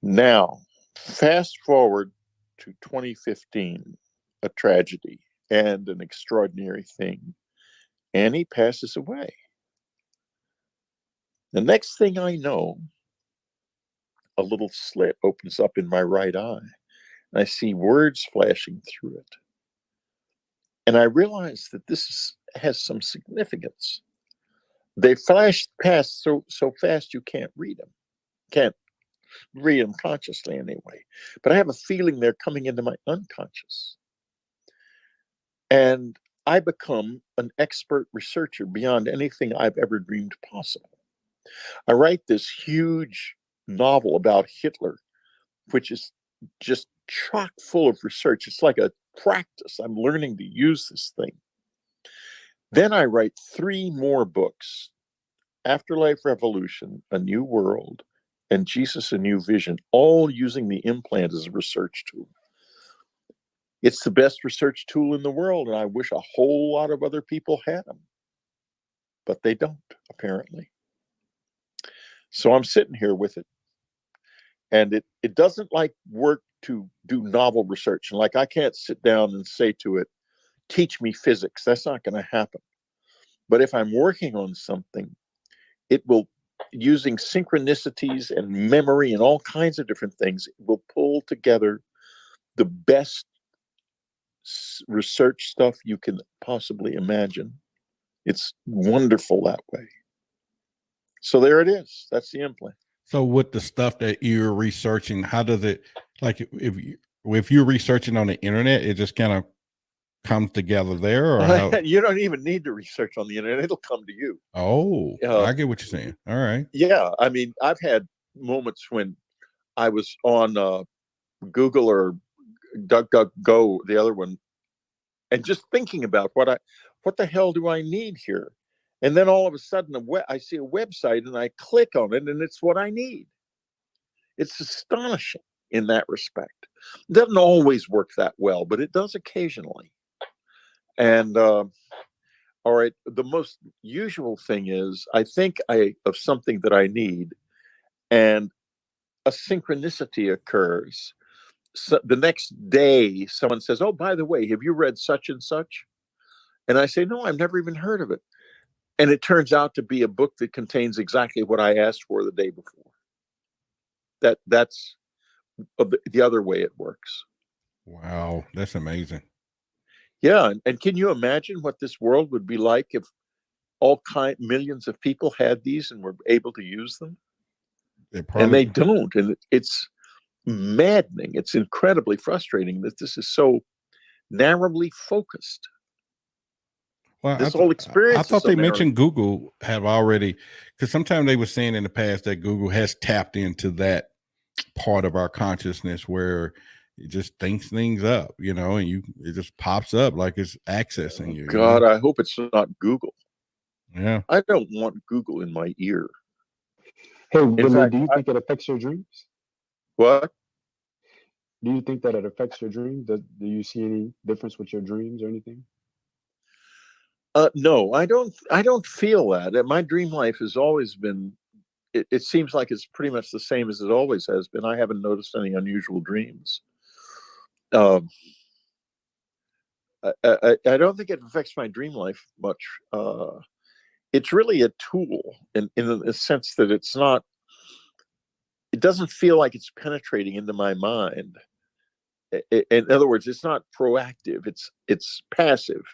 Now, fast forward to 2015, a tragedy and an extraordinary thing. Annie passes away. The next thing I know, a little slit opens up in my right eye, and I see words flashing through it. And I realize that this has some significance. They flash past so fast you can't read them. Can't read them consciously anyway. But I have a feeling they're coming into my unconscious. And I become an expert researcher beyond anything I've ever dreamed possible. I write this huge novel about Hitler, which is just chock full of research. It's like a practice. I'm learning to use this thing. Then I write 3 more books: Afterlife Revolution, A New World, and Jesus, A New Vision, all using the implant as a research tool. It's the best research tool in the world, and I wish a whole lot of other people had them. But they don't, apparently. So I'm sitting here with it. And it doesn't like work to do novel research. And like, I can't sit down and say to it, teach me physics. That's not going to happen. But if I'm working on something, it will, using synchronicities and memory and all kinds of different things, it will pull together the best research stuff you can possibly imagine. It's wonderful that way. So there it is. That's the implant. So with the stuff that you're researching, how does it, like if you're researching on the internet, it just kind of comes together there, or how? You don't even need to research on the internet. It'll come to you. Oh, I get what you're saying. All right. Yeah. I mean, I've had moments when I was on Google or DuckDuckGo, the other one, and just thinking about what the hell do I need here? And then all of a sudden I see a website and I click on it and it's what I need. It's astonishing in that respect. It doesn't always work that well, but it does occasionally. And all right, the most usual thing is I think of something that I need, and a synchronicity occurs. So the next day, someone says, "Oh, by the way, have you read such and such?" And I say, "No, I've never even heard of it." And it turns out to be a book that contains exactly what I asked for the day before. That's the other way it works. Wow, that's amazing. Yeah, and can you imagine what this world would be like if millions of people had these and were able to use them? And they don't, and it's maddening. It's incredibly frustrating that this is so narrowly focused. Well, this whole experience. I thought they mentioned Google have already, because sometimes they were saying in the past that Google has tapped into that part of our consciousness where it just thinks things up, and it just pops up like it's accessing you. God, I hope it's not Google. Yeah, I don't want Google in my ear. Hey, Willie, do you think it affects your dreams? What? Do you think that it affects your dreams? Do you see any difference with your dreams or anything? No, I don't feel that. My dream life has always been, it seems like it's pretty much the same as it always has been. I haven't noticed any unusual dreams. I don't think it affects my dream life much. It's really a tool in a sense that it doesn't feel like it's penetrating into my mind. In other words, it's not proactive, it's passive.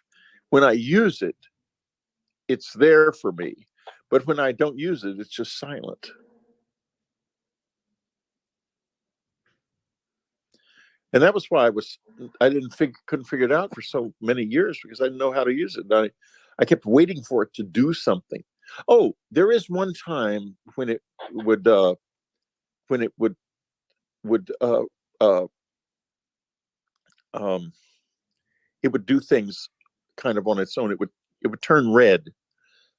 When I use it, it's there for me. But when I don't use it, it's just silent. And that was why I couldn't figure it out for so many years, because I didn't know how to use it. And I kept waiting for it to do something. Oh, there is one time when it would do things kind of on its own. It would turn red.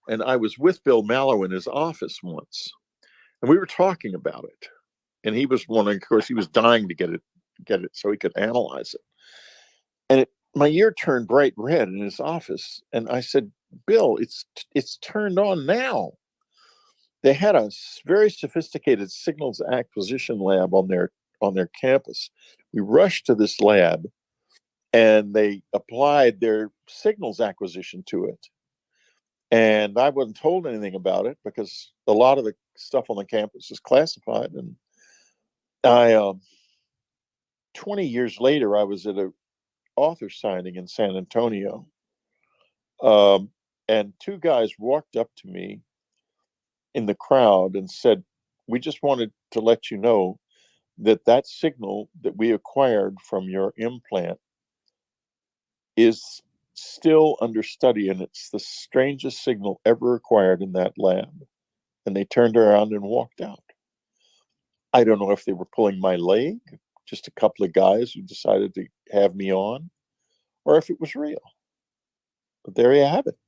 And I was with Bill Mallow in his office once, and we were talking about it. And he was wondering, of course, he was dying to get it so he could analyze it. And my ear turned bright red in his office. And I said, "Bill, it's turned on now." They had a very sophisticated signals acquisition lab on their campus. We rushed to this lab, and they applied their signals acquisition to it. And I wasn't told anything about it because a lot of the stuff on the campus is classified. And 20 years later, I was at an author signing in San Antonio. And two guys walked up to me in the crowd and said, "We just wanted to let you know that signal that we acquired from your implant is still under study, and it's the strangest signal ever acquired in that lab." And they turned around and walked out. I don't know if they were pulling my leg, just a couple of guys who decided to have me on, or if it was real. But there you have it.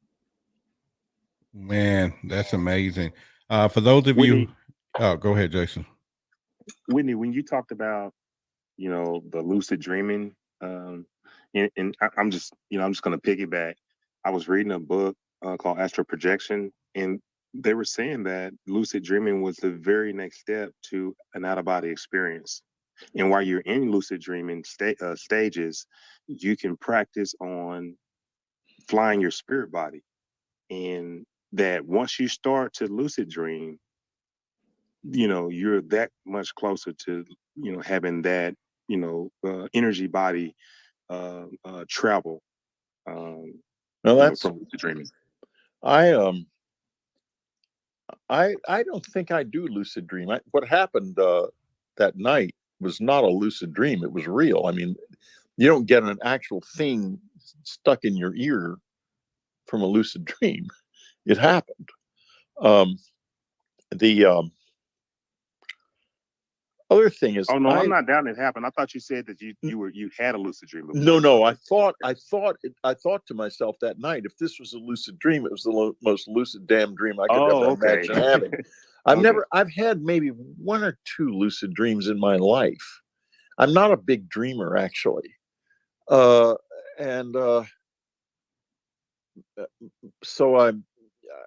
Man, that's amazing. For those of you, go ahead, Jason. Whitney, when you talked about, the lucid dreaming, and I'm just going to piggyback. I was reading a book called Astral Projection, and they were saying that lucid dreaming was the very next step to an out-of-body experience. And while you're in lucid dreaming stages, you can practice on flying your spirit body, and that once you start to lucid dream, you're that much closer to having that energy body travel Now that's from lucid dreaming. I don't think I do lucid dream. What happened that night was not a lucid dream. It was real. I mean, you don't get an actual thing stuck in your ear from a lucid dream. It happened. The other thing is, Oh no, I'm not down. It happened. I thought you said that you had a lucid dream before. No. I thought to myself that night, if this was a lucid dream, it was the most lucid damn dream I could ever imagine having. I've had maybe one or two lucid dreams in my life. I'm not a big dreamer, actually. So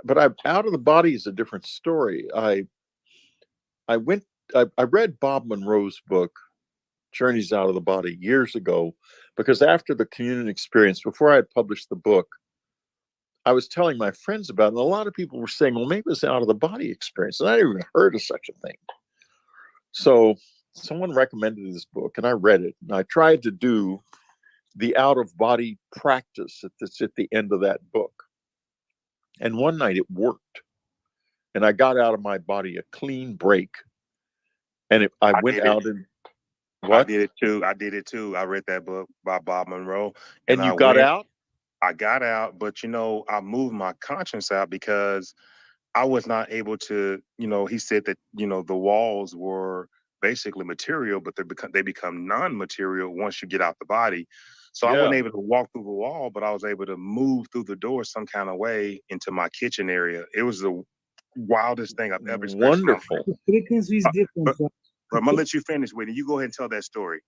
but I'm out of the body is a different story. I read Bob Monroe's book, Journeys Out of the Body, years ago, because after the communion experience, before I had published the book, I was telling my friends about it, and a lot of people were saying, well, maybe it's an out of the body experience. And I never even heard of such a thing. So someone recommended this book, and I read it, and I tried to do the out of body practice that's at the end of that book. And one night it worked, and I got out of my body a clean break. And I went out and what? I did it too. I read that book by Bob Monroe. And you got out? I got out, but I moved my conscience out because I was not able to, he said that, the walls were basically material, but they become non-material once you get out the body. So I wasn't able to walk through the wall, but I was able to move through the door some kind of way into my kitchen area. It was the wildest thing I've ever experienced. Wonderful. The frequency is different. But I'm gonna let you finish, Whitney. You go ahead and tell that story.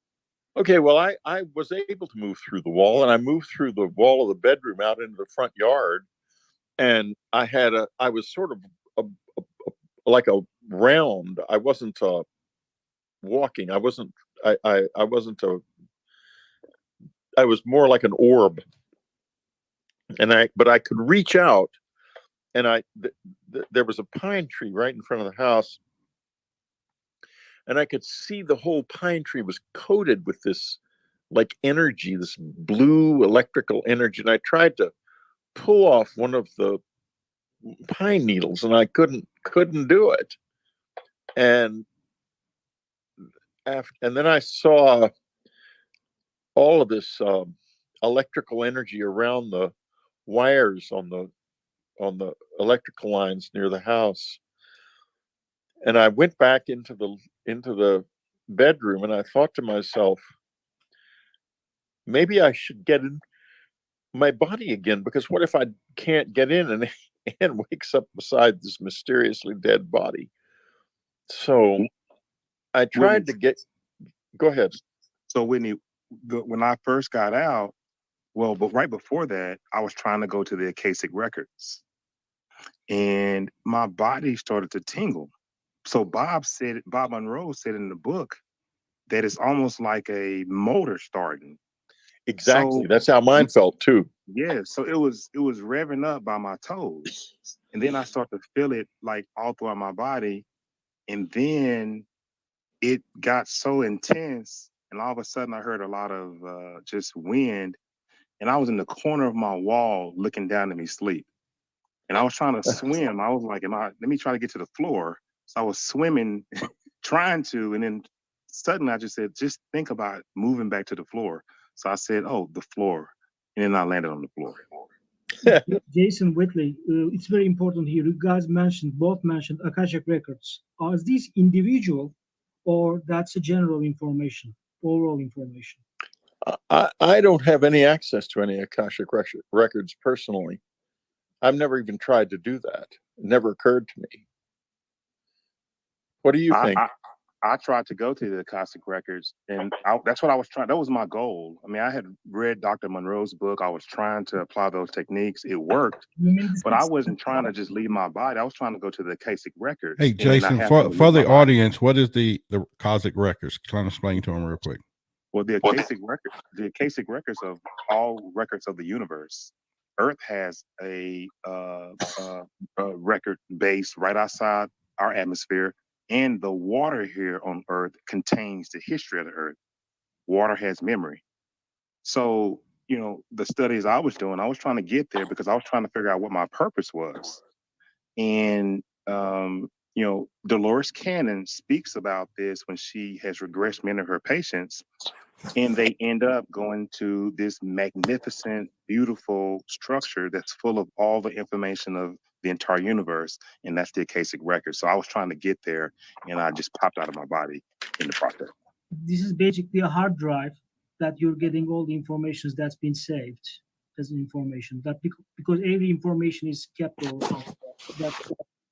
Okay, well, I was able to move through the wall, and I moved through the wall of the bedroom out into the front yard, and I was sort of like a round. I wasn't walking. I was more like an orb, but I could reach out, and there was a pine tree right in front of the house, and I could see the whole pine tree was coated with this like energy, this blue electrical energy. And I tried to pull off one of the pine needles, and I couldn't do it. And then I saw all of this electrical energy around the wires on the electrical lines near the house. And I went back into the bedroom, and I thought to myself, maybe I should get in my body again, because what if I can't get in and Anne wakes up beside this mysteriously dead body? So I tried to go ahead. So Whitney, when I first got out, but right before that, I was trying to go to the Akashic records, and my body started to tingle. So Bob Monroe said in the book that it's almost like a motor starting. Exactly. That's how mine felt too. Yeah. So it was revving up by my toes. And then I start to feel it like all throughout my body. And then it got so intense. And all of a sudden I heard a lot of just wind. And I was in the corner of my wall looking down at me sleep. And I was trying to swim. I was like, let me try to get to the floor. So I was swimming, trying to, and then suddenly I just said, just think about moving back to the floor. So I said, oh, the floor. And then I landed on the floor. Jason Whitley, it's very important here. You guys both mentioned Akashic records. Are these individual, or that's a general information, overall information? I don't have any access to any Akashic records personally. I've never even tried to do that. It never occurred to me. What do you think? I tried to go to the Akashic records, and that's what I was trying. That was my goal. I mean, I had read Dr. Monroe's book. I was trying to apply those techniques. It worked, but I wasn't trying to just leave my body. I was trying to go to the Akashic records. Hey, Jason, for the audience, what is the Akashic records? Trying to explain to them real quick. Well, the Akashic records of all records of the universe. Earth has a record base right outside our atmosphere, and the water here on Earth contains the history of the Earth. Water has memory. So, the studies I was doing, I was trying to get there because I was trying to figure out what my purpose was. And, Dolores Cannon speaks about this when she has regressed many of her patients, and they end up going to this magnificent, beautiful structure that's full of all the information of the entire universe, and that's the Akashic record. So I was trying to get there, and I just popped out of my body in the process. This is basically a hard drive that you're getting all the information that's been saved as information. That because every information is kept, or that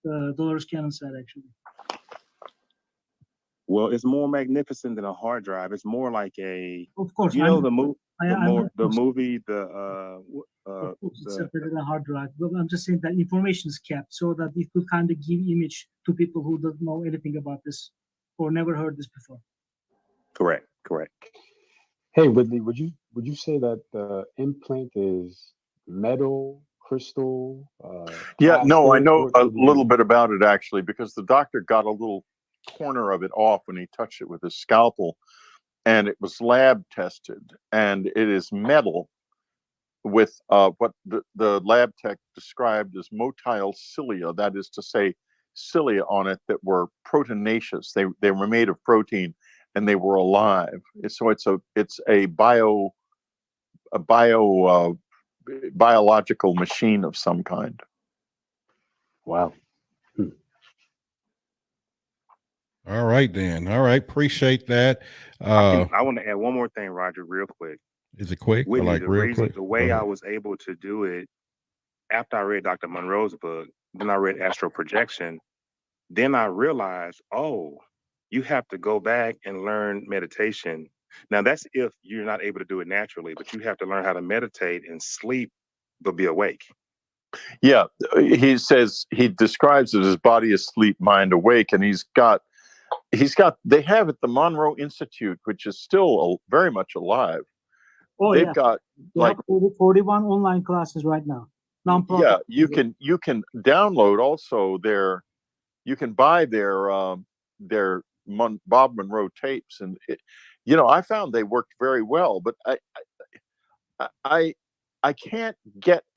Dolores Cannon said actually. Well, it's more magnificent than a hard drive. It's more like a, Of course, the movie, of course, it's better than a hard drive. But I'm just saying that information is kept so that it could kind of give image to people who don't know anything about this or never heard this before. Correct. Hey, Whitley, would you say that the implant is metal, crystal? Yeah, no, I plastic? know What a do you little use? bit about it actually, because the doctor got a little corner of it off when he touched it with his scalpel, and it was lab tested, and it is metal with what the lab tech described as motile cilia. That is to say, cilia on it that were proteinaceous. They were made of protein, and they were alive. So it's a biological machine of some kind. Wow. All right, then. All right. Appreciate that. I want to add one more thing, Roger, real quick. Is it quick or Whitney, like real quick? the way I was able to do it after I read Dr. Monroe's book, then I read Astral Projection, then I realized, you have to go back and learn meditation. Now, that's if you're not able to do it naturally, but you have to learn how to meditate and sleep, but be awake. Yeah, he says, he describes it as body asleep, mind awake, and he's got. They have at the Monroe Institute, which is still very much alive. Oh, They've yeah. got They like have 41 online classes right now. Non-profit. yeah, you can download also you can buy their Bob Monroe tapes, and I found they worked very well, but I can't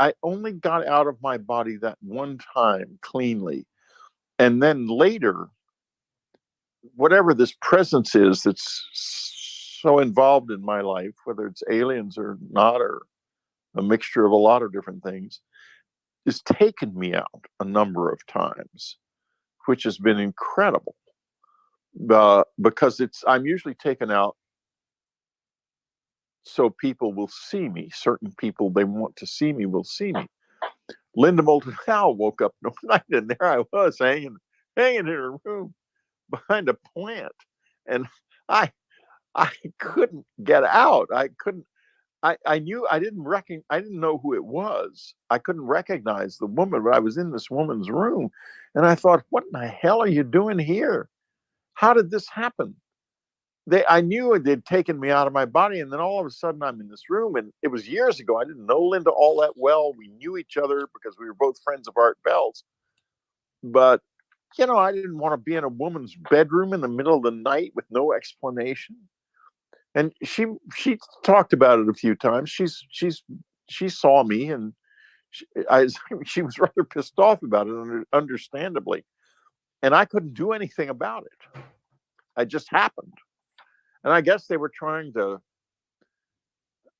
I only got out of my body that one time cleanly, and then later, whatever this presence is that's so involved in my life, whether it's aliens or not, or a mixture of a lot of different things, has taken me out a number of times, which has been incredible. Because I'm usually taken out so people will see me. Certain people they want to see me will see me. Linda Moulton Howe woke up one night, and there I was hanging in her room behind a plant, and I couldn't get out. I knew I didn't know who it was. I couldn't recognize the woman, but I was in this woman's room, and I thought, what in the hell are you doing here? How did this happen? I knew they'd taken me out of my body, and then all of a sudden I'm in this room, and it was years ago. I didn't know Linda all that well. We knew each other because we were both friends of Art Bell's. But, I didn't want to be in a woman's bedroom in the middle of the night with no explanation. And she talked about it a few times. She saw me, and she was rather pissed off about it, understandably. And I couldn't do anything about it. It just happened. And I guess they were trying to,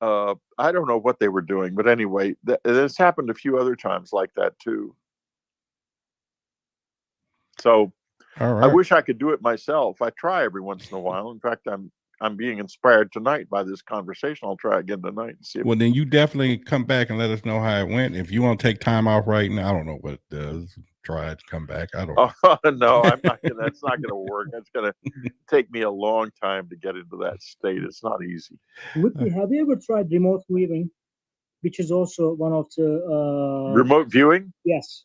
I don't know what they were doing, but anyway, this happened a few other times like that too. So all right. I wish I could do it myself. I try every once in a while. In fact, I'm being inspired tonight by this conversation. I'll try again tonight and see. Well, then you definitely come back and let us know how it went. If you want to take time off right now, I don't know what it does. Try it, come back. I don't know. No, I'm not gonna. That's not gonna work. That's gonna take me a long time to get into that state. It's not easy. Whitney, have you ever tried remote viewing, which is also one of the remote viewing? Yes.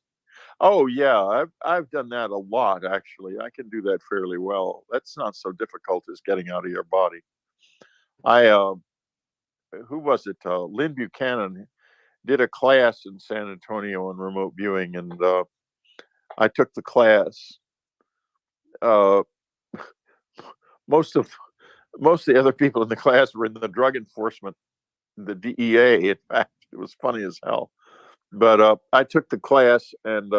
Oh yeah, I've done that a lot actually. I can do that fairly well. That's not so difficult as getting out of your body. Who was it? Lynn Buchanan did a class in San Antonio on remote viewing, and I took the class. Most of the other people in the class were in the drug enforcement, the DEA. In fact, it was funny as hell. But I took the class, and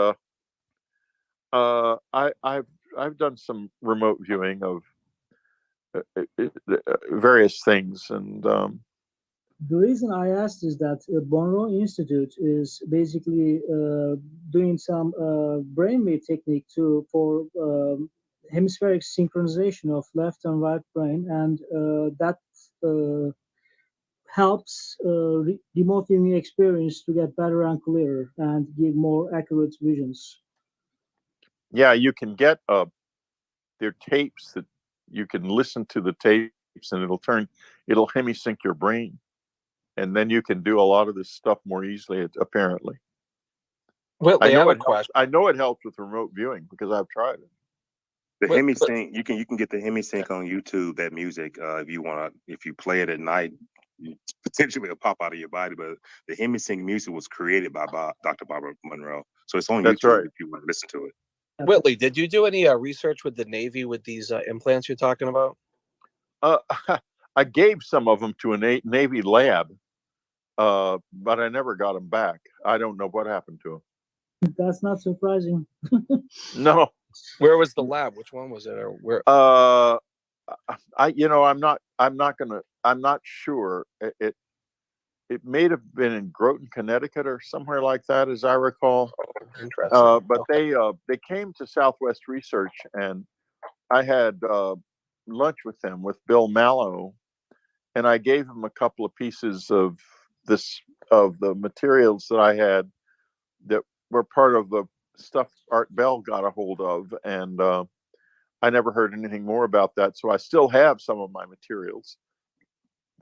I've done some remote viewing of various things, and The reason I asked is that Monroe Institute is basically doing some brainwave technique for hemispheric synchronization of left and right brain, and that helps remote viewing experience to get better and clearer and give more accurate visions. yeah, you can get their tapes that you can listen to the tapes, and it'll hemisync your brain, and then you can do a lot of this stuff more easily. Apparently, Whitley, I have a question. I know it helps with remote viewing because I've tried it. The HemiSync, you can get the HemiSync on YouTube. That music, if you play it at night, potentially it'll pop out of your body. But the HemiSync music was created by Dr. Barbara Monroe, so it's on That's YouTube right. if you want to listen to it. Whitley, did you do any research with the Navy with these implants you're talking about? I gave some of them to a Navy lab, but I never got them back. I don't know what happened to them. That's not surprising. No. Where was the lab? Which one was it? Or where? I'm not sure. It may have been in Groton, Connecticut, or somewhere like that, as I recall. Oh, interesting. But they came to Southwest Research, and I had lunch with them, with Bill Mallow, and I gave him a couple of pieces of the materials that I had that were part of the stuff Art Bell got a hold of, and I never heard anything more about that. So I still have some of my materials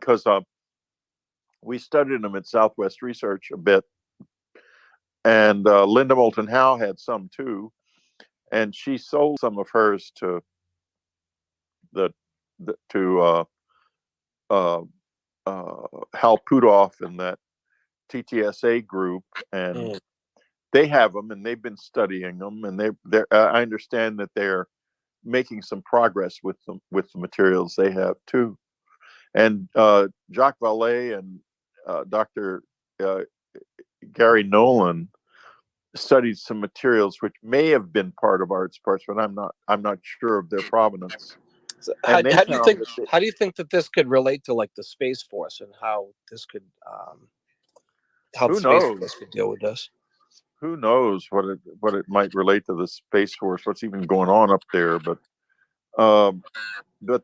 because we studied them at Southwest Research a bit, and Linda Moulton Howe had some too, and she sold some of hers to Hal Pudoff and that TTSA group, and they have them, and they've been studying them, and I understand that they're making some progress with them, with the materials they have too. And Jacques Vallée and Dr. Gary Nolan studied some materials which may have been part of Art's parts, but I'm not sure of their provenance. So how do you think that this could relate to like the Space Force, and how this could how the Space Force could deal with this? Who knows what it might relate to the Space Force? What's even going on up there? But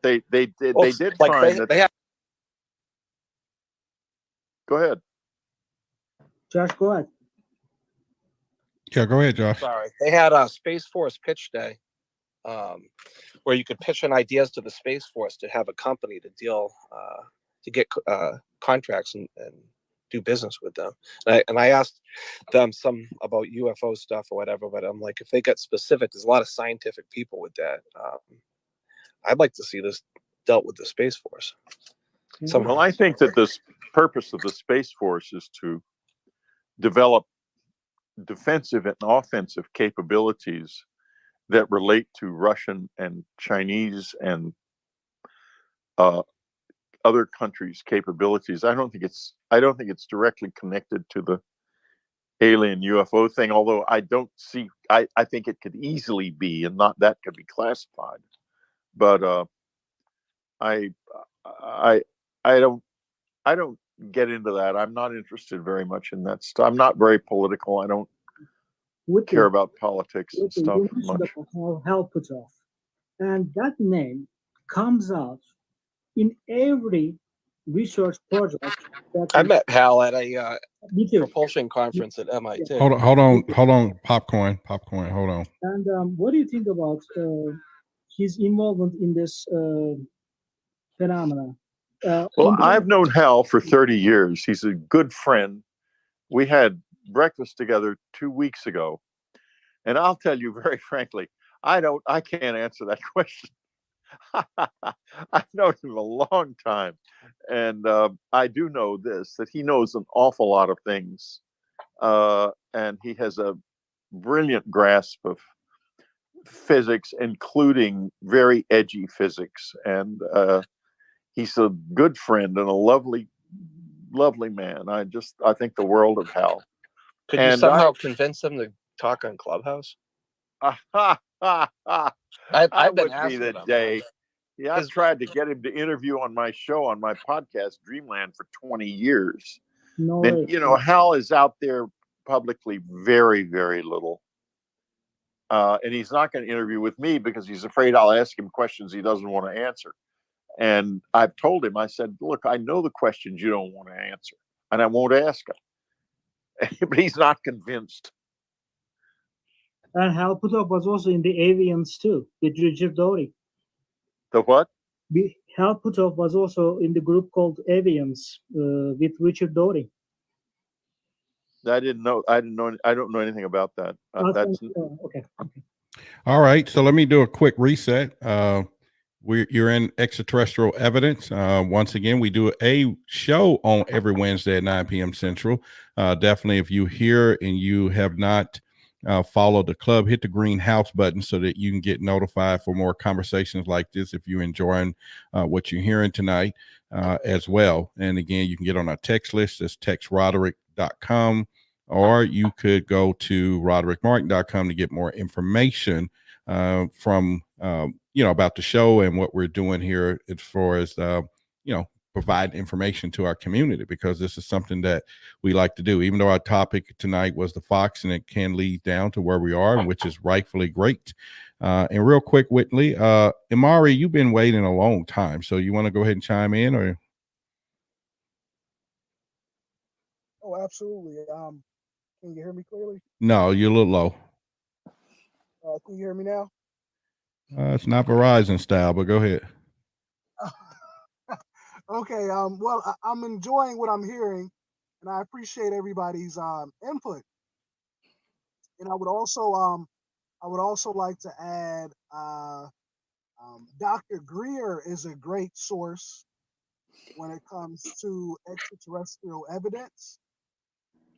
they did like find that. They have. Go ahead, Josh. Go ahead. Yeah, go ahead, Josh. Sorry, they had a Space Force pitch day, where you could pitch in ideas to the Space Force to have a company to deal to get contracts and do business with them. And I asked them some about UFO stuff or whatever, but I'm like, if they get specific, there's a lot of scientific people with that. I'd like to see this dealt with the Space Force. Well, I think that the purpose of the Space Force is to develop defensive and offensive capabilities that relate to Russian and Chinese and other countries' capabilities. I don't think it's directly connected to the alien UFO thing, although I think it could easily be, and not that could be classified. But I don't get into that. I'm not interested very much in that stuff. I'm not very political. I don't care about politics and stuff much. Hal Pudoff, and that name comes out in every research project. I met Hal at a propulsion conference at MIT. Hold on, popcorn. Hold on. And what do you think about his involvement in this phenomena? Well, I've known Hal for 30 years. He's a good friend. We had breakfast together 2 weeks ago, and I'll tell you very frankly, I can't answer that question. I've known him a long time, and I do know this, that he knows an awful lot of things, and he has a brilliant grasp of physics, including very edgy physics, and he's a good friend and a lovely man. I think the world of Hal. Could you somehow convince him to talk on Clubhouse? That I've been would be asking the him. day. Yeah, I tried to get him to interview on my show, on my podcast, Dreamland, for 20 years. No Then, way. you know, Hal is out there publicly very, very little. And he's not going to interview with me because he's afraid I'll ask him questions he doesn't want to answer. And I've told him, I said, look, I know the questions you don't want to answer, and I won't ask him. But he's not convinced. And Hal Puthoff was also in the Avians too, with Richard Doty. The what? Hal Puthoff was also in the group called Avians with Richard Doty. I don't know anything about that. That's okay. All right. So let me do a quick reset. You're in Extraterrestrial Evidence. Once again, we do a show on every Wednesday at 9 p.m. Central. Definitely, if you hear and you have not followed the club, hit the green house button so that you can get notified for more conversations like this if you're enjoying what you're hearing tonight as well. And again, you can get on our text list. That's textroderick.com, or you could go to roderickmartin.com to get more information from about the show and what we're doing here as far as provide information to our community, because this is something that we like to do. Even though our topic tonight was the Fox, and it can lead down to where we are, and which is rightfully great. And real quick, Whitley, Imari, you've been waiting a long time, so you want to go ahead and chime in, or? Oh, absolutely. Can you hear me clearly? No, you're a little low. Can you hear me now? It's not Verizon style, but go ahead. Okay. Well, I'm enjoying what I'm hearing, and I appreciate everybody's input. And I would also like to add, Dr. Greer is a great source when it comes to extraterrestrial evidence.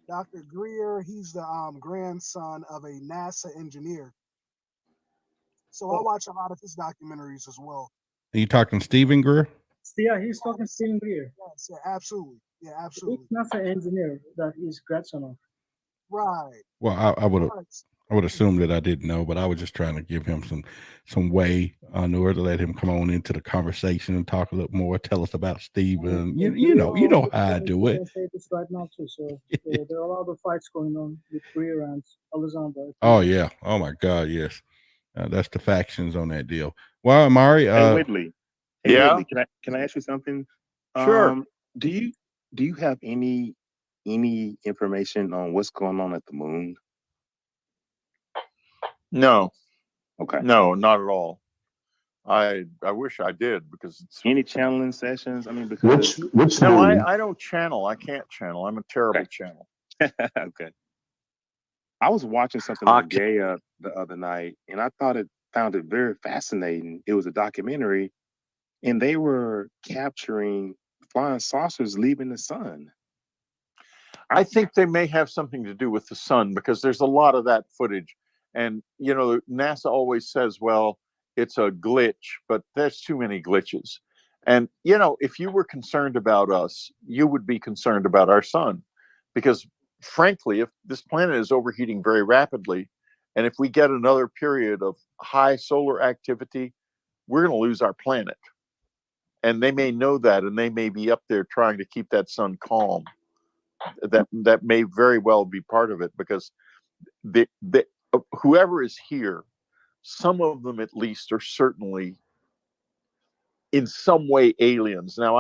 Dr. Greer, he's the grandson of a NASA engineer. So I watch a lot of his documentaries as well. Are you talking Stephen Greer? Yeah, he's talking Stephen Greer. Yes, yeah, absolutely. Yeah, absolutely. He's NASA engineer that is grandson of. Right. Well, I would assume that I didn't know, but I was just trying to give him some way in order to let him come on into the conversation and talk a little more. Tell us about Stephen. You know how I do it. I say this right now too. So there are a lot of fights going on with Greer and Alexander. Oh yeah. Oh my God. Yes. That's the factions on that deal. Well, Amari. Hey, Whitley. Yeah. Whitley, can I ask you something? Sure. Do you have any information on what's going on at the moon? No. Okay. No, not at all. I wish I did, because it's any channeling sessions. I mean, because which no, moon? I don't channel. I can't channel. I'm a terrible channel. Okay. I was watching something on Gaia the other night, and I found it very fascinating. It was a documentary, and they were capturing flying saucers leaving the sun. I think they may have something to do with the sun, because there's a lot of that footage. And, NASA always says, well, it's a glitch, but there's too many glitches. And, if you were concerned about us, you would be concerned about our sun, because frankly, if this planet is overheating very rapidly, and if we get another period of high solar activity, we're going to lose our planet. And they may know that, and they may be up there trying to keep that sun calm. That may very well be part of it, because whoever is here, some of them at least are certainly in some way aliens. Now,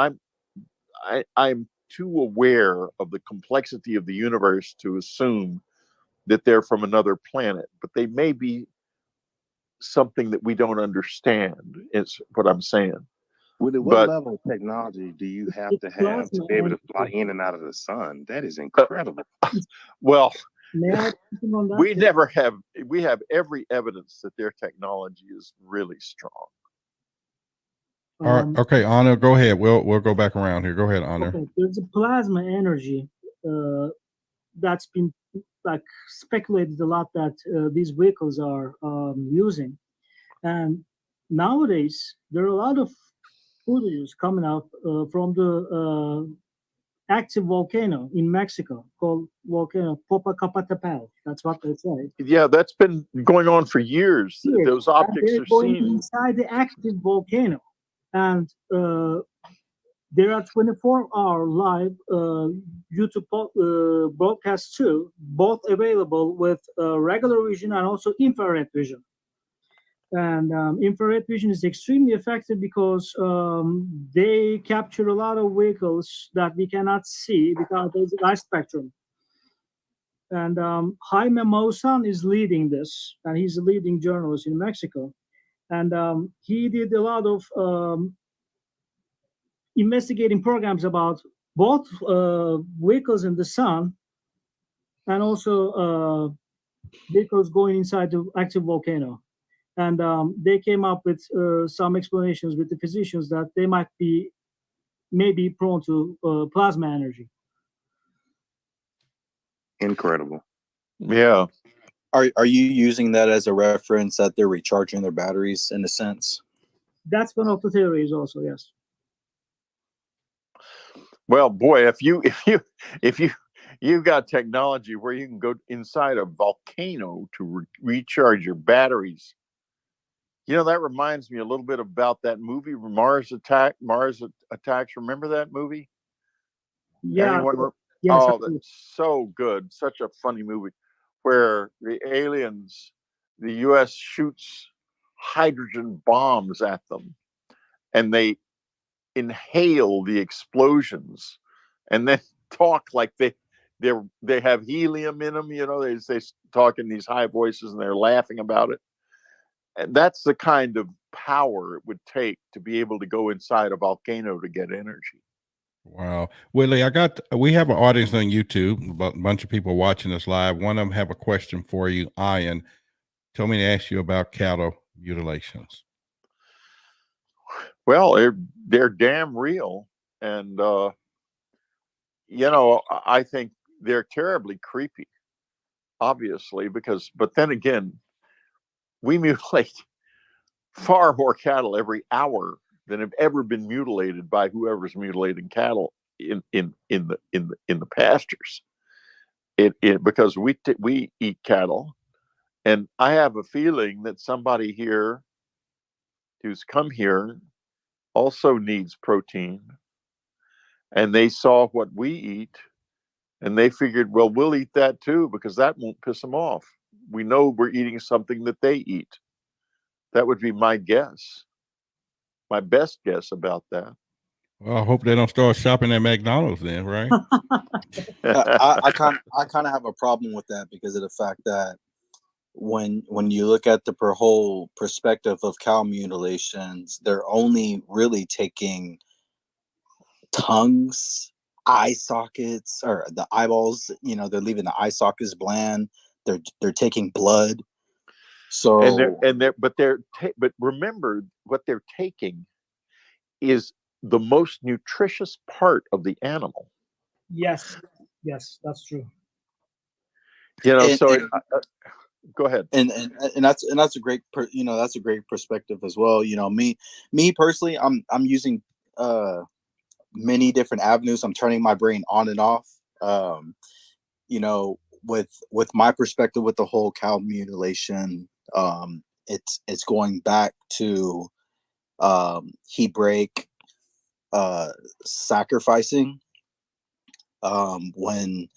I'm too aware of the complexity of the universe to assume that they're from another planet, but they may be something that we don't understand, is what I'm saying. What level of technology do you have to be able to fly in and out of the sun? That is incredible. Well, we have every evidence that their technology is really strong. All right. Okay, Honor, go ahead. We'll go back around here. Go ahead, Honor. Okay, there's a plasma energy that's been like speculated a lot that these vehicles are using, and nowadays there are a lot of footage coming out from the active volcano in Mexico called volcano Popocatépetl. That's what they say. Yeah, that's been going on for years. Yes, Those and optics they're are going seen. inside the active volcano, and there are 24-hour live YouTube broadcasts too, both available with regular vision and also infrared vision. And infrared vision is extremely effective because they capture a lot of vehicles that we cannot see without the light spectrum. And Jaime Maussan is leading this, and he's a leading journalist in Mexico. And he did a lot of investigating programs about both vehicles in the sun and also vehicles going inside the active volcano. And they came up with some explanations with the physicians that they might be maybe prone to plasma energy. Incredible. Yeah. Are you using that as a reference that they're recharging their batteries in a sense? That's one of the theories also, yes. Well, boy, if you got technology where you can go inside a volcano to recharge your batteries, that reminds me a little bit about that movie Mars Attacks. Remember that movie? Yeah. Anyone? Yes. Oh, that's so good. Such a funny movie where the aliens, the U.S. shoots hydrogen bombs at them, and they inhale the explosions, and then talk like they have helium in them. They talk in these high voices, and they're laughing about it. And that's the kind of power it would take to be able to go inside a volcano to get energy. Wow. Willie, we have an audience on YouTube, a bunch of people watching us live. One of them have a question for you. Ian told me to ask you about cattle mutilations. Well, they're damn real. And, I think they're terribly creepy, obviously, but then again, we mutilate far more cattle every hour than have ever been mutilated by whoever's mutilating cattle in the pastures. Because we eat cattle, and I have a feeling that somebody here who's come here also needs protein, and they saw what we eat, and they figured, well, we'll eat that too because that won't piss them off. We know we're eating something that they eat. That would be my guess. My best guess about that. Well, I hope they don't start shopping at McDonald's then, right? I kind of have a problem with that because of the fact that when you look at the whole perspective of cow mutilations, they're only really taking tongues, eye sockets, or the eyeballs. They're leaving the eye sockets bland. They're taking blood. So but remember, what they're taking is the most nutritious part of the animal. Yes, that's true. Go ahead. And that's a great that's a great perspective as well. Me personally, I'm using many different avenues. I'm turning my brain on and off. With my perspective with the whole cow mutilation, it's going back to Hebraic sacrificing, when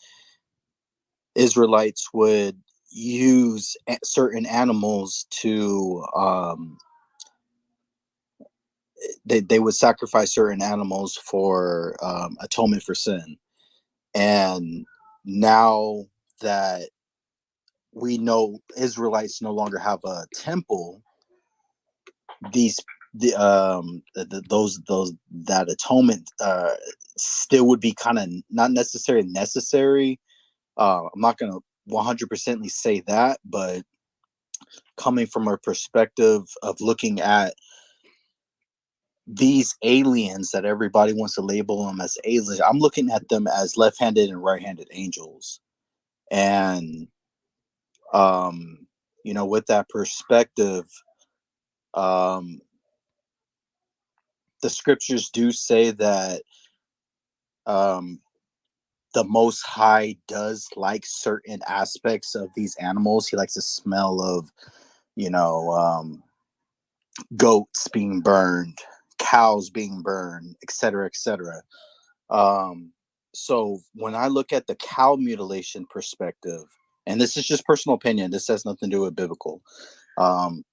Israelites would use certain animals to they would sacrifice certain animals for atonement for sin. And now that we know Israelites no longer have a temple, that atonement still would be kind of not necessarily necessary. I'm not going to 100% say that, but coming from a perspective of looking at these aliens that everybody wants to label them as aliens, I'm looking at them as left-handed and right-handed angels. And you know, with that perspective, the scriptures do say that the Most High does like certain aspects of these animals. He likes the smell of, you know, goats being burned, cows being burned, etc., etc. So when I look at the cow mutilation perspective, and this is just personal opinion, this has nothing to do with biblical. I'm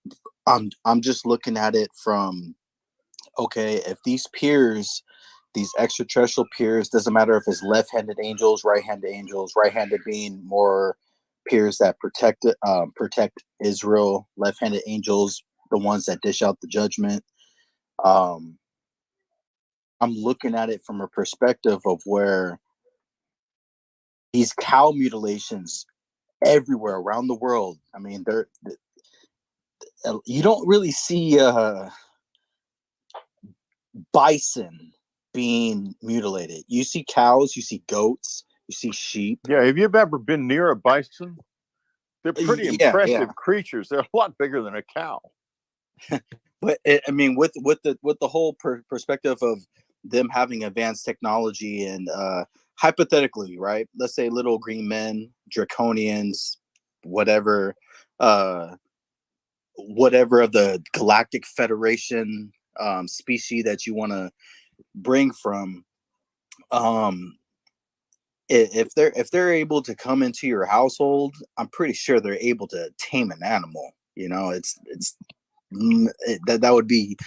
just looking at it from, okay, if these peers, these extraterrestrial peers, doesn't matter if it's left-handed angels, right-handed being more peers that protect Israel, left-handed angels, the ones that dish out the judgment. I'm looking at it from a perspective of where these cow mutilations everywhere around the world. I mean, you don't really see bison being mutilated. You see cows, you see goats, you see sheep. Yeah, have you ever been near a bison? They're pretty impressive creatures. They're a lot bigger than a cow. But I mean, with the whole perspective of them having advanced technology and hypothetically, right? Let's say little green men, draconians, whatever of the Galactic Federation species that you want to bring from. If they're able to come into your household, I'm pretty sure they're able to tame an animal. You know, that would be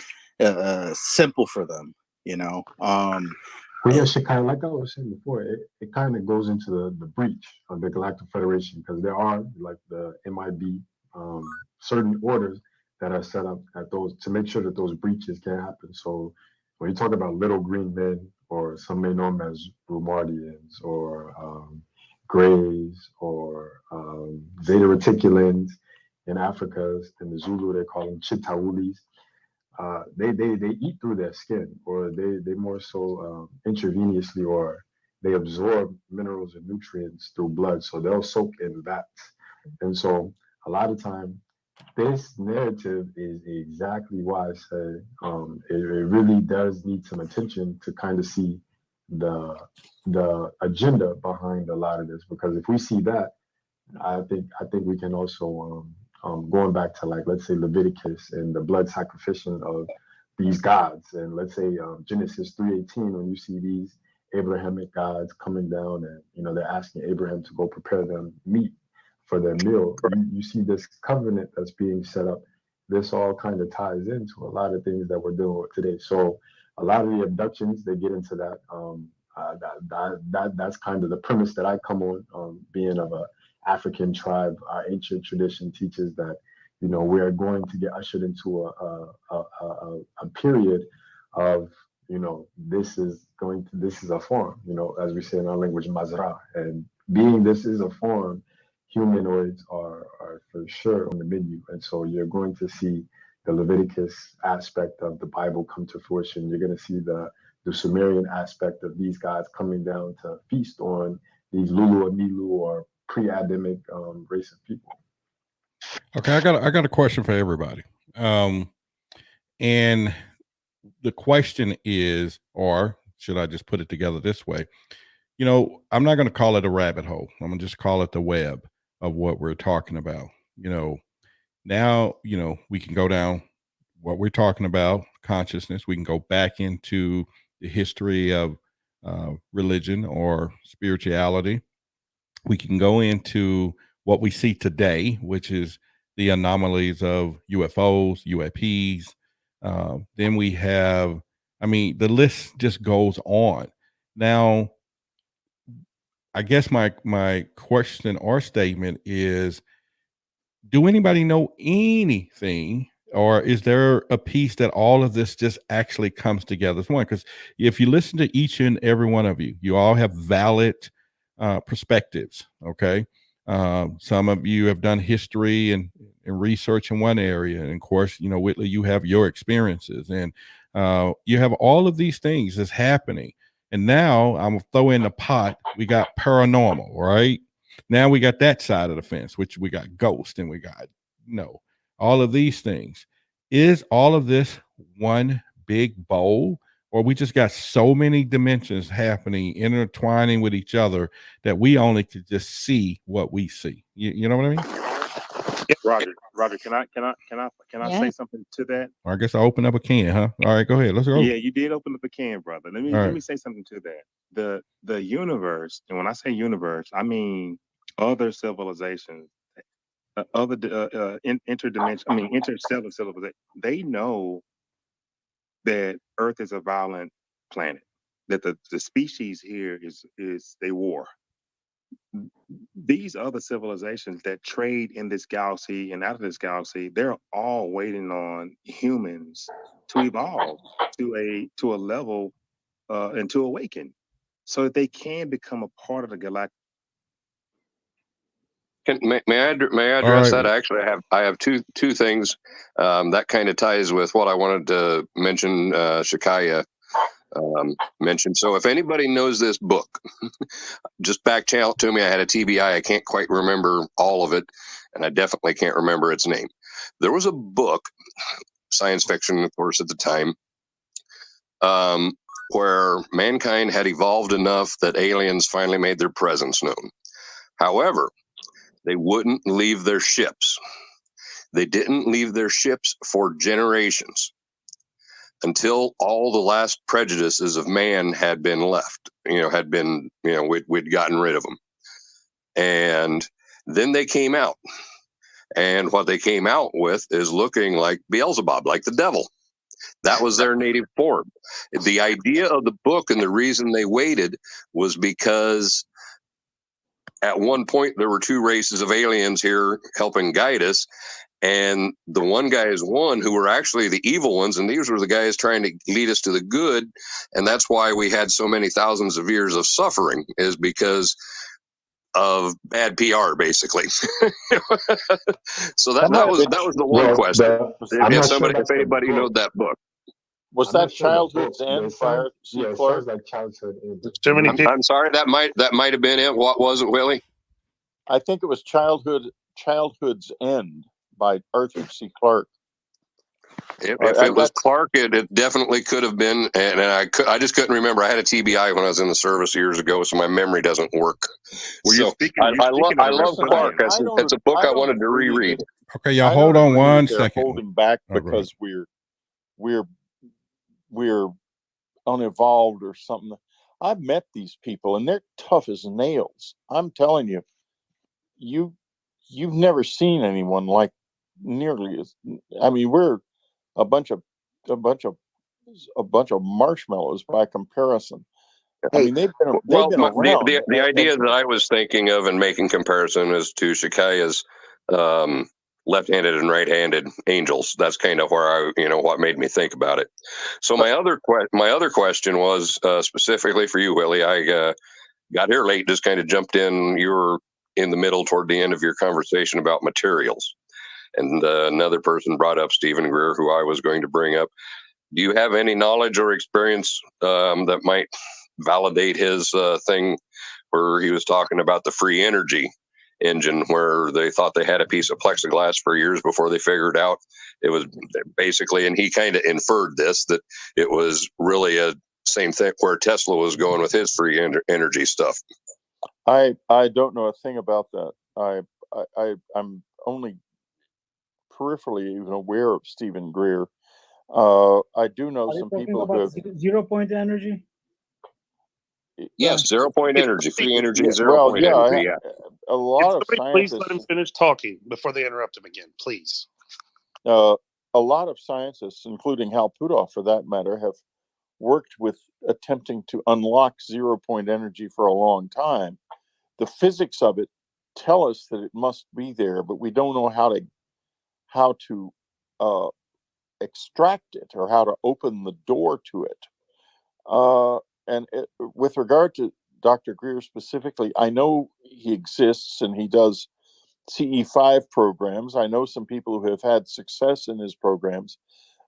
simple for them. You know. Well, yeah, Shekai, like I was saying before, it kind of goes into the breach of the Galactic Federation, because there are, like the MIB, certain orders that are set up at those to make sure that those breaches can't happen. So when you talk about little green men, or some may know them as Brumardians, or Greys, or Zeta Reticulans in Africa, in the Zulu they call them Chitaulis. They eat through their skin, or they more so intravenously, or they absorb minerals and nutrients through blood, so they'll soak in that. And so a lot of time, this narrative is exactly why I say it really does need some attention to kind of see the agenda behind a lot of this, because if we see that, I think we can also going back to, like, let's say Leviticus and the blood sacrificial of these gods, and let's say Genesis 3:18, when you see these Abrahamic gods coming down, and they're asking Abraham to go prepare them meat for their meal. You see this covenant that's being set up. This all kind of ties into a lot of things that we're dealing with today. So a lot of the abductions, they get into that. That's kind of the premise that I come on, being of a African tribe. Our ancient tradition teaches that we're going to get ushered into a period of this is a form, as we say in our language, mazra, and being this is a form, humanoids are for sure on the menu. And so you're going to see the Leviticus aspect of the Bible come to fruition. You're going to see the Sumerian aspect of these guys coming down to feast on these Lulu or Milu or pre-Adamic race of people. Okay, I got a question for everybody. And the question is, or should I just put it together this way? I'm not going to call it a rabbit hole. I'm going to just call it the web of what we're talking about. Now, we can go down what we're talking about, consciousness. We can go back into the history of religion or spirituality. We can go into what we see today, which is the anomalies of UFOs, UAPs. Then we have, the list just goes on. Now, I guess my question or statement is, do anybody know anything, or is there a piece that all of this just actually comes together as one? Because if you listen to each and every one of you, you all have valid perspectives. Okay. Some of you have done history and research in one area. And of course, Whitley, you have your experiences. And You have all of these things that's happening. And now I'm gonna throw in the pot. We got paranormal, right? Now we got that side of the fence, which we got ghost, and we got all of these things. Is all of this one big bowl, or we just got so many dimensions happening, intertwining with each other that we only could just see what we see? You know what I mean? Roger, can I Yeah. say something to that? I guess I open up a can, huh? All right, go ahead. Let's go. Yeah, you did open up a can, brother. Let All me right. say something to that. The universe, and when I say universe, I mean other civilizations, other interdimension. I mean interstellar civilization. They know that Earth is a violent planet. That the species here is they war. These other civilizations that trade in this galaxy and out of this galaxy, they're all waiting on humans to evolve to a level and to awaken, so that they can become a part of the galactic. May I All address right. that? Actually, I have two things that kind of ties with what I wanted to mention. Shakaya mentioned. So if anybody knows this book, just back channel it to me. I had a TBI. I can't quite remember all of it, and I definitely can't remember its name. There was a book, science fiction, of course, at the time, where mankind had evolved enough that aliens finally made their presence known. However, they wouldn't leave their ships. They didn't leave their ships for generations until all the last prejudices of man had been left, we'd gotten rid of them. And then they came out. And what they came out with is looking like Beelzebub, like the devil. That was their native form. The idea of the book and the reason they waited was because at one point there were two races of aliens here helping guide us. And the one guy is one who were actually the evil ones, and these were the guys trying to lead us to the good. And that's why we had so many thousands of years of suffering, is because of bad PR, basically. So that was the one question. If anybody knows that book. Was I'm that not sure the book, Childhood's but End it by sounds, Arthur C. yeah, it Clarke? sounds like childhood ending. Too many people. I'm sorry, that might have been it. What was it, Willie? I think it was Childhood's End by Arthur C. Clarke. If it was Clark, it definitely could have been, and I just couldn't remember. I had a TBI when I was in the service years ago, so my memory doesn't work. Well, so I love Clark. It's a book I wanted to reread. Okay, y'all hold on one they're second. holding back Oh, go ahead. because we're unevolved or something. I've met these people and they're tough as nails. I'm telling you, you've never seen anyone like nearly as. I mean, we're a bunch of marshmallows by comparison. I mean, they've been around. The idea that I was thinking of and making comparison is to Shakaya's left-handed and right-handed angels. That's kind of where what made me think about it. So my other question was specifically for you, Willie. I got here late, just kind of jumped in. You were in the middle toward the end of your conversation about materials, and another person brought up Stephen Greer, who I was going to bring up. Do you have any knowledge or experience that might validate his thing where he was talking about the free energy engine, where they thought they had a piece of plexiglass for years before they figured out it was basically, and he kind of inferred this, that it was really a same thing where Tesla was going with his free energy stuff. I don't know a thing about that. I'm only peripherally even aware of Stephen Greer. I do know some people who have 0 point energy. Yes, 0 point energy, free energy, Yeah, 0 point energy. Yeah. A lot of Please let him scientists. finish talking before they interrupt him again, please. A lot of scientists, including Hal Puthoff for that matter, have worked with attempting to unlock 0 point energy for a long time. The physics of it tell us that it must be there, but we don't know how to extract it or how to open the door to it. With regard to Dr. Greer specifically, I know he exists and he does CE5 programs. I know some people who have had success in his programs.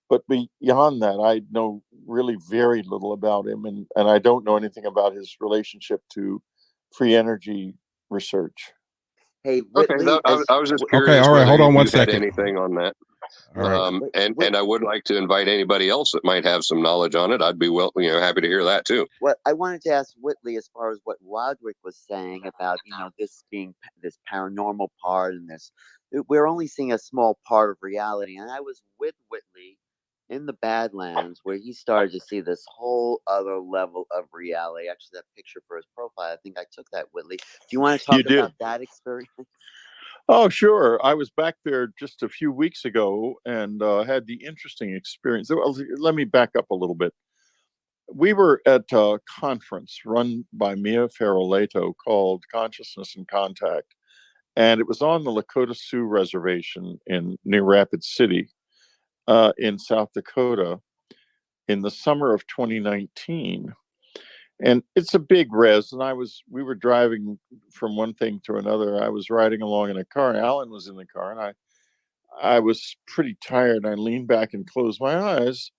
But beyond that, I know really very little about him, and I don't know anything about his relationship to free energy research. Hey, Okay, Whitley, I was just Okay, curious all right, whether hold on you one had second. anything on that. All right. And I would like to invite anybody else that might have some knowledge on it. I'd be happy to hear that too. What I wanted to ask Whitley, as far as what Roderick was saying about, this being this paranormal part and this, we're only seeing a small part of reality. And I was with Whitley in the Badlands where he started to see this whole other level of reality. Actually, that picture for his profile, I think I took that, Whitley. Do you want to talk about that experience? Oh, sure. I was back there just a few weeks ago and had the interesting experience. Well, let me back up a little bit. We were at a conference run by Mia Farrell-Lato called Consciousness and Contact, and it was on the Lakota Sioux Reservation near Rapid City in South Dakota in the summer of 2019. And it's a big res, and we were driving from one thing to another. I was riding along in a car, and Alan was in the car, and I was pretty tired. I leaned back and closed my eyes,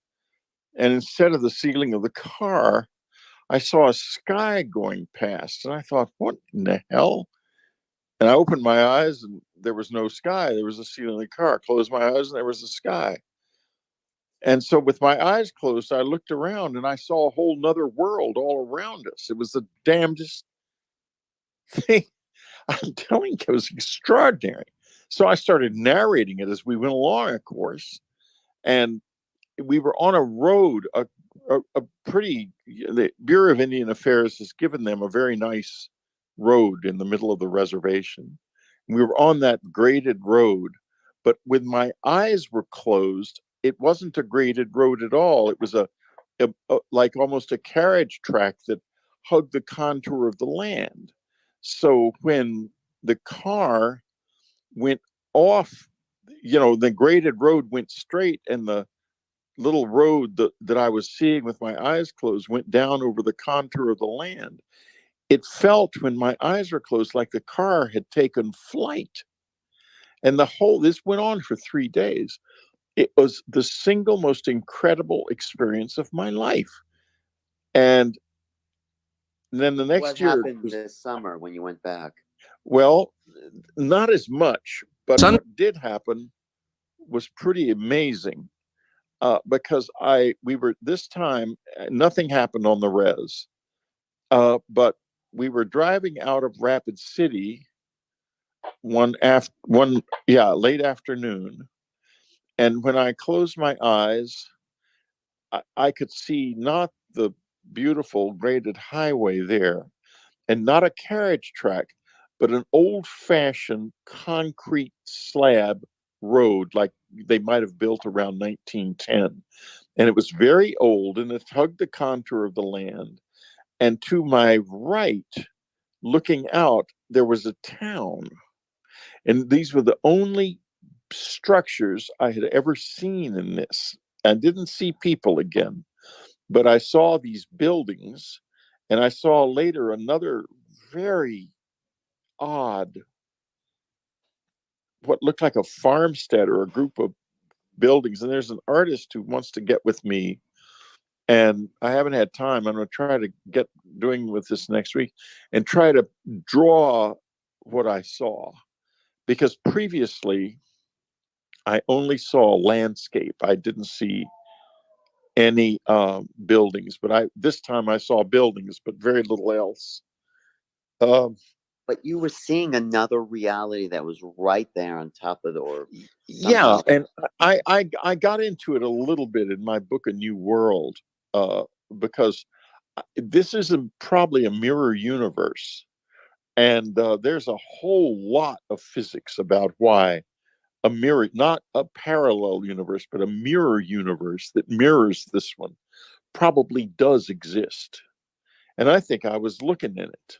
and instead of the ceiling of the car, I saw a sky going past, and I thought, what in the hell? And I opened my eyes, and there was no sky. There was a ceiling of the car. Closed my eyes, and there was a sky. And so with my eyes closed, I looked around and I saw a whole nother world all around us. It was the damnedest thing. I'm telling you, it was extraordinary. So I started narrating it as we went along, of course. And we were on a road, a pretty, the Bureau of Indian Affairs has given them a very nice road in the middle of the reservation. We were on that graded road, but when my eyes were closed, it wasn't a graded road at all. It was a like almost a carriage track that hugged the contour of the land. So when the car went off, the graded road went straight, and the little road that I was seeing with my eyes closed went down over the contour of the land. It felt, when my eyes were closed, like the car had taken flight. And this went on for 3 days. It was the single most incredible experience of my life. And then the next year. What happened this summer when you went back? Well, not as much, but what did happen was pretty amazing. Because we were this time, nothing happened on the res, but we were driving out of Rapid City late afternoon, and when I closed my eyes, I could see not the beautiful graded highway there, and not a carriage track, but an old-fashioned concrete slab road like they might have built around 1910. And it was very old, and it hugged the contour of the land. And to my right, looking out, there was a town. And these were the only structures I had ever seen in this. I didn't see people again, but I saw these buildings, and I saw later another very odd, what looked like a farmstead or a group of buildings. And there's an artist who wants to get with me, and I haven't had time. I'm going to try to get doing with this next week and try to draw what I saw, because previously I only saw landscape. I didn't see any buildings, but this time I saw buildings, but very little else. But you were seeing another reality that was right there on top of the orb. Yeah, and I got into it a little bit in my book, A New World, because this is probably a mirror universe, and there's a whole lot of physics about why a mirror, not a parallel universe, but a mirror universe that mirrors this one, probably does exist. And I think I was looking in it.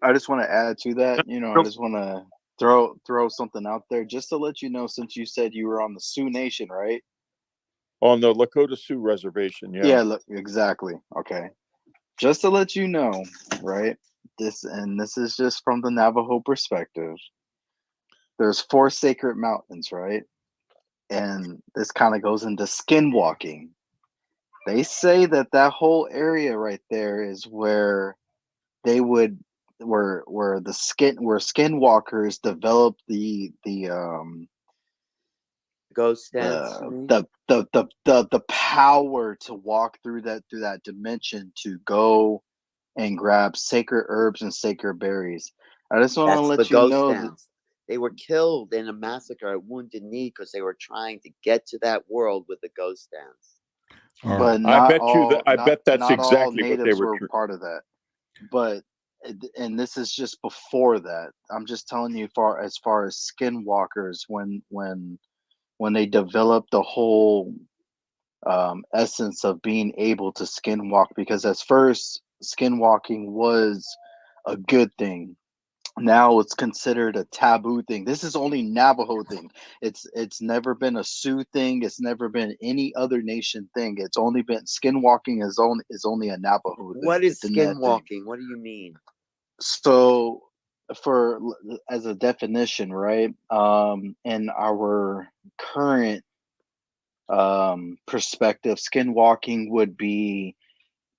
I just want to add to that. I just want to throw something out there just to let you know, since you said you were on the Sioux Nation, right? On the Lakota Sioux Reservation, yeah. Yeah, exactly. Okay. Just to let you know, right? This is just from the Navajo perspective. There's 4 sacred mountains, right? and this kind of goes into skinwalking. They say that that whole area right there is where they would where skinwalkers developed the Ghost dance. you mean? the power to walk through that dimension to go and grab sacred herbs and sacred berries. I just want to That's the let you ghost know that dance. They were killed in a massacre at Wounded Knee because they were trying to get to that world with the ghost dance. but I not bet you all that I bet that's not all exactly what they natives were. were part of that. But and this is just before that. I'm just telling you as far as skinwalkers when they developed the whole essence of being able to skinwalk, because at first skinwalking was a good thing. Now it's considered a taboo thing. This is only Navajo thing. It's never been a Sioux thing. It's never been any other nation thing. It's only been skinwalking is only a Navajo thing. What is It's a Nat thing. skinwalking? What do you mean? So for as a definition, right? In our current perspective, skinwalking would be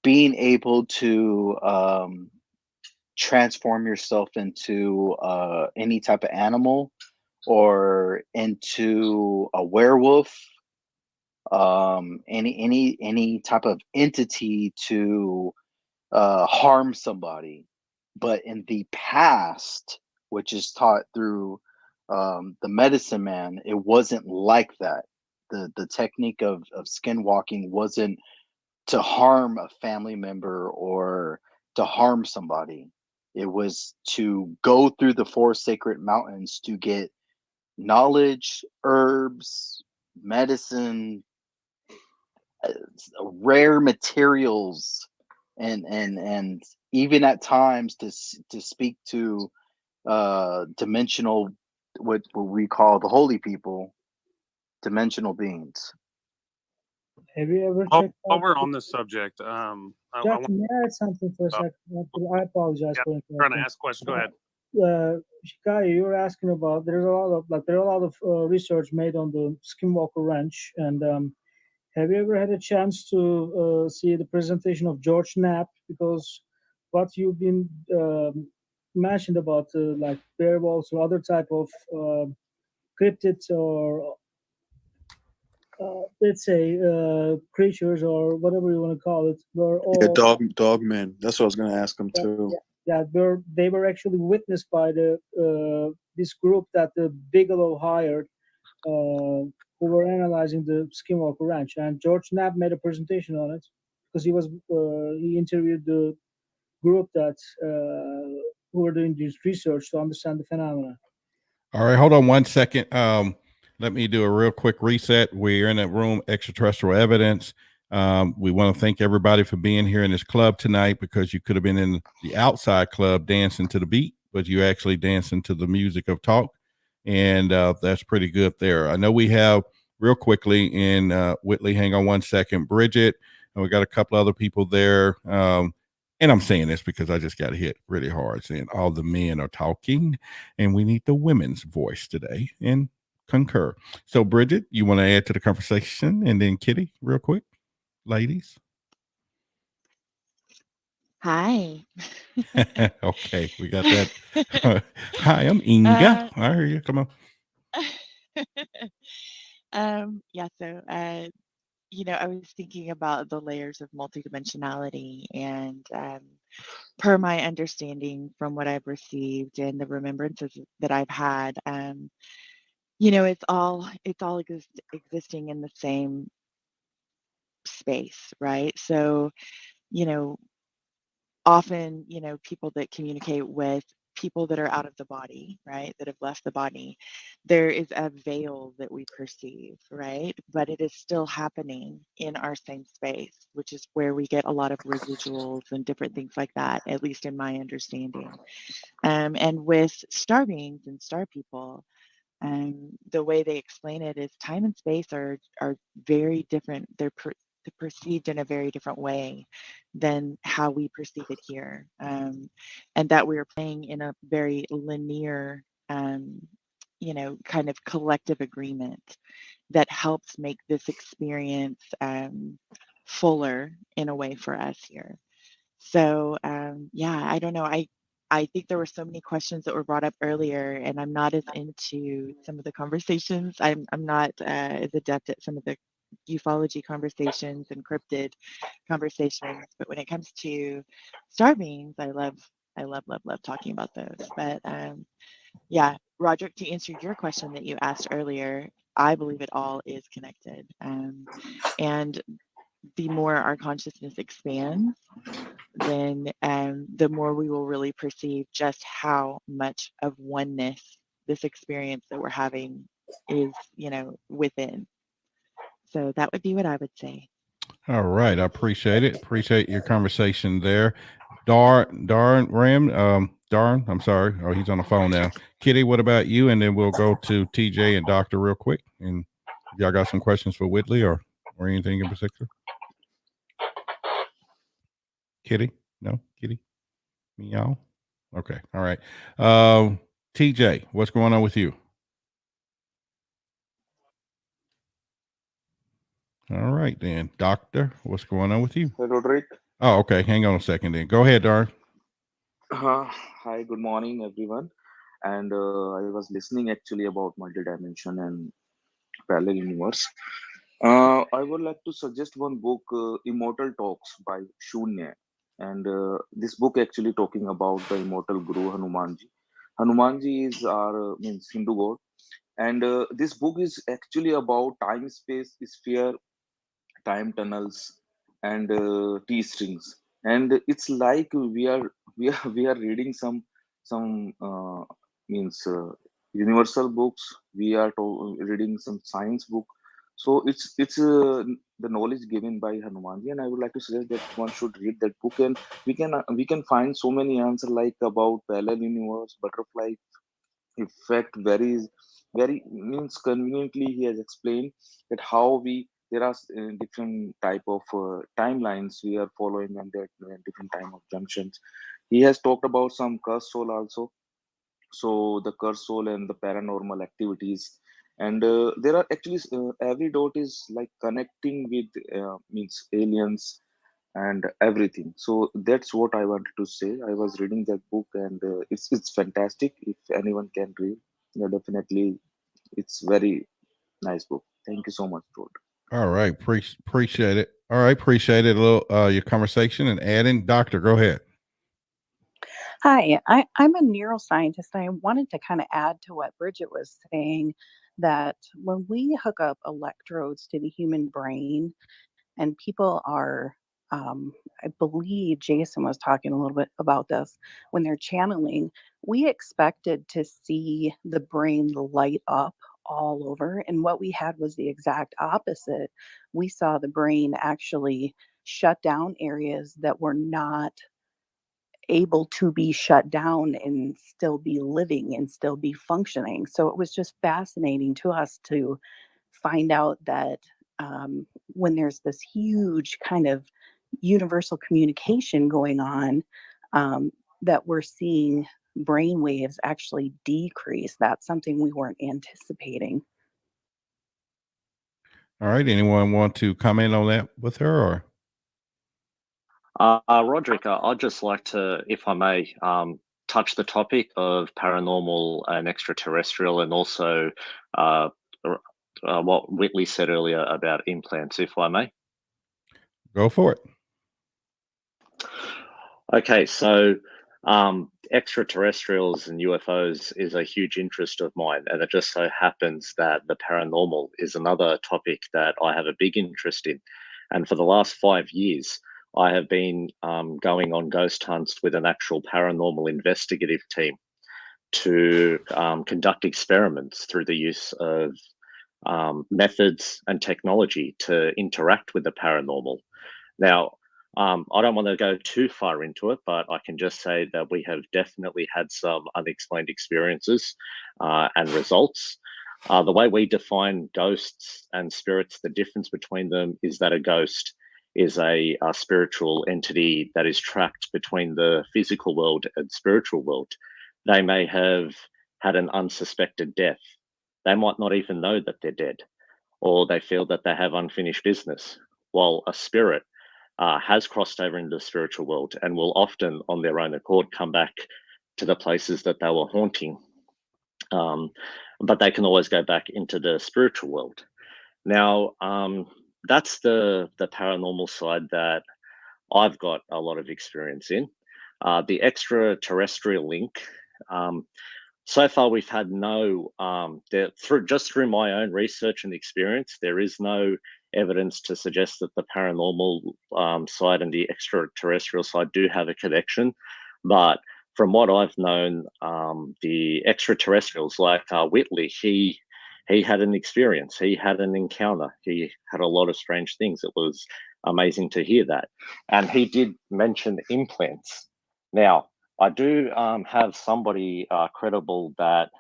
being able to transform yourself into any type of animal or into a werewolf, any type of entity to harm somebody. But in the past, which is taught through the medicine man, it wasn't like that. The technique of skinwalking wasn't to harm a family member or to harm somebody. It was to go through the four sacred mountains to get knowledge, herbs, medicine, rare materials, and even at times to speak to dimensional, what we call the holy people, dimensional beings. Have you ever While checked out? we're on this subject, I Jack, want may I add something for a second? I apologize for trying to interrupting. ask questions. Go ahead. Shikai, you were asking about there are a lot of research made on the Skinwalker Ranch, and have you ever had a chance to see the presentation of George Knapp? Because what you've been mentioned about like werewolves or other type of cryptids or let's say creatures or whatever you want to call it were Yeah, all dog man. That's what I was gonna ask him too. they were actually witnessed by the this group that the Bigelow hired, who were analyzing the Skinwalker Ranch, and George Knapp made a presentation on it because he interviewed the group that who were doing this research to understand the phenomena. All right, hold on one second. Let me do a real quick reset. We're in a room, extraterrestrial evidence. We want to thank everybody for being here in this club tonight, because you could have been in the outside club dancing to the beat, but you actually dancing to the music of talk. And that's pretty good there. I know we have real quickly in Whitley, hang on one second, Bridget, and we got a couple other people there. And I'm saying this because I just got hit really hard saying all the men are talking and we need the women's voice today and concur. So Bridget, you want to add to the conversation? And then Kitty, real quick, ladies. Hi. Okay, we got that. Hi, I'm Inga. I hear you. Come on. Yeah, so I was thinking about the layers of multidimensionality, and per my understanding from what I've received and the remembrances that I've had, it's all existing in the same space, right? So, often, people that communicate with people that are out of the body, right, that have left the body, there is a veil that we perceive, right? But it is still happening in our same space, which is where we get a lot of residuals and different things like that, at least in my understanding. And with star beings and star people, the way they explain it is time and space are very different. They're perceived in a very different way than how we perceive it here, and that we're playing in a very linear kind of collective agreement that helps make this experience fuller in a way for us here. So yeah, I don't know. I think there were so many questions that were brought up earlier, and I'm not as into some of the conversations. I'm not as adept at some of the ufology conversations and cryptid conversations, but when it comes to star beings, I love talking about those. But yeah, Roderick, to answer your question that you asked earlier, I believe it all is connected. And the more our consciousness expands, then the more we will really perceive just how much of oneness this experience that we're having is, within. So that would be what I would say. All right. I appreciate it. Appreciate your conversation there. Darn, I'm sorry. Oh, he's on the phone now. Kitty, what about you? And then we'll go to TJ and Doctor real quick. And y'all got some questions for Whitley or anything in particular? Kitty? No? Kitty? Meow? Okay. All right. TJ, what's going on with you? All right, then. Doctor, what's going on with you? Hey, Roderick. Oh, okay. Hang on a second then. Go ahead, Darn. Hi, good morning, everyone. And I was listening actually about multidimension and parallel universe. I would like to suggest one book, Immortal Talks by Shunya. And this book actually talking about the immortal guru Hanumanji. Hanumanji is our means Hindu god, and this book is actually about time, space, sphere, time tunnels, and T strings. And it's like we are reading some means universal books. We are reading some science book. So it's the knowledge given by Hanumanji, and I would like to suggest that one should read that book, and we can find so many answers like about parallel universe, butterfly effect, very means conveniently he has explained that how we there are different type of timelines we are following, and that different time of junctions. He has talked about some cursed soul also, so the cursed soul and the paranormal activities. And there are actually every dot is like connecting with means aliens and everything. So that's what I wanted to say. I was reading that book, and it's fantastic. If anyone can read, yeah, definitely, it's very nice book. Thank you so much, Todd. All right. Appreciate it. All right. Appreciate it. A little your conversation and adding. Doctor, go ahead. Hi, I'm a neuroscientist. And I wanted to kind of add to what Bridget was saying that when we hook up electrodes to the human brain, and people are, I believe Jason was talking a little bit about this, when they're channeling, we expected to see the brain light up all over. And what we had was the exact opposite. We saw the brain actually shut down areas that were not able to be shut down and still be living and still be functioning. So it was just fascinating to us to find out that when there's this huge kind of universal communication going on, that we're seeing brain waves actually decrease. That's something we weren't anticipating. All right. Anyone want to comment on that with her or? Roderick, I'd just like to, if I may, touch the topic of paranormal and extraterrestrial, and also what Whitley said earlier about implants, if I may. Go for it. Okay, so extraterrestrials and UFOs is a huge interest of mine, and it just so happens that the paranormal is another topic that I have a big interest in. And for the last 5 years, I have been going on ghost hunts with an actual paranormal investigative team to conduct experiments through the use of methods and technology to interact with the paranormal. Now, I don't want to go too far into it, but I can just say that we have definitely had some unexplained experiences and results. The way we define ghosts and spirits, the difference between them is that a ghost is a spiritual entity that is trapped between the physical world and spiritual world. They may have had an unsuspected death. They might not even know that they're dead, or they feel that they have unfinished business, while a spirit has crossed over into the spiritual world and will often, on their own accord, come back to the places that they were haunting. But they can always go back into the spiritual world. Now, that's the paranormal side that I've got a lot of experience in. The extraterrestrial link, so far we've had no, through my own research and experience, there is no evidence to suggest that the paranormal side and the extraterrestrial side do have a connection. But from what I've known, the extraterrestrials, like Whitley, he had an experience, he had an encounter, he had a lot of strange things. It was amazing to hear that. And he did mention implants. Now, I do have somebody credible that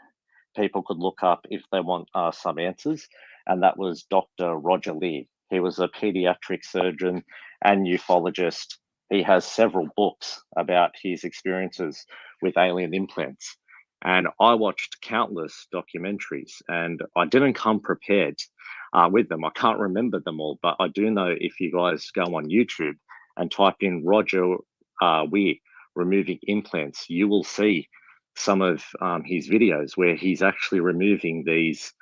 people could look up if they want some answers, and that was Dr. Roger Lee. He was a pediatric surgeon and ufologist. He has several books about his experiences with alien implants. And I watched countless documentaries, and I didn't come prepared with them. I can't remember them all, but I do know if you guys go on YouTube and type in Roger Lee removing implants, you will see some of his videos where he's actually removing these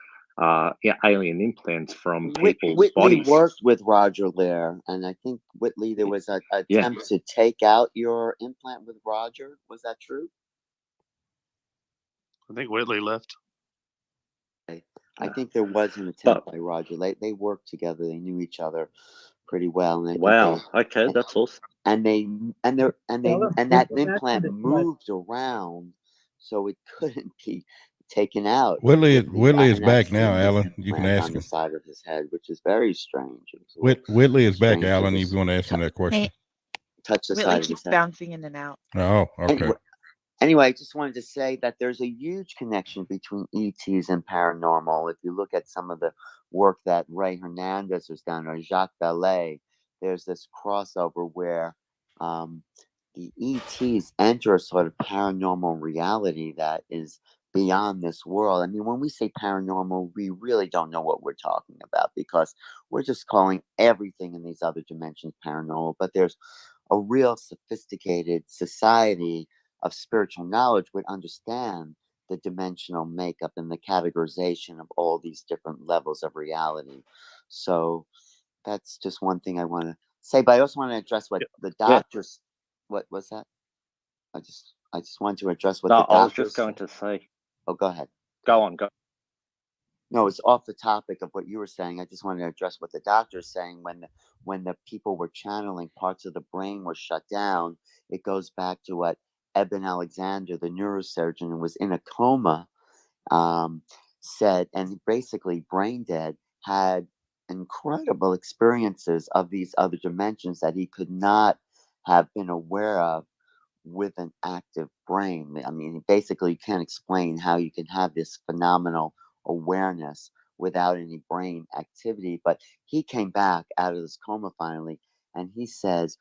alien implants from people's Whitley bodies. worked with Roger there, and I think Whitley, there was an attempt to take out your implant with Roger. Was that true? I think Whitley left. I think there was an attempt by Roger. They worked together. They knew each other pretty well. And I think Wow. Okay, that's awesome. and that implant moved around, so it couldn't be taken out. Whitley is And I've back now, seen this Alan. You can implant ask on the him. side of his head, which is very strange. It was a little Whitley is back, strange to Alan. If just you want to ask him that question. touch the Whitley side of keeps his head. bouncing in and out. Oh, okay. Anyway, I just wanted to say that there's a huge connection between ETs and paranormal. If you look at some of the work that Ray Hernandez has done, or Jacques Vallée, there's this crossover where the ETs enter a sort of paranormal reality that is beyond this world. I mean, when we say paranormal, we really don't know what we're talking about, because we're just calling everything in these other dimensions paranormal. But there's a real sophisticated society of spiritual knowledge would understand the dimensional makeup and the categorization of all these different levels of reality. So that's just one thing I want to say. But I also want to address what the doctors. What was that? I just wanted to address what the doctors. I was just going to say. Oh, go ahead. Go on. Go. No, it's off the topic of what you were saying. I just wanted to address what the doctor's saying. When the people were channeling, parts of the brain were shut down. It goes back to what Eben Alexander, the neurosurgeon who was in a coma, said, and basically brain dead, had incredible experiences of these other dimensions that he could not have been aware of with an active brain. I mean, basically, you can't explain how you can have this phenomenal awareness without any brain activity. But he came back out of this coma finally, and he says,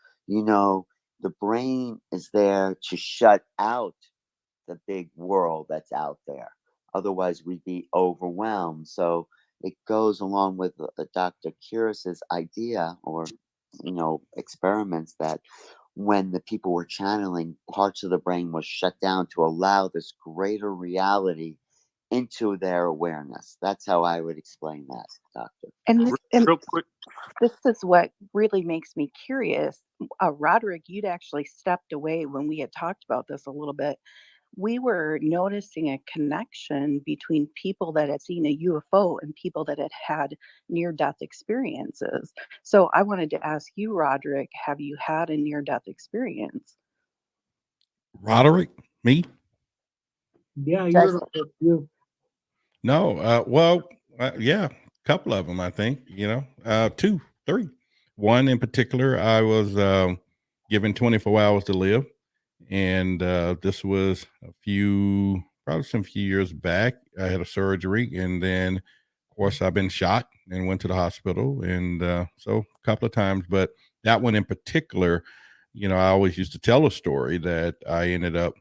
the brain is there to shut out the big world that's out there. Otherwise, we'd be overwhelmed. So it goes along with Dr. Kiris's idea or, experiments that when the people were channeling, parts of the brain was shut down to allow this greater reality into their awareness. That's how I would explain that, Doctor. And Real quick. this is what really makes me curious. Roderick, you'd actually stepped away when we had talked about this a little bit. We were noticing a connection between people that had seen a UFO and people that had had near-death experiences. So I wanted to ask you, Roderick, have you had a near-death experience? Roderick, me? Yeah, Yes. you. No. Well, yeah, a couple of them, I think. 2, 3. One in particular, I was given 24 hours to live. And this was probably some few years back. I had a surgery, and then, of course, I've been shot and went to the hospital, and so a couple of times. But that one in particular, I always used to tell a story that I ended up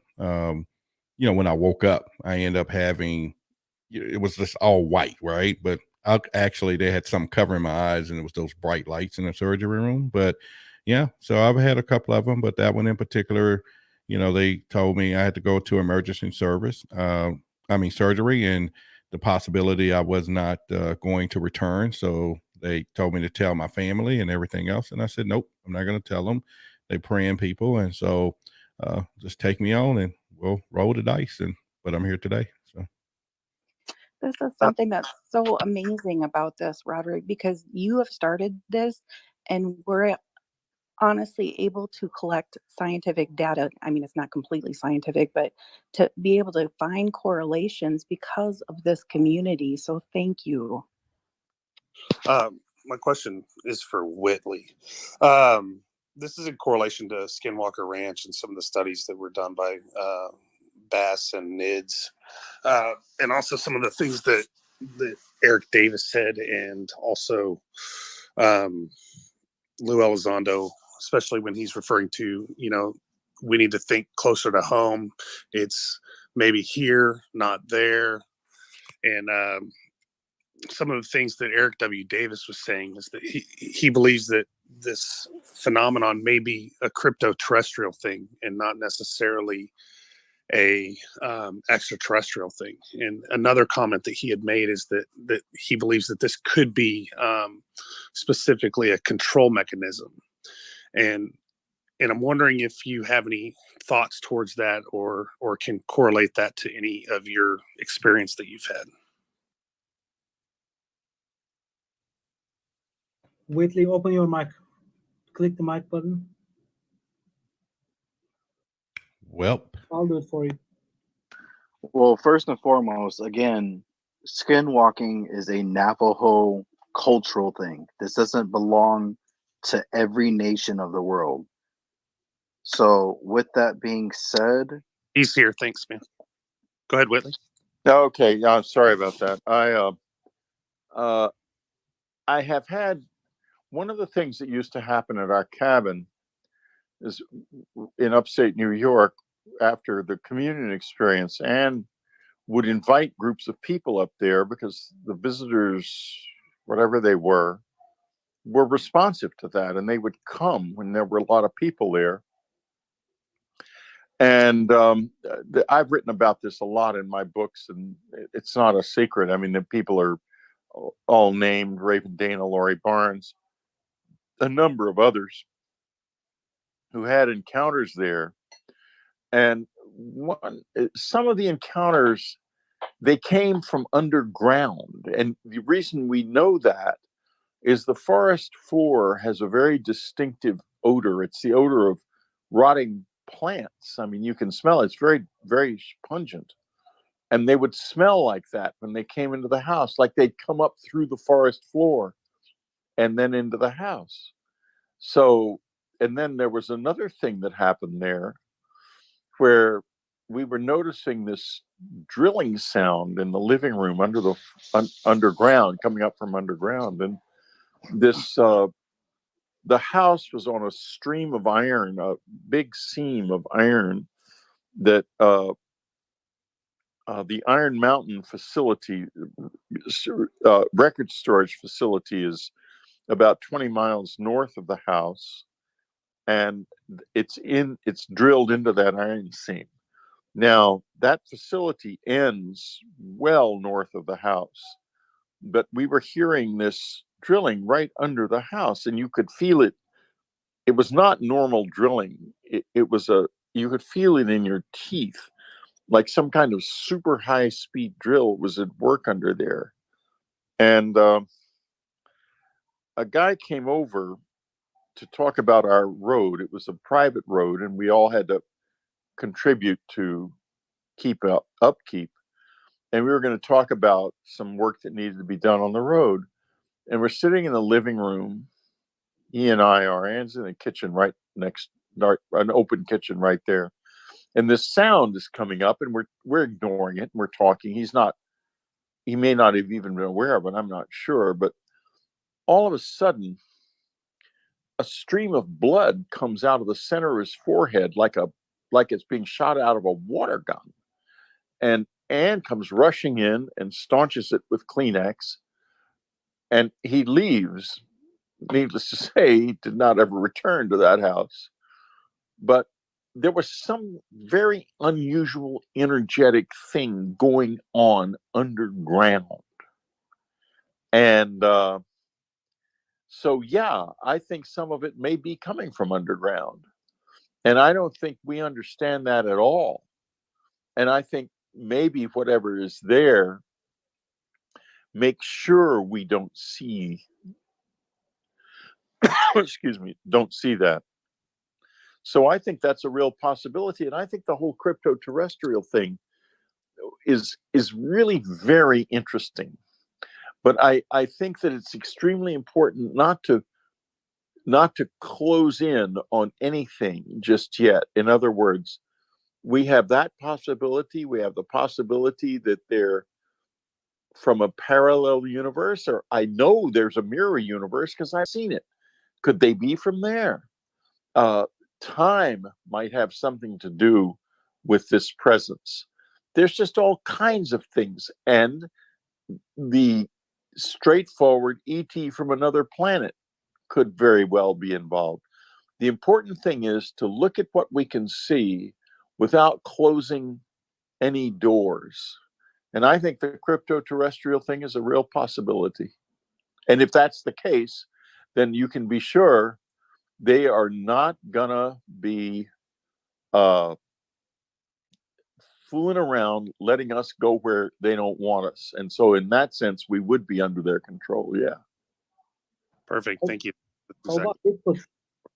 when I woke up, I ended up having, it was just all white, right? But actually they had something covering my eyes, and it was those bright lights in the surgery room. But yeah, so I've had a couple of them, but that one in particular, they told me I had to go to emergency surgery, and the possibility I was not going to return. So they told me to tell my family and everything else. And I said, nope, I'm not going to tell them. They praying people. And so just take me on, and we'll roll the dice. But I'm here today. So This is something that's so amazing about this, Roderick, because you have started this, and we're honestly able to collect scientific data. I mean, it's not completely scientific, but to be able to find correlations because of this community. So thank you. My question is for Whitley. This is in correlation to Skinwalker Ranch and some of the studies that were done by Bass and NIDS, and also some of the things that Eric Davis said, and also Lou Elizondo, especially when he's referring to, we need to think closer to home. It's maybe here, not there. And some of the things that Eric W. Davis was saying is that he believes that this phenomenon may be a crypto-terrestrial thing and not necessarily a extraterrestrial thing. And another comment that he had made is that he believes that this could be specifically a control mechanism. And I'm wondering if you have any thoughts towards that, or can correlate that to any of your experience that you've had. Whitley, open your mic. Click the mic button. Well, I'll do it for you. Well, first and foremost, again, skinwalking is a Navajo cultural thing. This doesn't belong to every nation of the world. So, with that being said, He's here. Thanks, man. Go ahead, Whitley. Okay, I'm sorry about that. I have had one of the things that used to happen at our cabin is in upstate New York after the communion experience, and would invite groups of people up there because the visitors, whatever they were responsive to that, and they would come when there were a lot of people there. And I've written about this a lot in my books, and it's not a secret. I mean, the people are all named: Raven Dana, Laurie Barnes, a number of others who had encounters there. And some of the encounters, they came from underground. And the reason we know that is the forest floor has a very distinctive odor. It's the odor of rotting plants. I mean, you can smell it. It's very, very pungent. And they would smell like that when they came into the house, like they'd come up through the forest floor and then into the house. So, and then there was another thing that happened there where we were noticing this drilling sound in the living room under the underground, coming up from underground. And this, the house was on a stream of iron, a big seam of iron that the Iron Mountain facility, record storage facility, is about 20 miles north of the house, and it's drilled into that iron seam. Now that facility ends well north of the house, but we were hearing this drilling right under the house, and you could feel it. It was not normal drilling. It was you could feel it in your teeth, like some kind of super high speed drill was at work under there. And a guy came over to talk about our road. It was a private road, and we all had to contribute to keep upkeep. And we were going to talk about some work that needed to be done on the road. And we're sitting in the living room. He and I are, Anne's in the kitchen right next, an open kitchen right there. And this sound is coming up, and we're ignoring it, and we're talking. He may not have even been aware of it, I'm not sure. But all of a sudden, a stream of blood comes out of the center of his forehead like it's being shot out of a water gun. And Ann comes rushing in and staunches it with Kleenex. And he leaves. Needless to say, he did not ever return to that house. But there was some very unusual, energetic thing going on underground. And so, yeah, I think some of it may be coming from underground. And I don't think we understand that at all. And I think maybe whatever is there, make sure we don't see, excuse me, don't see that. So I think that's a real possibility. And I think the whole crypto-terrestrial thing is really very interesting. But I think that it's extremely important not to close in on anything just yet. In other words, we have that possibility. We have the possibility that they're from a parallel universe, or I know there's a mirror universe because I've seen it. Could they be from there? Time might have something to do with this presence. There's just all kinds of things. And the straightforward ET from another planet could very well be involved. The important thing is to look at what we can see without closing any doors. And I think the crypto-terrestrial thing is a real possibility. And if that's the case, then you can be sure they are not gonna be fooling around, letting us go where they don't want us. And so in that sense, we would be under their control. Yeah. Perfect. Thank you. How about Bigfoot,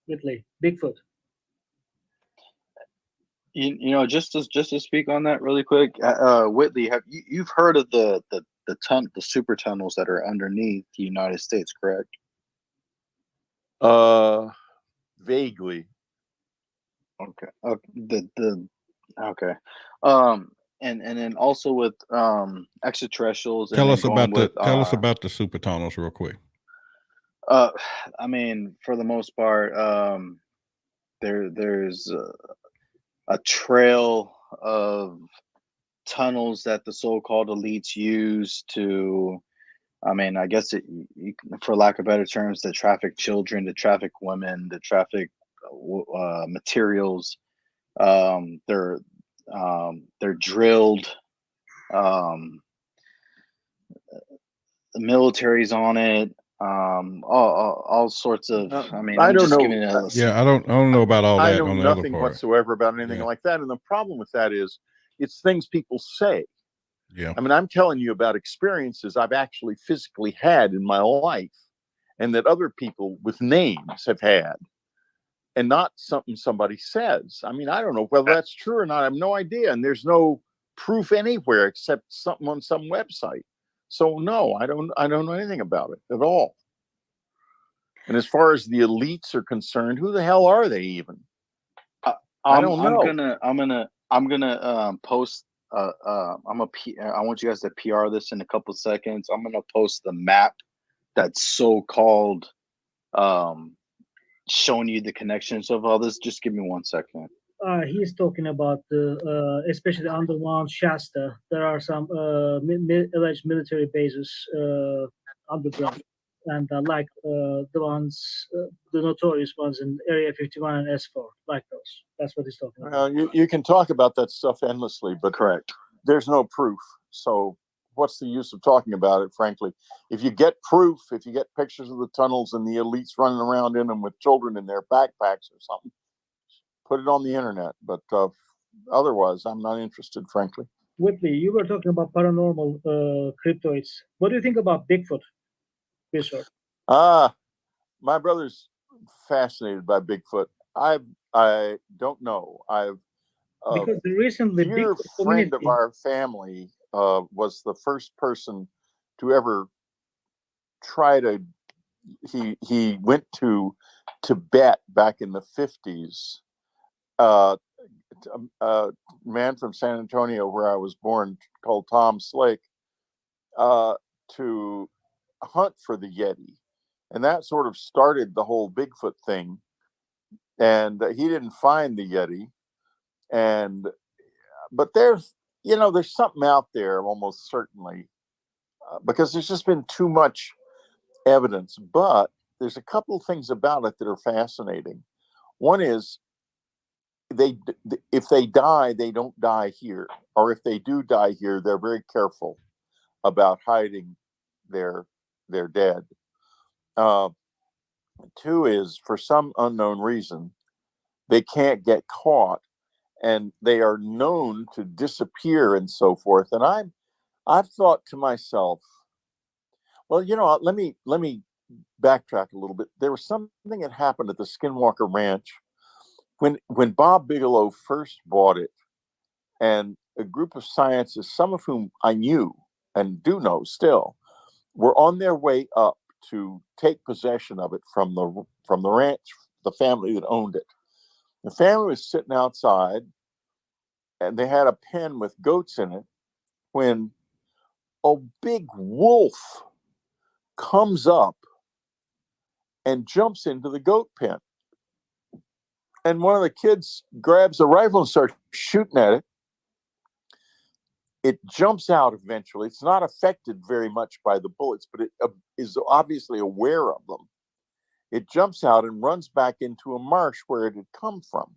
Whitley? Bigfoot. You know, just to speak on that really quick, Whitley, you've heard of the super tunnels that are underneath the United States, correct? Vaguely. Okay. Okay. And then also with extraterrestrials. Tell and us then about going with, tell us about the super tunnels real quick. I mean, for the most part, there's a trail of tunnels that the so-called elites use to, I mean, I guess for lack of better terms, to traffic children, to traffic women, to traffic materials. They're drilled. The military's on it. All sorts of. I mean, I'm don't just know. giving it a. Yeah, I don't know about all I that know on the other nothing part. whatsoever about anything Yeah. like that. And the problem with that is it's things people say. Yeah. I mean, I'm telling you about experiences I've actually physically had in my life and that other people with names have had, and not something somebody says. I mean, I don't know whether that's true or not. I have no idea. And there's no proof anywhere except something on some website. So no, I don't know anything about it at all. And as far as the elites are concerned, who the hell are they even? I don't know. I'm gonna post. I want you guys to PR this in a couple seconds. I'm gonna post the map that's so-called showing you the connections of all this. Just give me 1 second. He's talking about the especially underground Shasta. There are some alleged military bases underground, and like the ones, the notorious ones in Area 51 and S4, like those. That's what he's talking about. You can talk about that stuff endlessly, but correct. There's no proof. So what's the use of talking about it, frankly? If you get proof, if you get pictures of the tunnels and the elites running around in them with children in their backpacks or something, put it on the internet. But otherwise, I'm not interested, frankly. Whitley, you were talking about paranormal cryptoids. What do you think about Bigfoot, Bishop? My brother's fascinated by Bigfoot. I don't know. Because recently, dear Bigfoot friend community of our family was the first person to ever try to. He went to Tibet back in the 50s. A man from San Antonio, where I was born, called Tom Slake, to hunt for the Yeti. And that sort of started the whole Bigfoot thing. And he didn't find the Yeti. But there's there's something out there almost certainly, because there's just been too much evidence. But there's a couple of things about it that are fascinating. One is if they die, they don't die here, or if they do die here, they're very careful about hiding their dead. Two is, for some unknown reason, they can't get caught, and they are known to disappear and so forth. And I've thought to myself, well, let me backtrack a little bit. There was something that happened at the Skinwalker Ranch when Bob Bigelow first bought it, and a group of scientists, some of whom I knew and do know still, were on their way up to take possession of it from the ranch, the family that owned it. The family was sitting outside, and they had a pen with goats in it, when a big wolf comes up and jumps into the goat pen. And one of the kids grabs a rifle and starts shooting at it. It jumps out eventually. It's not affected very much by the bullets, but it is obviously aware of them. It jumps out and runs back into a marsh where it had come from.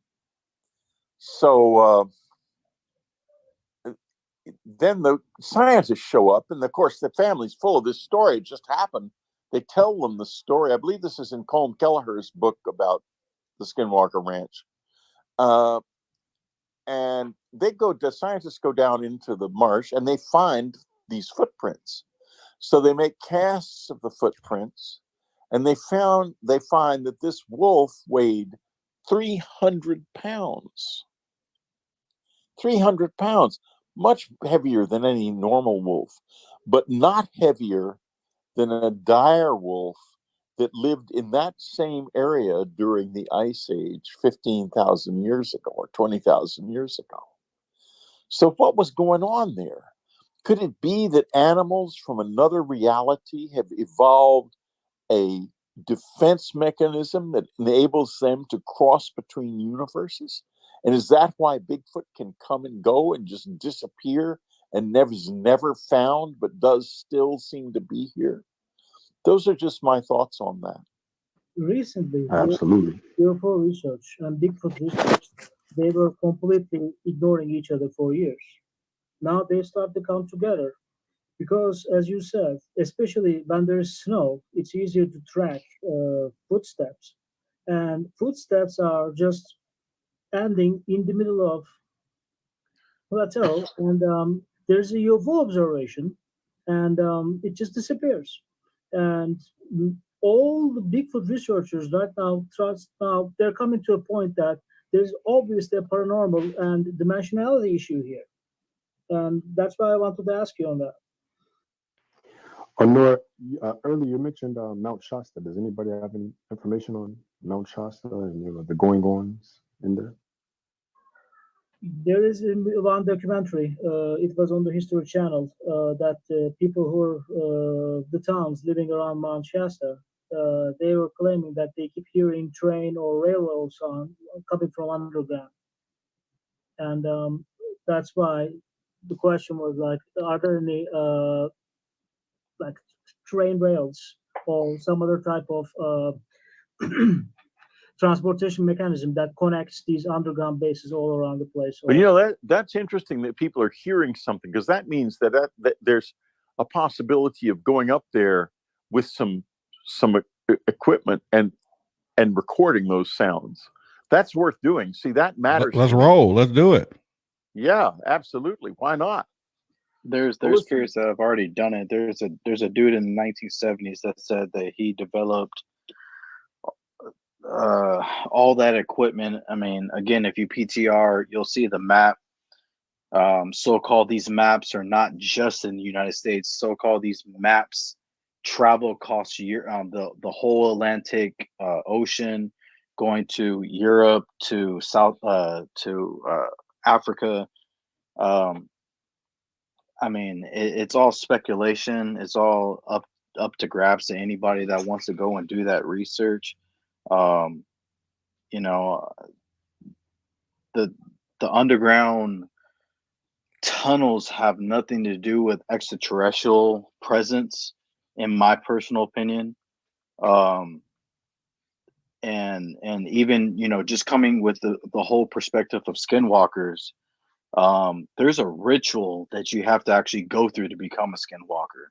So then the scientists show up, and of course the family's full of this story. It just happened. They tell them the story. I believe this is in Colm Kelleher's book about the Skinwalker Ranch. And the scientists go down into the marsh, and they find these footprints. So they make casts of the footprints, and they find that this wolf weighed 300 pounds. 300 pounds, much heavier than any normal wolf, but not heavier than a dire wolf that lived in that same area during the Ice Age 15,000 years ago or 20,000 years ago. So what was going on there? Could it be that animals from another reality have evolved a defense mechanism that enables them to cross between universes? And is that why Bigfoot can come and go and just disappear and is never found, but does still seem to be here? Those are just my thoughts on that. Recently, Absolutely. UFO research and Bigfoot research, they were completely ignoring each other for years. Now they start to come together because, as you said, especially when there's snow, it's easier to track footsteps. And footsteps are just ending in the middle of plateau, and there's a UFO observation, and it just disappears. And all the Bigfoot researchers right now they're coming to a point that there's obviously a paranormal and dimensionality issue here, and that's why I wanted to ask you on that. Nora, earlier you mentioned Mount Shasta. Does anybody have any information on Mount Shasta and the going-ons in there? There is one documentary. It was on the History Channel that people who are the towns living around Mount Shasta, they were claiming that they keep hearing train or railroad sound coming from underground, and that's why the question was like, are there any like train rails or some other type of transportation mechanism that connects these underground bases all around the place? But that's interesting that people are hearing something, because that means that there's a possibility of going up there with some equipment and recording those sounds. That's worth doing. See, that matters. Let's roll. Let's do it. Yeah, absolutely. Why not? There's periods that have already done it. There's a dude in the 1970s that said that he developed all that equipment. I mean, again, if you PTR, you'll see the map. So-called these maps are not just in the United States. So-called these maps travel across the whole Atlantic Ocean, going to Europe, to Africa. I mean, it's all speculation. It's all up to grabs to anybody that wants to go and do that research. The underground tunnels have nothing to do with extraterrestrial presence, in my personal opinion. And even, you know, just coming with the whole perspective of skinwalkers, there's a ritual that you have to actually go through to become a skinwalker.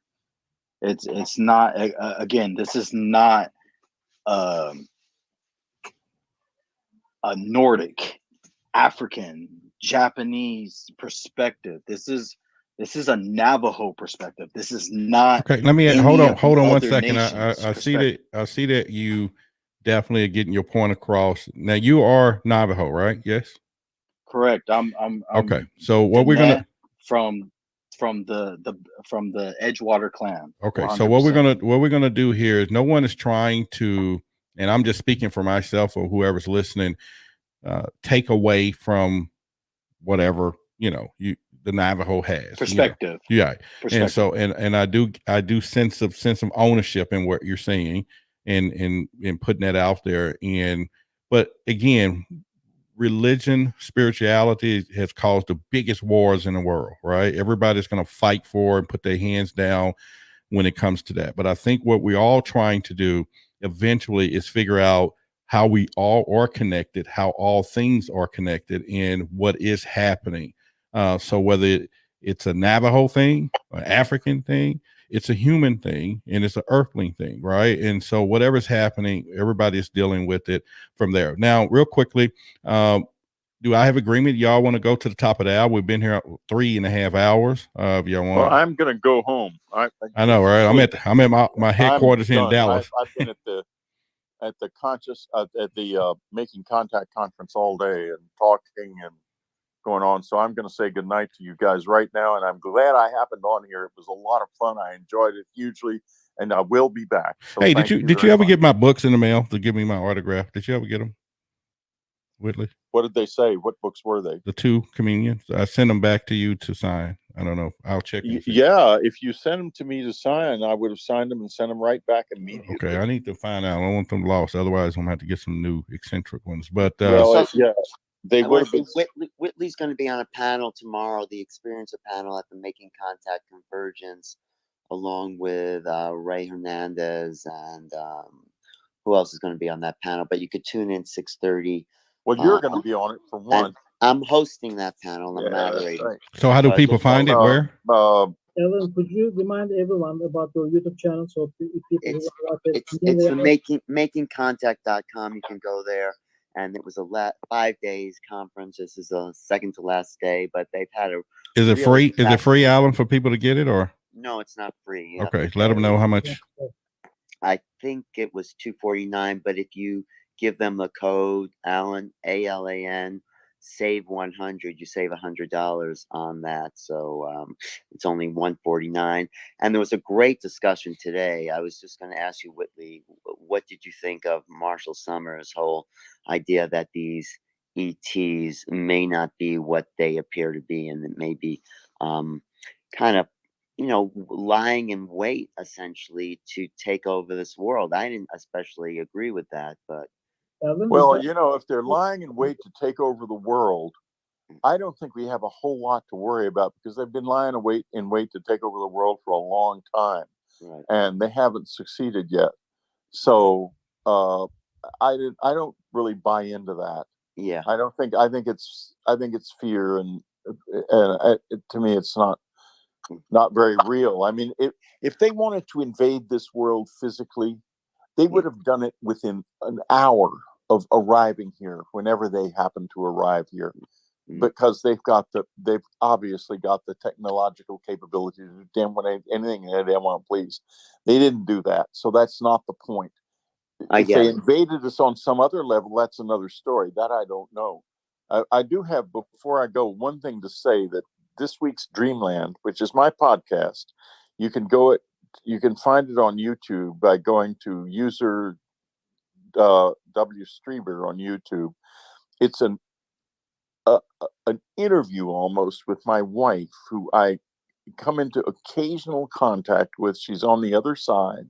It's not again, this is not um, a Nordic, African, Japanese perspective. This is a Navajo perspective. This is not Okay, let me any of hold the on one other second. nations' I see perspective. that you definitely are getting your point across. Now you are Navajo, right? Yes. Correct. Okay. So what we're gonna from the Edgewater clan. Okay, so what 100%. we're gonna do here is no one is trying to, and I'm just speaking for myself or whoever's listening, take away from whatever the Navajo has Perspective. Yeah, and Perspective. so and I do sense of ownership in what you're saying and putting that out there. But again, religion, spirituality has caused the biggest wars in the world, right? Everybody's going to fight for and put their hands down when it comes to that. But I think what we're all trying to do eventually is figure out how we all are connected, how all things are connected, and what is happening. So whether it's a Navajo thing, an African thing, it's a human thing, and it's an earthling thing, right? And so whatever's happening, everybody's dealing with it from there. Now, real quickly, do I have agreement? Y'all want to go to the top of the hour? We've been here 3.5 hours. If y'all want, Well, I'm going to go home. I know, right? I'm at my headquarters here in Dallas. I've been at the Making Contact conference all day and talking and going on. So I'm going to say goodnight to you guys right now. And I'm glad I happened on here. It was a lot of fun. I enjoyed it hugely, and I will be back. So Hey, did you ever much. get my books in the mail to give me my autograph? Did you ever get them, Whitley? What did they say? What books were they? The 2 communions. I sent them back to you to sign. I don't know. I'll check. Yeah, if you sent them to me to sign, I would have signed them and sent them right back immediately. Okay, I need to find out. I don't want them lost. Otherwise, I'm going to have to get some new eccentric ones. But they I would want to say Whitley's going to be on a panel tomorrow, the Experiencer panel at the Making Contact Convergence, along with Ray Hernandez and who else is going to be on that panel? But you could tune in 6:30. Well, you're going to be on it for one. I'm hosting that panel. I'm moderating. Right. So how do people find it? Where? Ellen, could you remind everyone about your YouTube channel so if people It's the makingcontact.com. You can go there. And it was a 5 days conference. This is a second to last day, but they've had a. Is it free? Is it free, Alan, for people to get it, or? No, it's not free. You Okay, let them know how much. I think it was $249, but if you give them the code Alan ALAN save 100, you save $100 on that. So it's only $149. And there was a great discussion today. I was just going to ask you, Whitley, what did you think of Marshall Summers' whole idea that these ETs may not be what they appear to be, and it may be kind of lying in wait essentially to take over this world. I didn't especially agree with that, but well, if they're lying in wait to take over the world, I don't think we have a whole lot to worry about, because they've been lying in wait to take over the world for a long time, right. And they haven't succeeded yet. So I don't really buy into that. Yeah, I think it's fear, and to me, it's not very real. I mean, if they wanted to invade this world physically, they would have done it within an hour of arriving here, whenever they happen to arrive here, because they've obviously got the technological capability to do damn anything they want to please. They didn't do that, so that's not the point. If they invaded us on some other level, that's another story. That I don't know. I do have, before I go, one thing to say, that this week's Dreamland, which is my podcast, you can find it on YouTube by going to user W Streber on YouTube. It's an interview almost with my wife, who I come into occasional contact with. She's on the other side,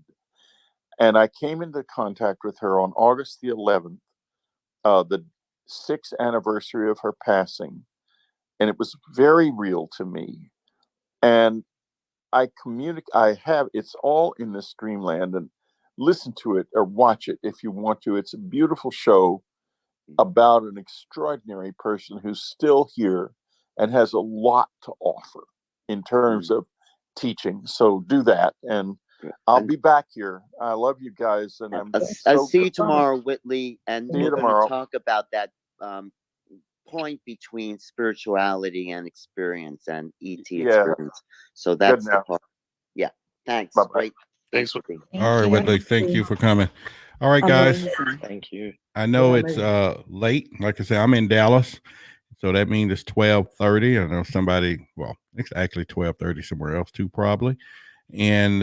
and I came into contact with her on August the 11th, the 6th anniversary of her passing. and it was very real to me. And I have, it's all in the Streamland, and listen to it or watch it if you want to. It's a beautiful show about an extraordinary person who's still here and has a lot to offer in terms of teaching. So do that, and I'll be back here. I love you guys, and I'll see you tomorrow, Whitley, and See you we're going tomorrow. to talk about that point between spirituality and experience and ET experience. So that's the part. Yeah. Thanks. Bye-bye. Great. Thanks, Whitley. All right, Whitley, thank you for coming. All right, guys. Thank you. I know Yeah, it's late. Like I said, I'm in Dallas, so that means it's 12:30. I know somebody. Well, it's actually 12:30 somewhere else too, probably. And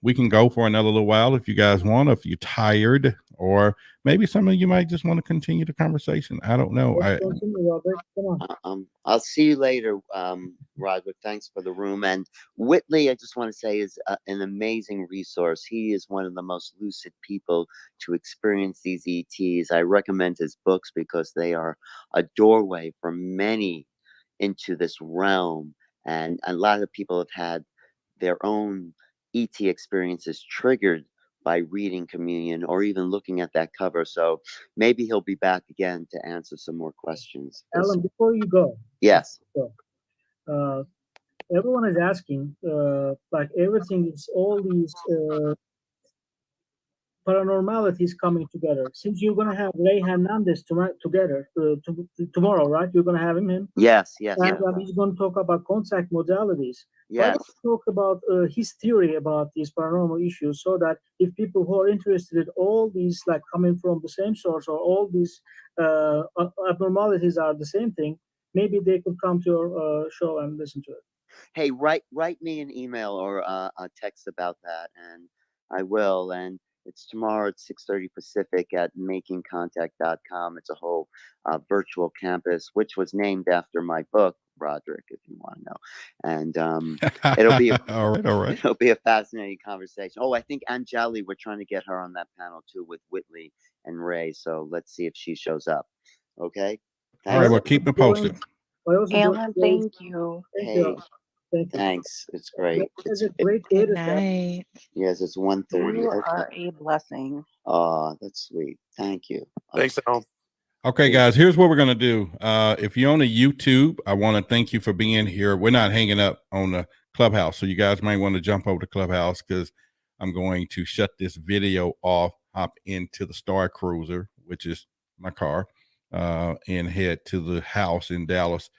we can go for another little while if you guys want. If you're tired, or maybe some of you might just want to continue the conversation. I don't know. I'll see you later, Roderick. Thanks for the room. And Whitley, I just want to say, is an amazing resource. He is one of the most lucid people to experience these ETs. I recommend his books because they are a doorway for many into this realm. And a lot of people have had their own ET experiences triggered by reading Communion or even looking at that cover. So maybe he'll be back again to answer some more questions. Alan, before you go. Yes. Everyone is asking, like everything is all these paranormalities coming together. Since you're going to have Ray Hernandez together tomorrow, right? You're going to have him in? Yes, yes. And he's going to talk about contact modalities. Why Yes. don't you talk about his theory about these paranormal issues, so that if people who are interested in all these, like coming from the same source, or all these abnormalities are the same thing, maybe they could come to your show and listen to it. Hey, write me an email or a text about that, and I will. And it's tomorrow at 6:30 Pacific at makingcontact.com. It's a whole virtual campus, which was named after my book, Roderick, if you want to know. And it'll be all right. It'll be a fascinating conversation. Oh, I think Angeli, we're trying to get her on that panel too with Whitley and Ray. So let's see if she shows up. Okay. All right. Well, keep me posted. Alan, thank you. Hey, thanks. It's great. It's a great day. Good night. Yes, it's 1:30. You are a blessing. Oh, that's sweet. Thank you. Thanks, Al. Okay, guys, here's what we're going to do. If you're on the YouTube, I want to thank you for being here. We're not hanging up on the Clubhouse, so you guys might want to jump over to Clubhouse, because I'm going to shut this video off, hop into the Star Cruiser, which is my car, and head to the house in Dallas.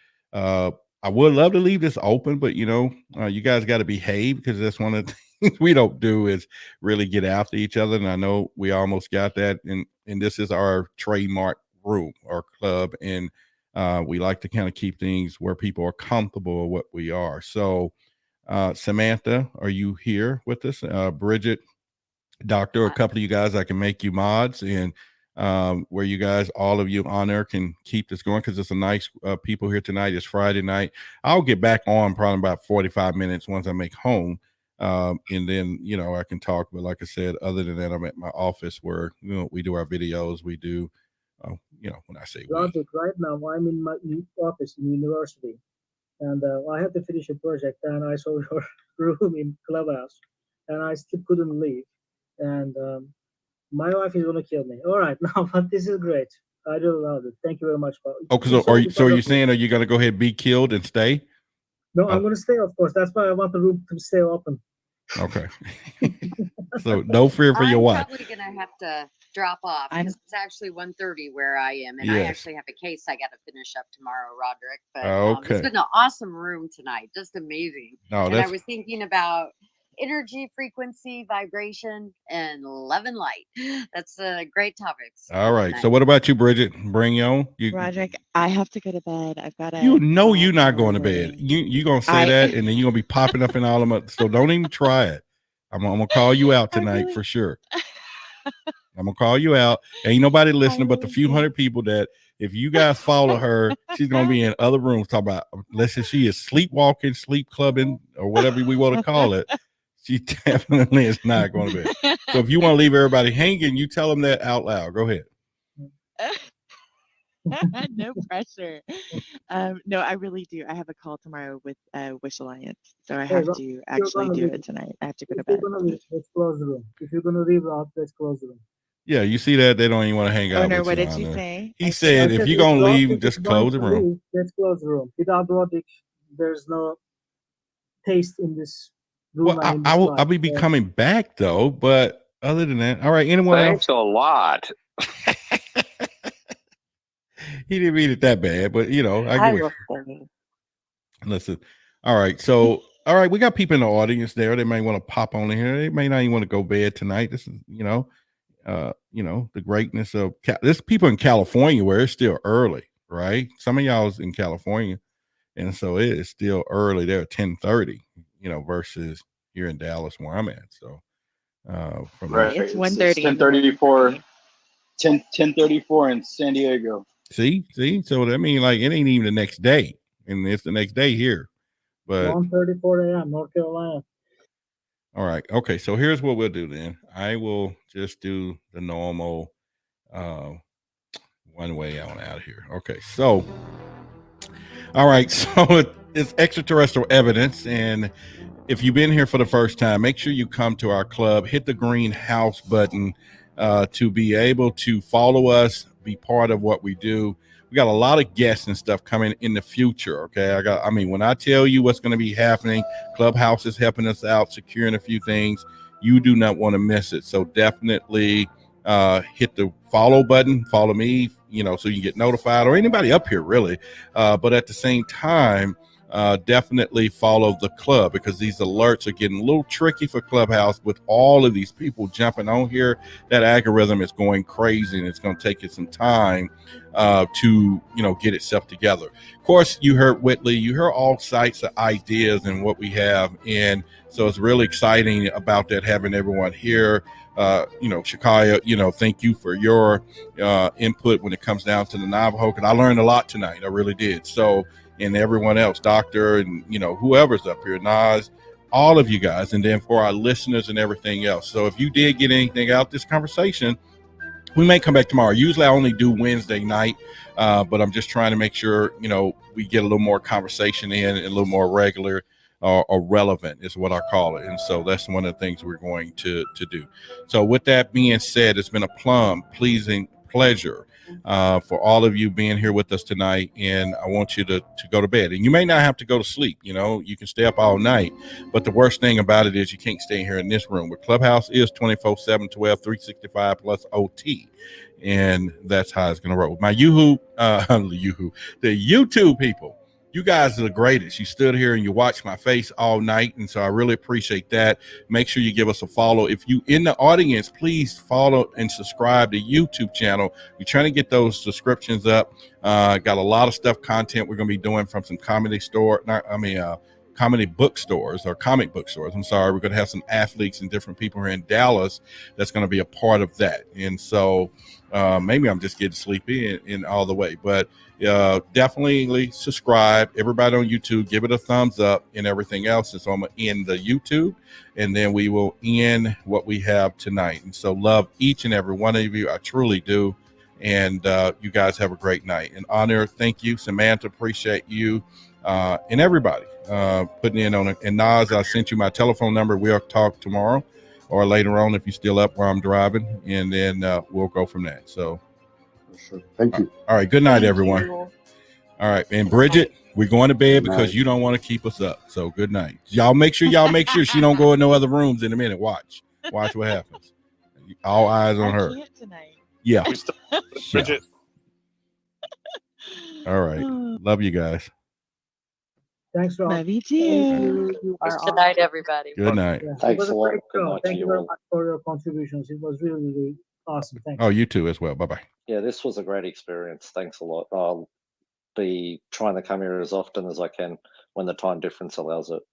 I would love to leave this open, but you guys got to behave, because that's one of the things we don't do is really get after each other. And I know we almost got that. And this is our trademark room or club. And we like to kind of keep things where people are comfortable with what we are. So Samantha, are you here with us? Bridget, Doctor, a couple of you guys, I can make you mods, and where you guys, all of you on there, can keep this going, because it's a nice people here tonight. It's Friday night. I'll get back on probably about 45 minutes once I make home, and then I can talk. But like I said, other than that, I'm at my office where we do our videos. We do when I say Logic, right now I'm in my office in university, and I had to finish a project, and I saw your room in Clubhouse, and I still couldn't leave, and my wife is gonna kill me. All right, now, but this is great. I really love it. Thank you very much. Are you saying, are you gonna go ahead and be killed and stay? No, I'm gonna stay, of course. That's why I want the room to stay open. Okay. So no fear for your wife. I'm probably gonna have to drop off. It's actually 1:30 where I am, and I Yes. actually have a case I got to finish up tomorrow, Roderick. But Okay. it's been an awesome room tonight, just amazing. No, and I that's- was thinking about energy, frequency, vibration, and love and light. That's great topics. All right. So what about you, Bridget? Bring you on. Roderick, I have to go to bed. I've got to. You're not going to bed. You gonna say that, and then you're gonna be popping up in all of them. So don't even try it. I'm gonna call you out tonight for sure. I'm gonna call you out. Ain't nobody listening but the few hundred people that, if you guys follow her, she's gonna be in other rooms talking about, unless she is sleepwalking, sleep clubbing, or whatever we want to call it. She definitely is not going to bed. So if you want to leave everybody hanging, you tell them that out loud. Go ahead. No pressure. No, I really do. I have a call tomorrow with Wish Alliance, so I Hey, have Rob, to if you're actually gonna do leave, it tonight. I have to go to if you're bed. gonna leave, let's close the room. If you're gonna leave, Rob, let's close the room. Yeah, you see that they don't even want to hang out Owner, with what you did on you there. say? He I said, can't. I if said, you're if gonna Rob leave, is just going close the to room. leave, let's close the room. Without Roddick, there's no taste in this room Well, and in this I'll life. be coming back though, but other than that, all right. Anyone else? Thanks a lot. He didn't mean it that bad, but you know, I I get what. will stay. Listen, all right. So, all right, we got people in the audience there. They may want to pop on in here. They may not even want to go bed tonight. This is, the greatness of there's people in California where it's still early, right? Some of y'all's in California, and so it is still early. They're at 10:30, versus here in Dallas where I'm at. So, from Right. that, It's It's 1:30 in the morning. 10:34. 10:34 in San Diego. see, so that means like it ain't even the next day, and it's the next day here. But 1:34 a.m. North Carolina. all right. Okay. So here's what we'll do then. I will just do the normal one way on out of here. Okay. So, all right. So it's extraterrestrial evidence. And if you've been here for the first time, make sure you come to our club, hit the green house button to be able to follow us, be part of what we do. We got a lot of guests and stuff coming in the future. Okay. When I tell you what's going to be happening, Clubhouse is helping us out, securing a few things. You do not want to miss it. So definitely hit the follow button, follow me, so you can get notified, or anybody up here really. But at the same time, definitely follow the club, because these alerts are getting a little tricky for Clubhouse with all of these people jumping on here. That algorithm is going crazy, and it's going to take it some time to get itself together. Of course, you heard Whitley, you heard all sites of ideas and what we have, and so it's really exciting about that, having everyone here. Shakaya, thank you for your input when it comes down to the Navajo, because I learned a lot tonight. I really did. So, and everyone else, Doctor, and whoever's up here, Nas, all of you guys, and then for our listeners and everything else. So if you did get anything out this conversation, we may come back tomorrow. Usually I only do Wednesday night, but I'm just trying to make sure, we get a little more conversation in, and a little more regular or relevant is what I call it. And so that's one of the things we're going to do. So with that being said, it's been a pleasing pleasure for all of you being here with us tonight. And I want you to go to bed. And you may not have to go to sleep. You can stay up all night. But the worst thing about it is you can't stay here in this room. Where Clubhouse is 24/7, 12, 365 plus OT. And that's how it's going to roll. My the YouTube people, you guys are the greatest. You stood here and you watched my face all night. And so I really appreciate that. Make sure you give us a follow. If you in the audience, please follow and subscribe to YouTube channel. We're trying to get those subscriptions up. Got a lot of content we're going to be doing from some comedy bookstores or comic book stores. I'm sorry. We're going to have some athletes and different people here in Dallas that's going to be a part of that. And so maybe I'm just getting sleepy in all the way, but definitely subscribe. Everybody on YouTube, give it a thumbs up and everything else. And so I'm going to end the YouTube, and then we will end what we have tonight. And so love each and every one of you. I truly do. And you guys have a great night. And Honor, thank you. Samantha, appreciate you. And everybody putting in on it. And Nas, I sent you my telephone number. We'll talk tomorrow or later on if you're still up while I'm driving, and then we'll go from that. So, sure. Thank you. All right. Good night, Thank everyone. you. All right. And Bridget, we're going to bed Good because night. you don't want to keep us up. So good night. Y'all make sure she don't go in no other rooms in a minute. Watch what happens. All eyes on I her. can't tonight. Yeah. We still Bridget. All right. Love you guys. Thanks, Rob. Love you Thank too. you are Good night, awesome. everybody. Good night. Yeah, it Thanks was a a lot. great Good show. night to Thank you you very all. much for your contributions. It was really, really awesome. Thank you. Oh, you too as well. Bye-bye. Yeah, this was a great experience. Thanks a lot. I'll be trying to come here as often as I can when the time difference allows it.